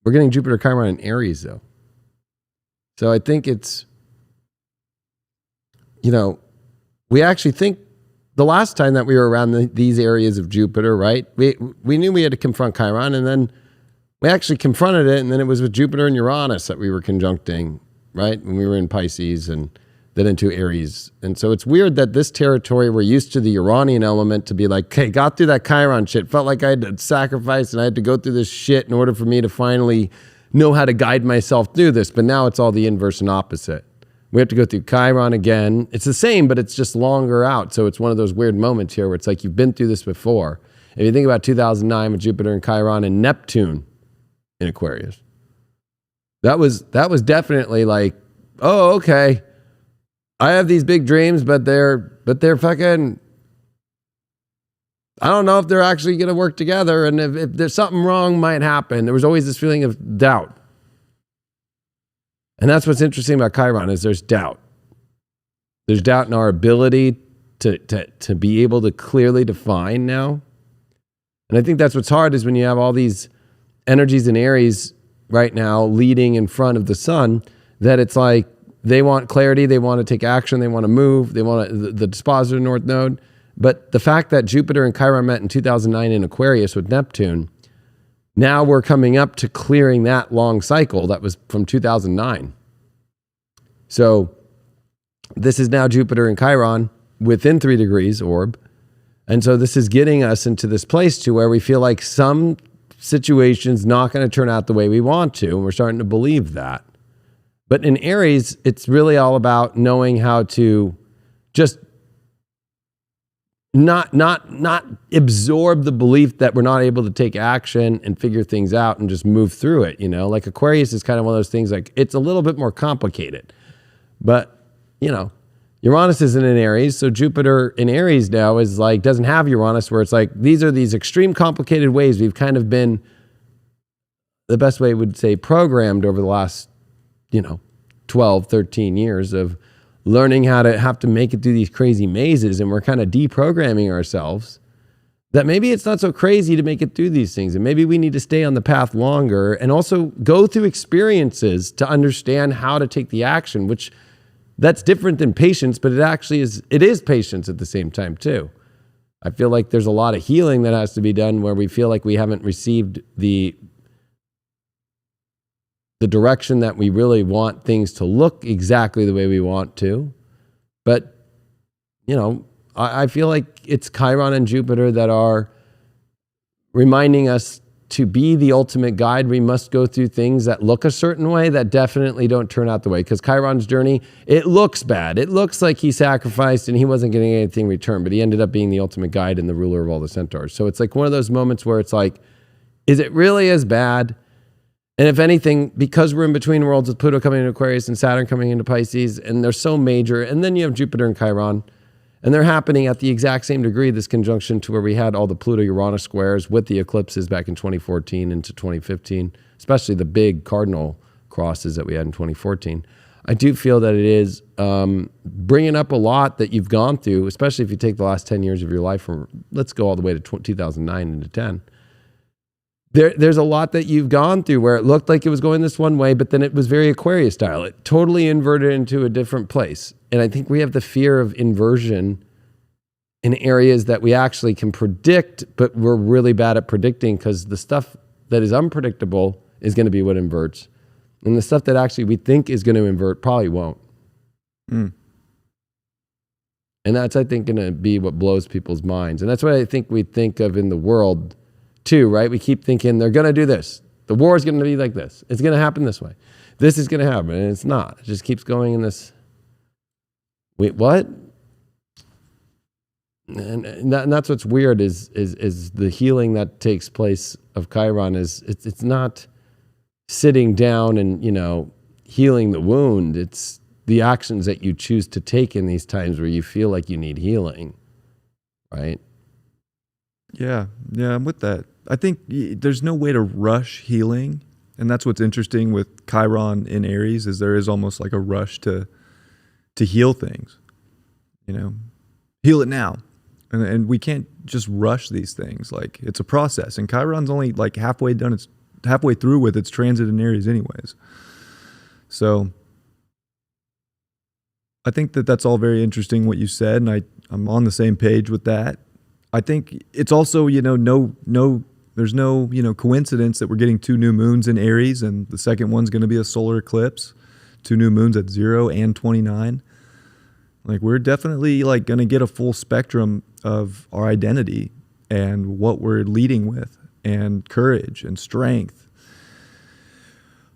We're getting Jupiter Chiron in Aries, though. So I think it's, you know, we actually think the last time that we were around these areas of Jupiter, right? We knew we had to confront Chiron, and then we actually confronted it, and then it was with Jupiter and Uranus that we were conjuncting, right? When we were in Pisces and then into Aries. And so it's weird that this territory, we're used to the Uranian element to be like, okay, got through that Chiron shit, felt like I had to sacrifice and I had to go through this shit in order for me to finally know how to guide myself through this. But now it's all the inverse and opposite. We have to go through Chiron again. It's the same, but it's just longer out. So it's one of those weird moments here where it's like you've been through this before. If you think about 2009 with Jupiter and Chiron and Neptune in Aquarius, that was definitely like, oh, okay, I have these big dreams, but they're fucking, I don't know if they're actually going to work together. And if there's something wrong might happen. There was always this feeling of doubt. And that's what's interesting about Chiron is there's doubt. There's doubt in our ability to be able to clearly define now. And I think that's what's hard is when you have all these energies in Aries right now leading in front of the sun, that it's like they want clarity, they want to take action, they want to move, they want the dispositor north node. But the fact that Jupiter and Chiron met in 2009 in Aquarius with Neptune, now we're coming up to clearing that long cycle that was from 2009. So this is now Jupiter and Chiron within 3 degrees orb. And so this is getting us into this place to where we feel like some situations not going to turn out the way we want to. And we're starting to believe that. But in Aries, it's really all about knowing how to just not absorb the belief that we're not able to take action and figure things out and just move through it, you know? Like Aquarius is kind of one of those things, like it's a little bit more complicated. But, you know, Uranus isn't in Aries, so Jupiter in Aries now is like, doesn't have Uranus, where it's like, these are these extreme complicated ways we've kind of been, the best way would say, programmed over the last, 12, 13 years of learning how to have to make it through these crazy mazes. And we're kind of deprogramming ourselves that maybe it's not so crazy to make it through these things. And maybe we need to stay on the path longer and also go through experiences to understand how to take the action, which that's different than patience, but it is patience at the same time too. I feel like there's a lot of healing that has to be done where we feel like we haven't received the direction that we really want things to look exactly the way we want to. But, I feel like it's Chiron and Jupiter that are reminding us to be the ultimate guide. We must go through things that look a certain way that definitely don't turn out the way. Because Chiron's journey, it looks bad. It looks like he sacrificed and he wasn't getting anything in return, but he ended up being the ultimate guide and the ruler of all the centaurs. So it's like one of those moments where it's like, is it really as bad? And if anything, because we're in between worlds with Pluto coming into Aquarius and Saturn coming into Pisces, and they're so major, and then you have Jupiter and Chiron, and they're happening at the exact same degree, this conjunction, to where we had all the Pluto-Uranus squares with the eclipses back in 2014 into 2015, especially the big cardinal crosses that we had in 2014. I do feel that it is bringing up a lot that you've gone through, especially if you take the last 10 years of your life, from let's go all the way to 2009 into 10. There's a lot that you've gone through where it looked like it was going this one way, but then it was very Aquarius style. It totally inverted into a different place. And I think we have the fear of inversion in areas that we actually can predict, but we're really bad at predicting, because the stuff that is unpredictable is going to be what inverts. And the stuff that actually we think is going to invert probably won't. And that's, I think, going to be what blows people's minds. And that's what I think we think of in the world too, right? We keep thinking they're going to do this. The war is going to be like this. It's going to happen this way. This is going to happen. And it's not. It just keeps going in this. Wait, what? And that's what's weird is the healing that takes place of Chiron is it's not sitting down and, healing the wound. It's the actions that you choose to take in these times where you feel like you need healing, right?
Yeah, I'm with that. I think there's no way to rush healing, and that's what's interesting with Chiron in Aries, is there is almost like a rush to heal things. Heal it now, and we can't just rush these things. Like, it's a process, and Chiron's only like halfway done. It's halfway through with its transit in Aries, anyways. So I think that's all very interesting what you said, and I'm on the same page with that. I think it's also, there's no, coincidence that we're getting 2 new moons in Aries, and the second one's going to be a solar eclipse, 2 new moons at 0 and 29. Like, we're definitely like going to get a full spectrum of our identity and what we're leading with, and courage and strength.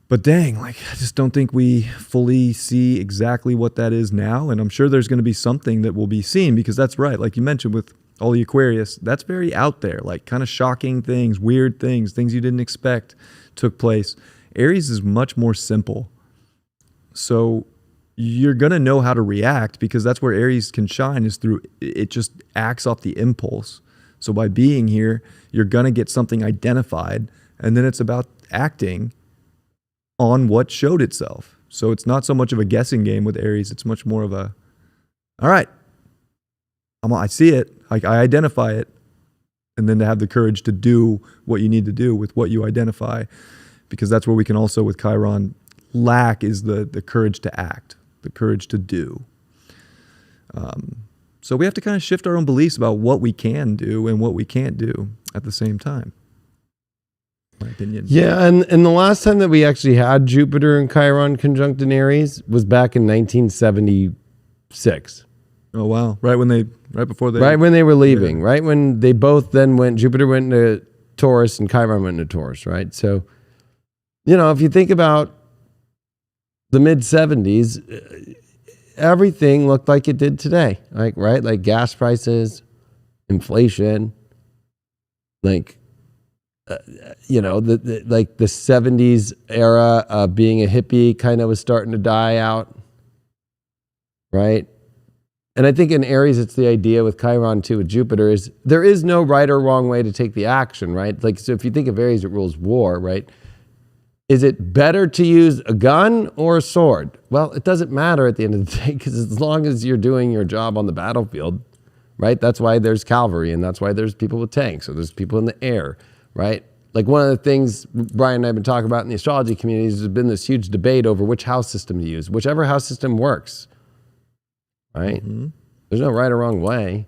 But dang, I just don't think we fully see exactly what that is now. And I'm sure there's going to be something that will be seen, because that's right. Like you mentioned with all the Aquarius, that's very out there, like kind of shocking things, weird things you didn't expect took place. Aries is much more simple. So you're going to know how to react, because that's where Aries can shine, is through, it just acts off the impulse. So by being here, you're going to get something identified, and then it's about acting on what showed itself. So it's not so much of a guessing game with Aries. It's much more of a, all right, I see it, I identify it, and then to have the courage to do what you need to do with what you identify, because that's where we can also, with Chiron, lack is the courage to act, the courage to do. So we have to kind of shift our own beliefs about what we can do and what we can't do at the same time. My opinion.
Yeah, and the last time that we actually had Jupiter and Chiron conjunct in Aries was back in 1976.
Oh wow! Right when they were leaving,
yeah. Right when they both then went. Jupiter went into Taurus and Chiron went into Taurus. Right, so if you think about the mid 70s. Everything looked like it did today, like gas prices, inflation, the 70s era of being a hippie kind of was starting to die out, right? And I think in Aries, it's the idea with Chiron too, with Jupiter, is there is no right or wrong way to take the action, right? So if you think of Aries, it rules war, right? Is it better to use a gun or a sword? Well, it doesn't matter at the end of the day, because as long as you're doing your job on the battlefield, right? That's why there's cavalry, and that's why there's people with tanks, or there's people in the air, right? Like, one of the things Brian and I have been talking about in the astrology community is there's been this huge debate over which house system to use, whichever house system works, right? Mm-hmm. There's no right or wrong way.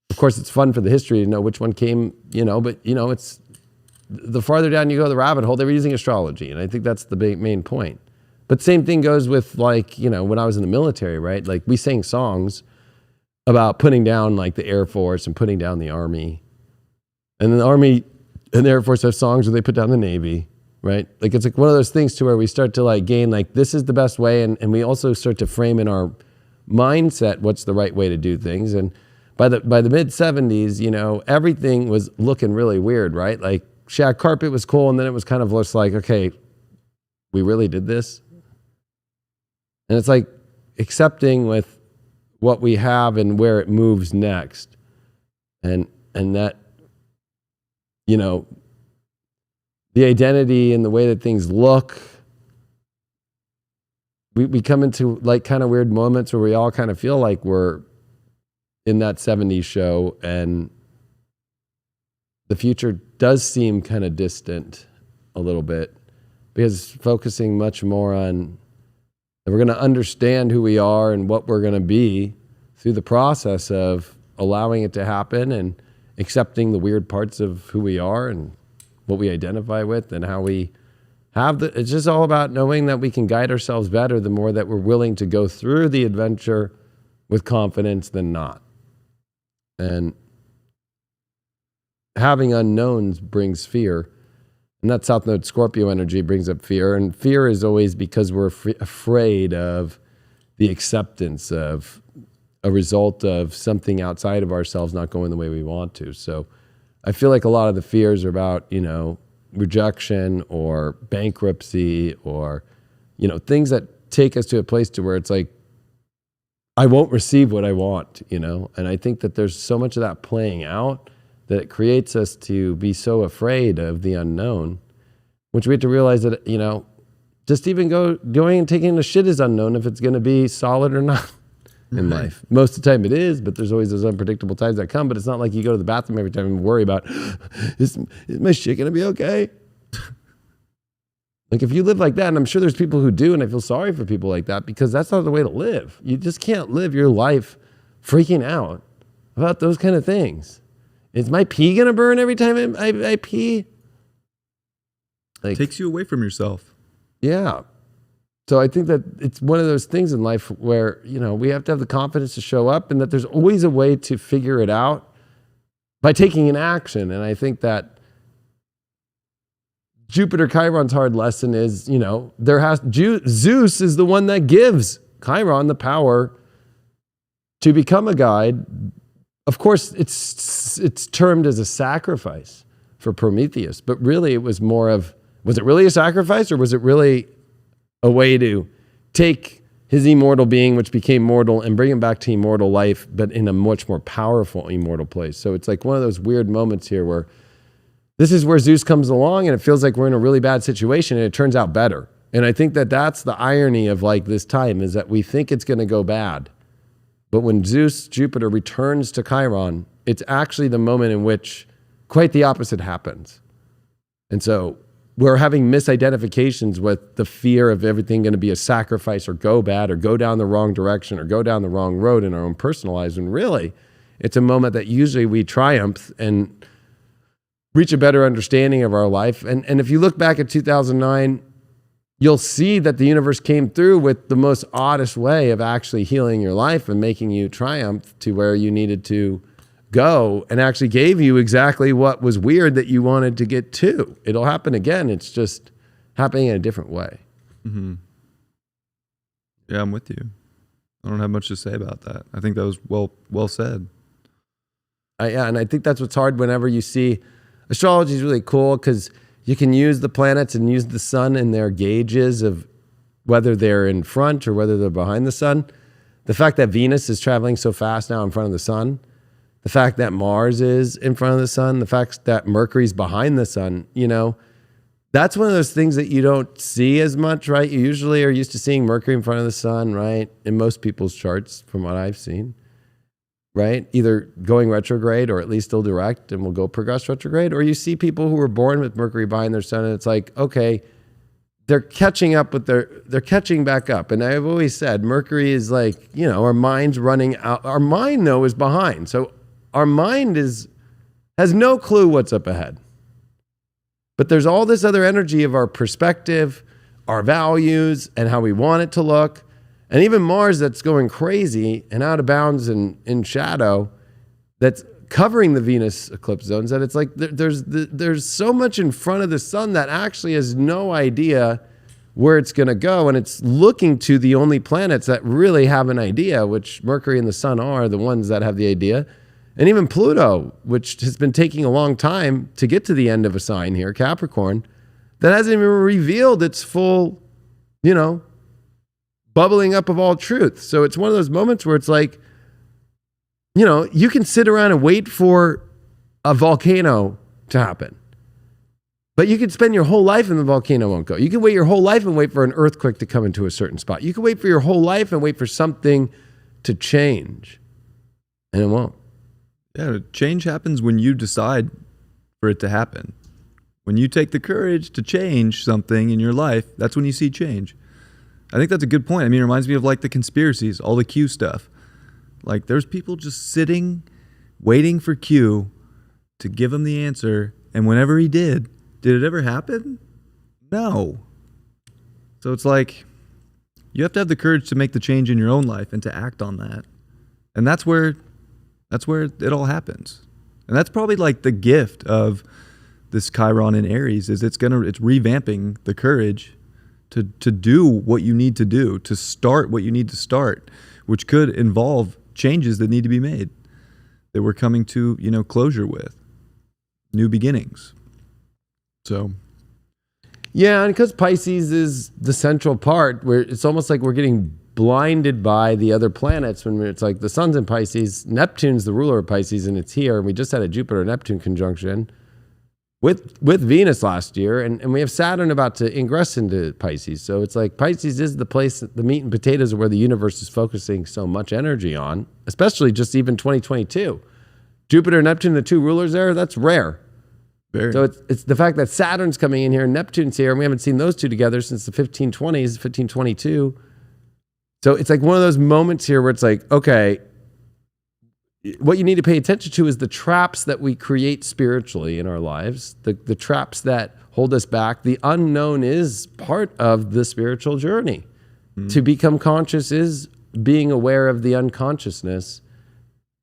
Of course, it's fun for the history to know which one came, but it's, the farther down you go the rabbit hole, they were using astrology. And I think that's the main point. But same thing goes with when I was in the military, right? Like, we sang songs about putting down the Air Force and putting down the Army. And then the Army and the Air Force have songs where they put down the Navy, right? It's one of those things to where we start to gain, this is the best way. And we also start to frame in our mindset what's the right way to do things. And by the mid 70s, everything was looking really weird, right? shag carpet was cool. And then it was kind of just like, okay, we really did this. And it's like accepting with what we have and where it moves next. And that, you know, the identity and the way that things look, we come into like kind of weird moments where we all kind of feel like we're in that 70s show, and the future does seem kind of distant a little bit, because focusing much more on that we're going to understand who we are and what we're going to be through the process of allowing it to happen and accepting the weird parts of who we are and what we identify with and how we have it's just all about knowing that we can guide ourselves better the more that we're willing to go through the adventure with confidence than not. And having unknowns brings fear. And that South Node Scorpio energy brings up fear. And fear is always because we're afraid of the acceptance of a result of something outside of ourselves not going the way we want to. So I feel like a lot of the fears are about, you know, rejection or bankruptcy or, you know, things that take us to a place to where it's like, I won't receive what I want, you know? And I think that there's so much of that playing out that it creates us to be so afraid of the unknown, which we have to realize that, you know, just even going and taking a shit is unknown if it's going to be solid or not in life. Most of the time it is, but there's always those unpredictable times that come. But it's not like you go to the bathroom every time and worry about, is my shit going to be okay? Like if you live like that, and I'm sure there's people who do, and I feel sorry for people like that, because that's not the way to live. You just can't live your life freaking out about those kind of things. Is my pee going to burn every time I pee? Like,
Takes you away from yourself.
Yeah. So I think that it's one of those things in life where, you know, we have to have the confidence to show up, and that there's always a way to figure it out by taking an action. And I think that Jupiter Chiron's hard lesson is, you know, Zeus is the one that gives Chiron the power to become a guide. Of course, it's termed as a sacrifice for Prometheus, but really it was more of, was it really a sacrifice, or was it really a way to take his immortal being, which became mortal, and bring him back to immortal life, but in a much more powerful immortal place? So it's like one of those weird moments here where this is where Zeus comes along and it feels like we're in a really bad situation, and it turns out better. And I think that that's the irony of like this time, is that we think it's going to go bad. But when Jupiter returns to Chiron, it's actually the moment in which quite the opposite happens. And so we're having misidentifications with the fear of everything going to be a sacrifice or go bad or go down the wrong direction or go down the wrong road in our own personal lives. And really, it's a moment that usually we triumph and reach a better understanding of our life. And if you look back at 2009, you'll see that the universe came through with the most oddest way of actually healing your life and making you triumph to where you needed to go, and actually gave you exactly what was weird that you wanted to get to. It'll happen again. It's just happening in a different way.
Mm-hmm. Yeah, I'm with you. I don't have much to say about that. I think that was well said.
Yeah, and I think that's what's hard whenever you see astrology is really cool, because you can use the planets and use the sun in their gauges of whether they're in front or whether they're behind the sun. The fact that Venus is traveling so fast now in front of the sun, the fact that Mars is in front of the sun, the fact that Mercury's behind the sun, you know, that's one of those things that you don't see as much, right? You usually are used to seeing Mercury in front of the sun, right? In most people's charts, from what I've seen, right? Either going retrograde or at least still direct and will go progress retrograde, or you see people who were born with Mercury behind their sun, and it's like, okay, they're catching up with they're catching back up. And I've always said Mercury is like, you know, our mind's running out. Our mind, though, is behind. So our mind has no clue what's up ahead. But there's all this other energy of our perspective, our values, and how we want it to look. And even Mars that's going crazy and out of bounds and in shadow, that's covering the Venus eclipse zones, that it's like there's so much in front of the sun that actually has no idea where it's going to go. And it's looking to the only planets that really have an idea, which Mercury and the sun are the ones that have the idea. And even Pluto, which has been taking a long time to get to the end of a sign here, Capricorn, that hasn't even revealed its full, bubbling up of all truth. So it's one of those moments where it's like, you can sit around and wait for a volcano to happen. But you could spend your whole life and the volcano won't go. You can wait your whole life and wait for an earthquake to come into a certain spot. You can wait for your whole life and wait for something to change. And it won't.
Yeah, change happens when you decide for it to happen. When you take the courage to change something in your life, that's when you see change. I think that's a good point. I mean, it reminds me of like the conspiracies, all the Q stuff. Like there's people just sitting, waiting for Q to give him the answer. And whenever he did it ever happen? No. So it's like, you have to have the courage to make the change in your own life and to act on that. And that's where it all happens. And that's probably like the gift of this Chiron in Aries is it's revamping the courage to do what you need to do, to start what you need to start, which could involve changes that need to be made, that we're coming to, closure with, new beginnings. So,
yeah, and because Pisces is the central part, where it's almost like we're getting blinded by the other planets when it's like the sun's in Pisces, Neptune's the ruler of Pisces, and it's here. And we just had a Jupiter-Neptune conjunction with Venus last year, and we have Saturn about to ingress into Pisces. So it's like Pisces is the place, the meat and potatoes of where the universe is focusing so much energy on, especially just even 2022. Jupiter and Neptune, the two rulers there, that's rare.
Very.
So it's the fact that Saturn's coming in here and Neptune's here, and we haven't seen those two together since the 1520s, 1522. So it's like one of those moments here where it's like, okay, what you need to pay attention to is the traps that we create spiritually in our lives, the traps that hold us back. The unknown is part of the spiritual journey. Mm-hmm. To become conscious is being aware of the unconsciousness.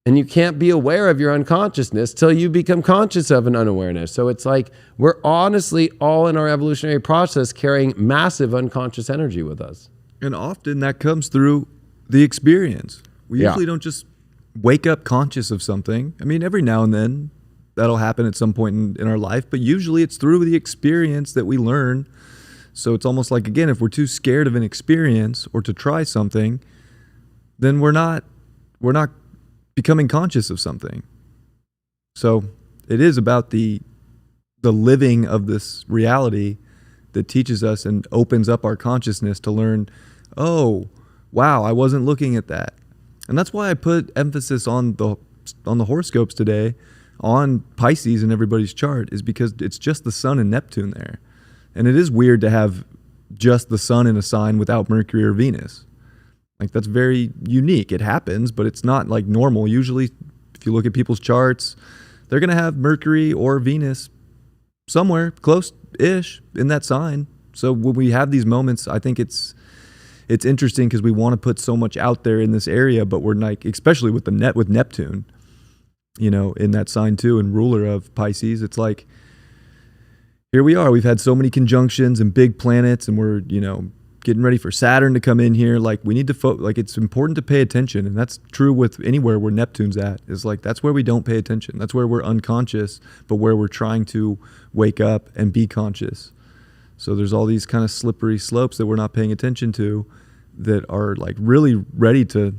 And you can't be aware of your unconsciousness till you become conscious of an unawareness. So it's like we're honestly all in our evolutionary process carrying massive unconscious energy with us.
And often that comes through the experience. We usually don't just wake up conscious of something. I mean, every now and then that'll happen at some point in our life, but usually it's through the experience that we learn. So it's almost like, again, if we're too scared of an experience or to try something, then we're not becoming conscious of something. So it is about the living of this reality that teaches us and opens up our consciousness to learn, oh, wow, I wasn't looking at that. And that's why I put emphasis on the horoscopes today, on Pisces in everybody's chart, is because it's just the sun and Neptune there. And it is weird to have just the sun in a sign without Mercury or Venus. Like, that's very unique. It happens, but it's not like normal. Usually, if you look at people's charts, they're going to have Mercury or Venus somewhere close-ish in that sign. So when we have these moments, I think it's interesting because we want to put so much out there in this area, but we're like, especially with with Neptune, in that sign too, and ruler of Pisces, it's like, here we are. We've had so many conjunctions and big planets, and we're, getting ready for Saturn to come in here. Like, we need to it's important to pay attention. And that's true with anywhere where Neptune's at, is like, that's where we don't pay attention. That's where we're unconscious, but where we're trying to wake up and be conscious. So there's all these kind of slippery slopes that we're not paying attention to that are like really ready to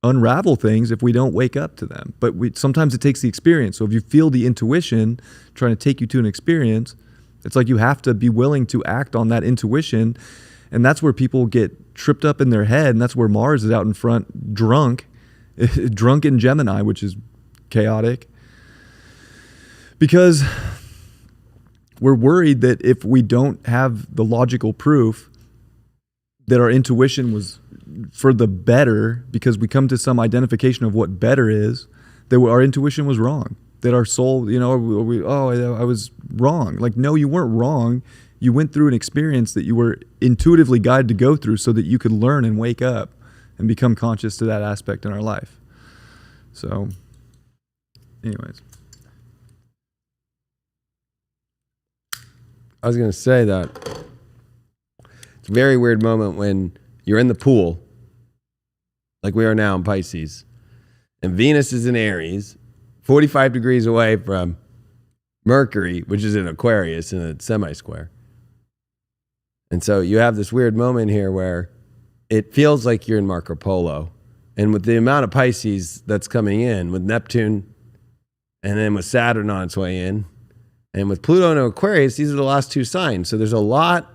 unravel things if we don't wake up to them. But sometimes it takes the experience. So if you feel the intuition trying to take you to an experience, it's like you have to be willing to act on that intuition. And that's where people get tripped up in their head. And that's where Mars is out in front, drunk in Gemini, which is chaotic. Because we're worried that if we don't have the logical proof that our intuition was for the better, because we come to some identification of what better is, that our intuition was wrong. That our soul, I was wrong. Like, no, you weren't wrong. You went through an experience that you were intuitively guided to go through so that you could learn and wake up and become conscious to that aspect in our life. So, anyways.
I was going to say that it's a very weird moment when you're in the pool, like we are now in Pisces, And Venus is in Aries, 45 degrees away from Mercury, which is in Aquarius in a semi-square. And so you have this weird moment here where it feels like you're in Marco Polo. And with the amount of Pisces that's coming in, with Neptune, and then with Saturn on its way in, and with Pluto and Aquarius, these are the last two signs. So there's a lot,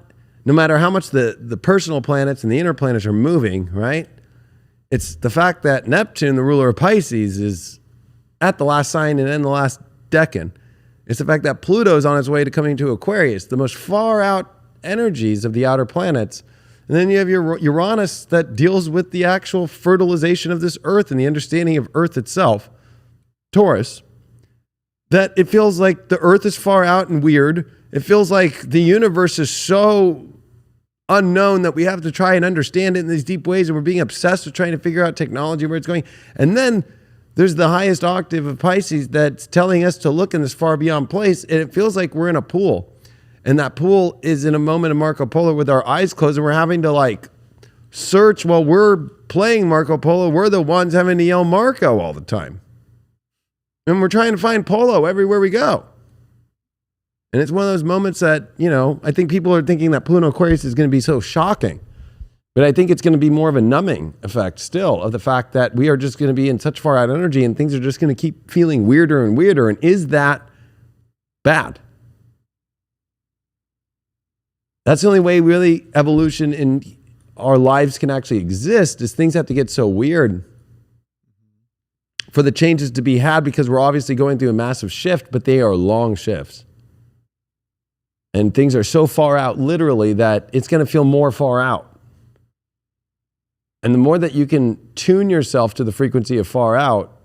no matter how much the personal planets and the inner planets are moving, right? It's the fact that Neptune, the ruler of Pisces, is at the last sign and in the last decan. It's the fact that Pluto is on its way to coming to Aquarius, the most far out energies of the outer planets. And then you have your Uranus that deals with the actual fertilization of this Earth and the understanding of Earth itself. Taurus, that it feels like the Earth is far out and weird. It feels like the universe is so unknown that we have to try and understand it in these deep ways, and we're being obsessed with trying to figure out technology, where it's going. And then there's the highest octave of Pisces that's telling us to look in this far beyond place, and it feels like we're in a pool. And that pool is in a moment of Marco Polo with our eyes closed, and we're having to like search while we're playing Marco Polo. We're the ones having to yell Marco all the time. And we're trying to find Polo everywhere we go. And it's one of those moments that, you know, I think people are thinking that Pluto Aquarius is going to be so shocking. But I think it's going to be more of a numbing effect still of the fact that we are just going to be in such far out energy and things are just going to keep feeling weirder and weirder. And is that bad? That's the only way really evolution in our lives can actually exist, is things have to get so weird for the changes to be had, because we're obviously going through a massive shift, but they are long shifts. And things are so far out literally that it's going to feel more far out. And the more that you can tune yourself to the frequency of far out,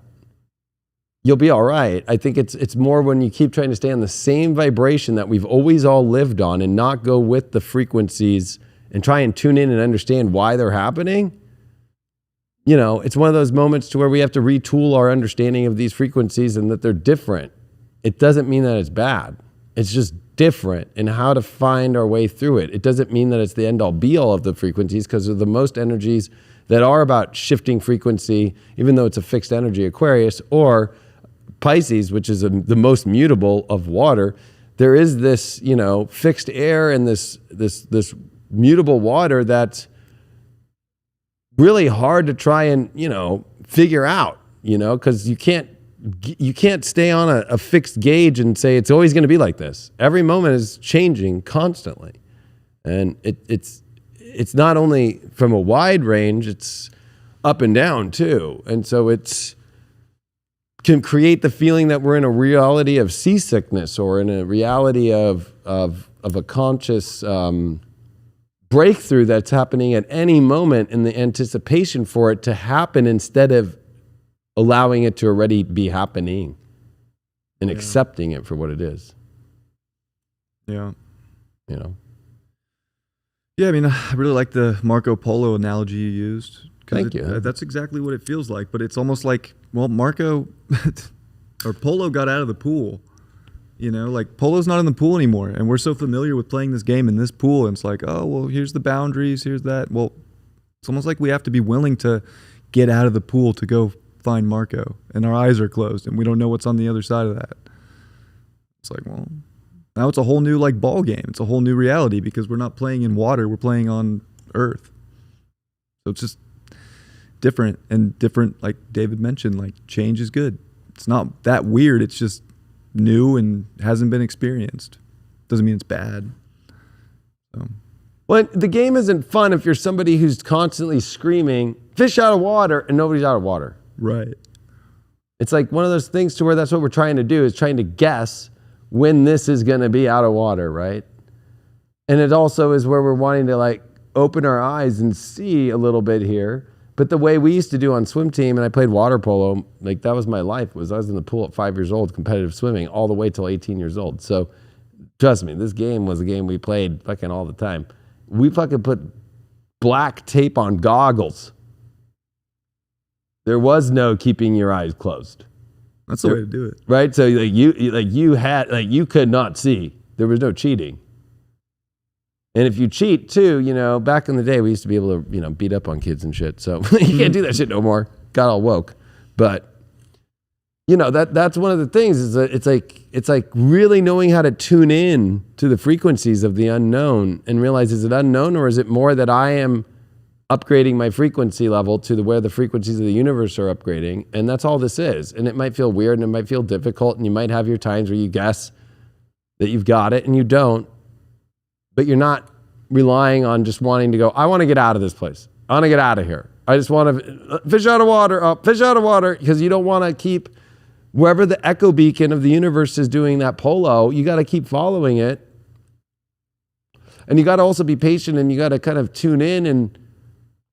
you'll be all right. I think it's more when you keep trying to stay on the same vibration that we've always all lived on and not go with the frequencies and try and tune in and understand why they're happening. You know, it's one of those moments to where we have to retool our understanding of these frequencies and that they're different. It doesn't mean that it's bad. It's just different in how to find our way through it. It doesn't mean that it's the end all be all of the frequencies, because of the most energies that are about shifting frequency, even though it's a fixed energy, Aquarius, or Pisces, which is the most mutable of water. There is this, you know, fixed air and this mutable water that's really hard to try and, you know, figure out, you know, because you can't stay on a fixed gauge and say it's always going to be like this. Every moment is changing constantly. And it's not only from a wide range, it's up and down too. And so can create the feeling that we're in a reality of seasickness, or in a reality of a conscious breakthrough that's happening at any moment, in the anticipation for it to happen instead of allowing it to already be happening and accepting it for what it is.
Yeah.
You know?
Yeah, I mean, I really like the Marco Polo analogy you used.
Thank you.
That's exactly what it feels like. But it's almost like, well, Marco or Polo got out of the pool. You know, like Polo's not in the pool anymore. And we're so familiar with playing this game in this pool. And it's like, oh, well, here's the boundaries. Here's that. Well, it's almost like we have to be willing to get out of the pool to go find Marco. And our eyes are closed and we don't know what's on the other side of that. It's like, well, now it's a whole new like ball game. It's a whole new reality, because we're not playing in water. We're playing on Earth. So it's just different, and different, like David mentioned, like change is good. It's not that weird. It's just new and hasn't been experienced. Doesn't mean it's bad. So.
Well, the game isn't fun if you're somebody who's constantly screaming, fish out of water, and nobody's out of water.
Right.
It's like one of those things to where that's what we're trying to do, is trying to guess when this is going to be out of water, right? And it also is where we're wanting to like open our eyes and see a little bit here. But the way we used to do on swim team, and I played water polo, like that was my life, was I was in the pool at 5 years old, competitive swimming, all the way till 18 years old. So trust me, this game was a game we played fucking all the time. We fucking put black tape on goggles. There was no keeping your eyes closed.
That's the way to do it.
Right? So you could not see. There was no cheating. And if you cheat too, you know, back in the day, we used to be able to, you know, beat up on kids and shit. So you can't do that shit no more. Got all woke. But you know, that's one of the things is that it's like really knowing how to tune in to the frequencies of the unknown and realize, is it unknown, or is it more that I am upgrading my frequency level to where the frequencies of the universe are upgrading? And that's all this is. And it might feel weird and it might feel difficult, and you might have your times where you guess that you've got it and you don't, but you're not relying on just wanting to go, I want to get out of this place. I want to get out of here. I just want to fish out of water, fish out of water, because you don't want to keep wherever the echo beacon of the universe is doing that polo. You got to keep following it. And you got to also be patient, and you got to kind of tune in, and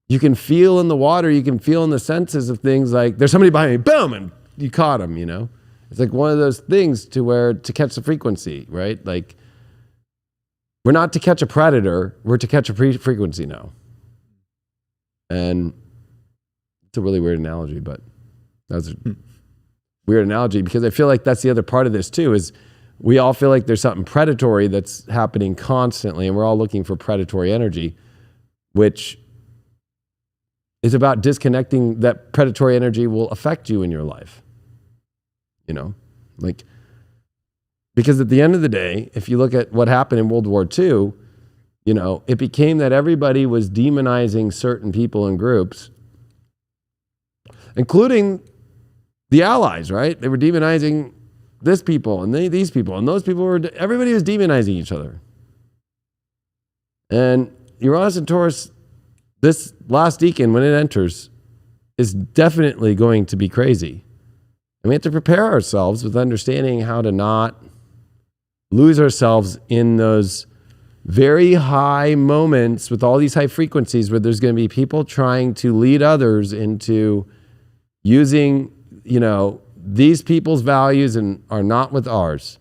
you can feel in the water, you can feel in the senses of things like there's somebody behind me, boom, and you caught him, you know? It's like one of those things to catch the frequency, right? Like we're not to catch a predator, we're to catch a frequency now. And it's a really weird analogy, but that's a weird analogy because I feel like that's the other part of this too, is we all feel like there's something predatory that's happening constantly, and we're all looking for predatory energy, which is about disconnecting that predatory energy will affect you in your life. You know, like, because at the end of the day, if you look at what happened in World War II, you know, it became that everybody was demonizing certain people and groups, including the Allies, right? They were demonizing this people and these people, and those people everybody was demonizing each other. And Uranus and Taurus, this last decan, when it enters, is definitely going to be crazy. And we have to prepare ourselves with understanding how to not lose ourselves in those very high moments with all these high frequencies where there's going to be people trying to lead others into using, you know, these people's values and are not with ours.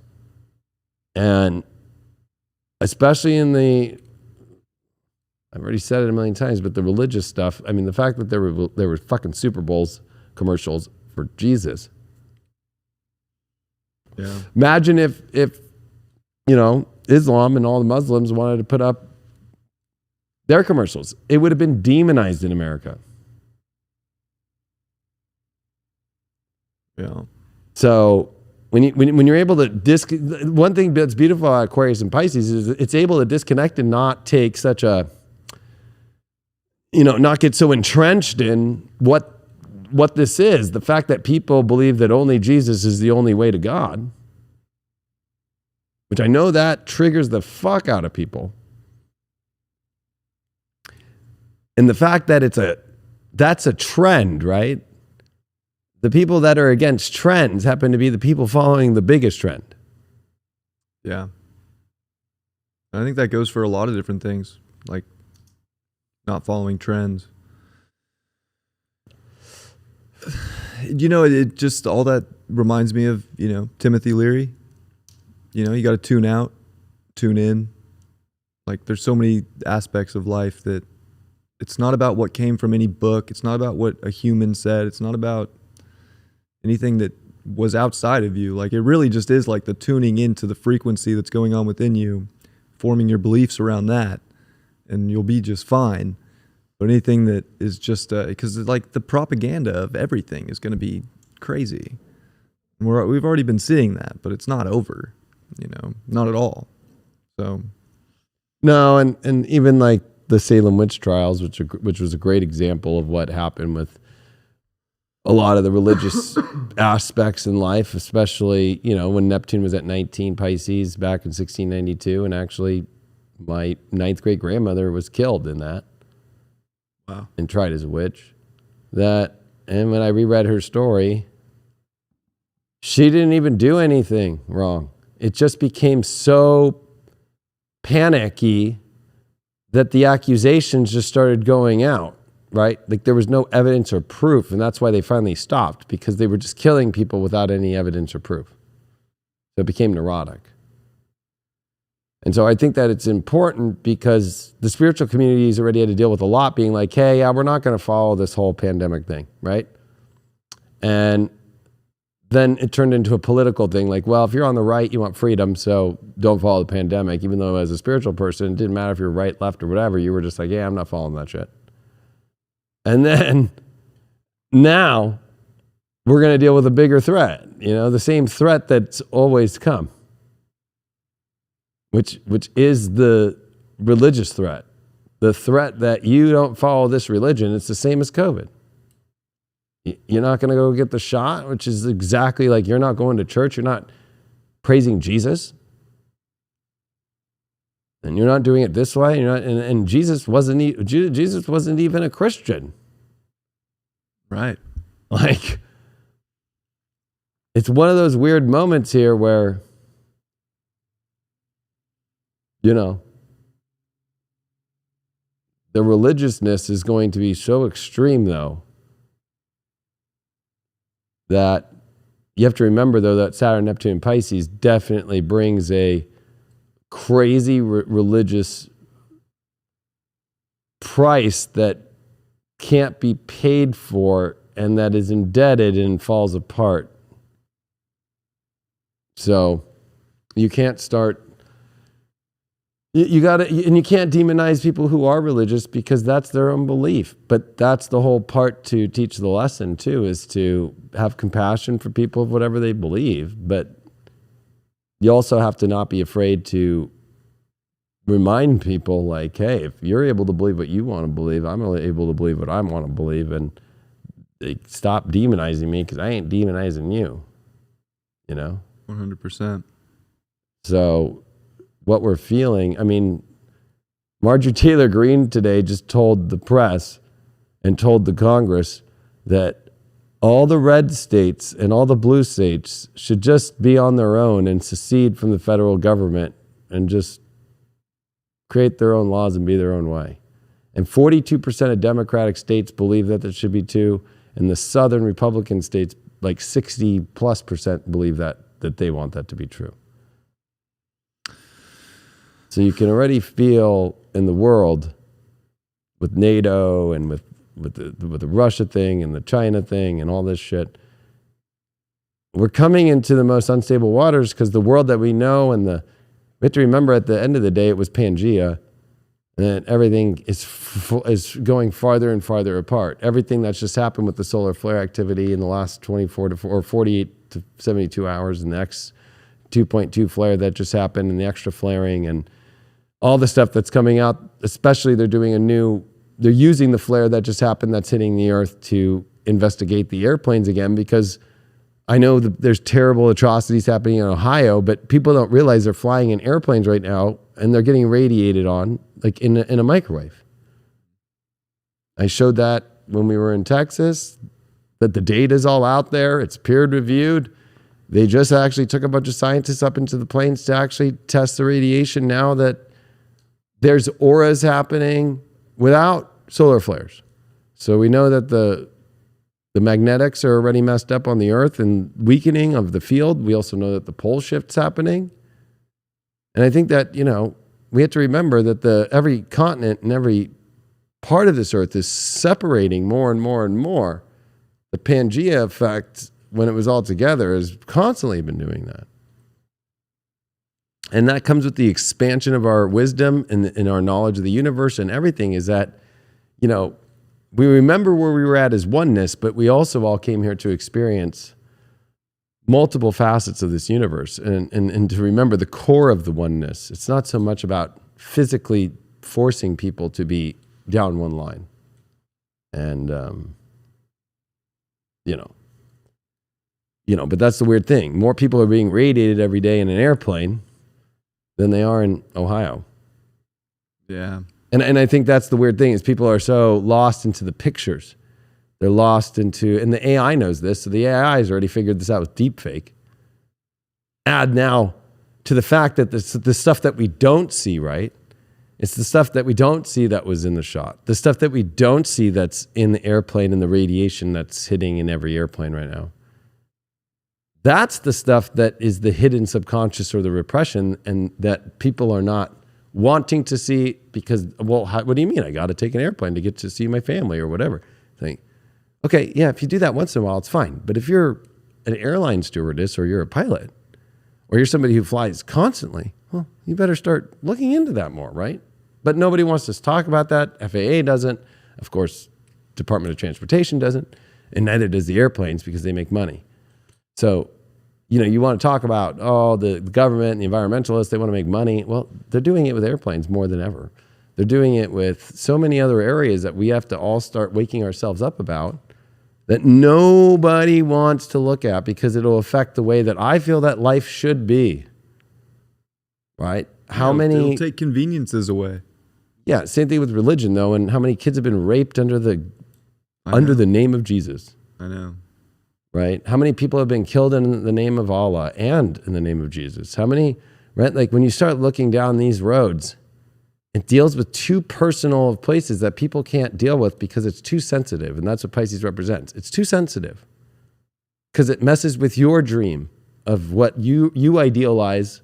And especially in I've already said it a million times, but the religious stuff, I mean, the fact that there were fucking Super Bowls commercials for Jesus.
Yeah.
Imagine if you know, Islam and all the Muslims wanted to put up their commercials. It would have been demonized in America.
Yeah.
So when you're able to one thing that's beautiful about Aquarius and Pisces is it's able to disconnect and not take such a, you know, not get so entrenched in what this is. The fact that people believe that only Jesus is the only way to God, which I know that triggers the fuck out of people. And the fact that that's a trend, right? The people that are against trends happen to be the people following the biggest trend.
Yeah. I think that goes for a lot of different things, like not following trends. You know, it just, all that reminds me of, you know, Timothy Leary. You know, you got to tune out, tune in. Like, there's so many aspects of life that it's not about what came from any book. It's not about what a human said. It's not about anything that was outside of you. Like, it really just is like the tuning into the frequency that's going on within you, forming your beliefs around that, and you'll be just fine. But anything that is just, because like the propaganda of everything is going to be crazy. And we've already been seeing that, but it's not over, you know, not at all. So.
No, and even like the Salem witch trials, which was a great example of what happened with a lot of the religious aspects in life, especially, you know, when Neptune was at 19 Pisces back in 1692, and actually my 9th great grandmother was killed in that.
Wow.
And tried as a witch. And when I reread her story, she didn't even do anything wrong. It just became so panicky that the accusations just started going out, right? Like there was no evidence or proof, and that's why they finally stopped, because they were just killing people without any evidence or proof. So it became neurotic. And so I think that it's important because the spiritual communities already had to deal with a lot being like, hey, yeah, we're not going to follow this whole pandemic thing, right? And then it turned into a political thing like, well, if you're on the right, you want freedom, so don't follow the pandemic. Even though as a spiritual person, it didn't matter if you're right, left, or whatever. You were just like, yeah, I'm not following that shit. And then now we're going to deal with a bigger threat, the same threat that's always come, which is the religious threat. The threat that you don't follow this religion, it's the same as COVID. You're not going to go get the shot, which is exactly like you're not going to church, you're not praising Jesus, and you're not doing it this way. You're not, and Jesus wasn't even a Christian,
right?
Like, it's one of those weird moments here where, the religiousness is going to be so extreme, though, that you have to remember, though, that Saturn, Neptune, and Pisces definitely brings a crazy religious price that can't be paid for and that is indebted and falls apart. So you can't start... You got to, and you can't demonize people who are religious because that's their own belief. But that's the whole part to teach the lesson too, is to have compassion for people of whatever they believe. But you also have to not be afraid to remind people, like, hey, if you're able to believe what you want to believe, I'm able to believe what I want to believe, and they stop demonizing me because I ain't demonizing you.
100%.
So what we're feeling, Marjorie Taylor Greene today just told the press and told the Congress that all the red states and all the blue states should just be on their own and secede from the federal government and just create their own laws and be their own way. And 42% of Democratic states believe that there should be too, and the southern Republican states, like 60+% believe that they want that to be true. So you can already feel in the world with NATO and with the Russia thing and the China thing and all this shit, we're coming into the most unstable waters because the world that we know we have to remember at the end of the day it was Pangea, and everything is going farther and farther apart. Everything that's just happened with the solar flare activity in the last 48 to 72 hours, and the X2.2 flare that just happened, and the extra flaring, and all the stuff that's coming out, especially they're using the flare that just happened that's hitting the Earth to investigate the airplanes again, because I know that there's terrible atrocities happening in Ohio, but people don't realize they're flying in airplanes right now and they're getting radiated on, like in a microwave. I showed that when we were in Texas, that the data's all out there. It's peer-reviewed. They just actually took a bunch of scientists up into the planes to actually test the radiation now that there's auras happening without solar flares. So we know that the magnetics are already messed up on the Earth and weakening of the field. We also know that the pole shift's happening. And I think that, we have to remember that every continent and every part of this Earth is separating more and more and more. The Pangea effect, when it was all together, has constantly been doing that. And that comes with the expansion of our wisdom and our knowledge of the universe and everything, is that, we remember where we were at as oneness, but we also all came here to experience multiple facets of this universe and to remember the core of the oneness. It's not so much about physically forcing people to be down one line. And, but that's the weird thing. More people are being radiated every day in an airplane than they are in Ohio.
Yeah.
And I think that's the weird thing, is people are so lost into the pictures. They're lost into, and the AI knows this, so the AI has already figured this out with deepfake. Add now to the fact that the stuff that we don't see, right? It's the stuff that we don't see that was in the shot. The stuff that we don't see that's in the airplane and the radiation that's hitting in every airplane right now. That's the stuff that is the hidden subconscious or the repression, and that people are not wanting to see because, what do you mean? I got to take an airplane to get to see my family or whatever. Think, okay, yeah, if you do that once in a while, it's fine. But if you're an airline stewardess or you're a pilot or you're somebody who flies constantly, well, you better start looking into that more, right? But nobody wants to talk about that. FAA doesn't. Of course, Department of Transportation doesn't. and neither does the airplanes because they make money. So, you want to talk about, the government and the environmentalists, they want to make money. Well, they're doing it with airplanes more than ever. They're doing it with so many other areas that we have to all start waking ourselves up about, that nobody wants to look at because it'll affect the way that I feel that life should be. Right?
It'll take conveniences away.
Yeah, same thing with religion though, and how many kids have been raped under the name of Jesus.
I know.
Right? How many people have been killed in the name of Allah and in the name of Jesus? How many, right? Like when you start looking down these roads, it deals with too personal of places that people can't deal with because it's too sensitive. And that's what Pisces represents. It's too sensitive because it messes with your dream of what you idealize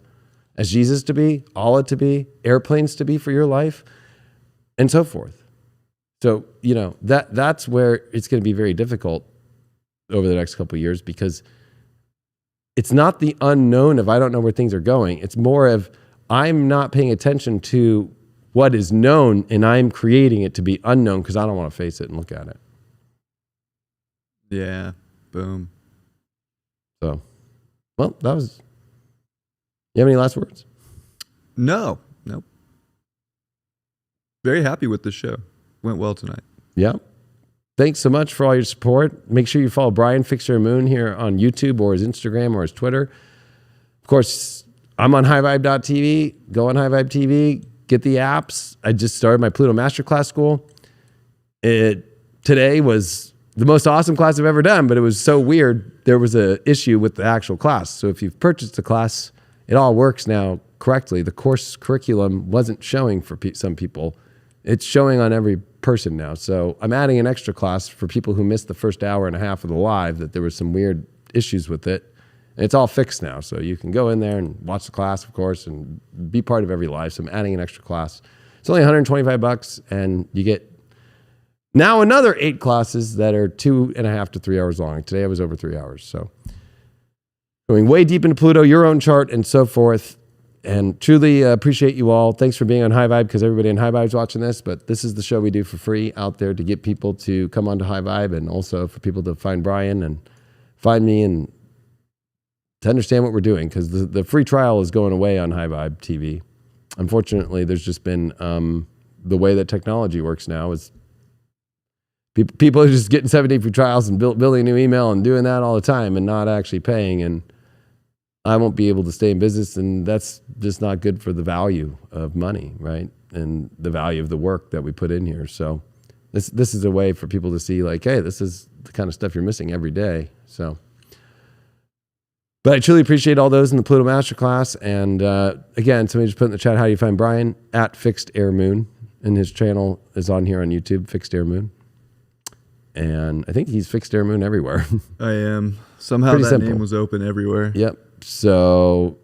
as Jesus to be, Allah to be, airplanes to be for your life, and so forth. So, that's where it's going to be very difficult over the next couple of years, because it's not the unknown of I don't know where things are going. It's more of I'm not paying attention to what is known, and I'm creating it to be unknown because I don't want to face it and look at it.
Yeah. Boom.
So, well, that was... You have any last words?
No. Nope. Very happy with the show. Went well tonight.
Yeah. Thanks so much for all your support. Make sure you follow Brian Fix Your Moon here on YouTube or his Instagram or his Twitter. Of course, I'm on highvibe.tv. Go on Highvibe TV. Get the apps. I just started my Pluto Masterclass school. Today was the most awesome class I've ever done, but it was so weird. There was an issue with the actual class. So if you've purchased the class, it all works now correctly. The course curriculum wasn't showing for some people. It's showing on every person now. So I'm adding an extra class for people who missed the first hour and a half of the live, that there was some weird issues with it. And it's all fixed now. So you can go in there and watch the class, of course, and be part of every live. So I'm adding an extra class. It's only $125, and you get now another 8 classes that are 2.5 to 3 hours long. Today I was over 3 hours. So going way deep into Pluto, your own chart, and so forth. And truly appreciate you all. Thanks for being on High Vibe, because everybody on High Vibe is watching this. But this is the show we do for free out there to get people to come onto High Vibe, and also for people to find Brian and find me and to understand what we're doing, because the free trial is going away on High Vibe TV. Unfortunately, there's just been the way that technology works now is people are just getting 7-day free trials and building a new email and doing that all the time and not actually paying. And I won't be able to stay in business, and that's just not good for the value of money, right? And the value of the work that we put in here. So this is a way for people to see, like, hey, this is the kind of stuff you're missing every day. So, but I truly appreciate all those in the Pluto Masterclass. And again, somebody just put in the chat, how do you find Brian? At Fixed Air Moon. And his channel is on here on YouTube, Fixed Air Moon. And I think he's Fixed Air Moon everywhere.
I am. Somehow
Pretty
that
simple.
name was open everywhere.
Yep. So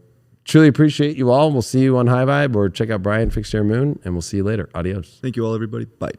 truly appreciate you all. We'll see you on High Vibe, or check out Brian Fixed Air Moon, and we'll see you later. Adios.
Thank you all, everybody. Bye.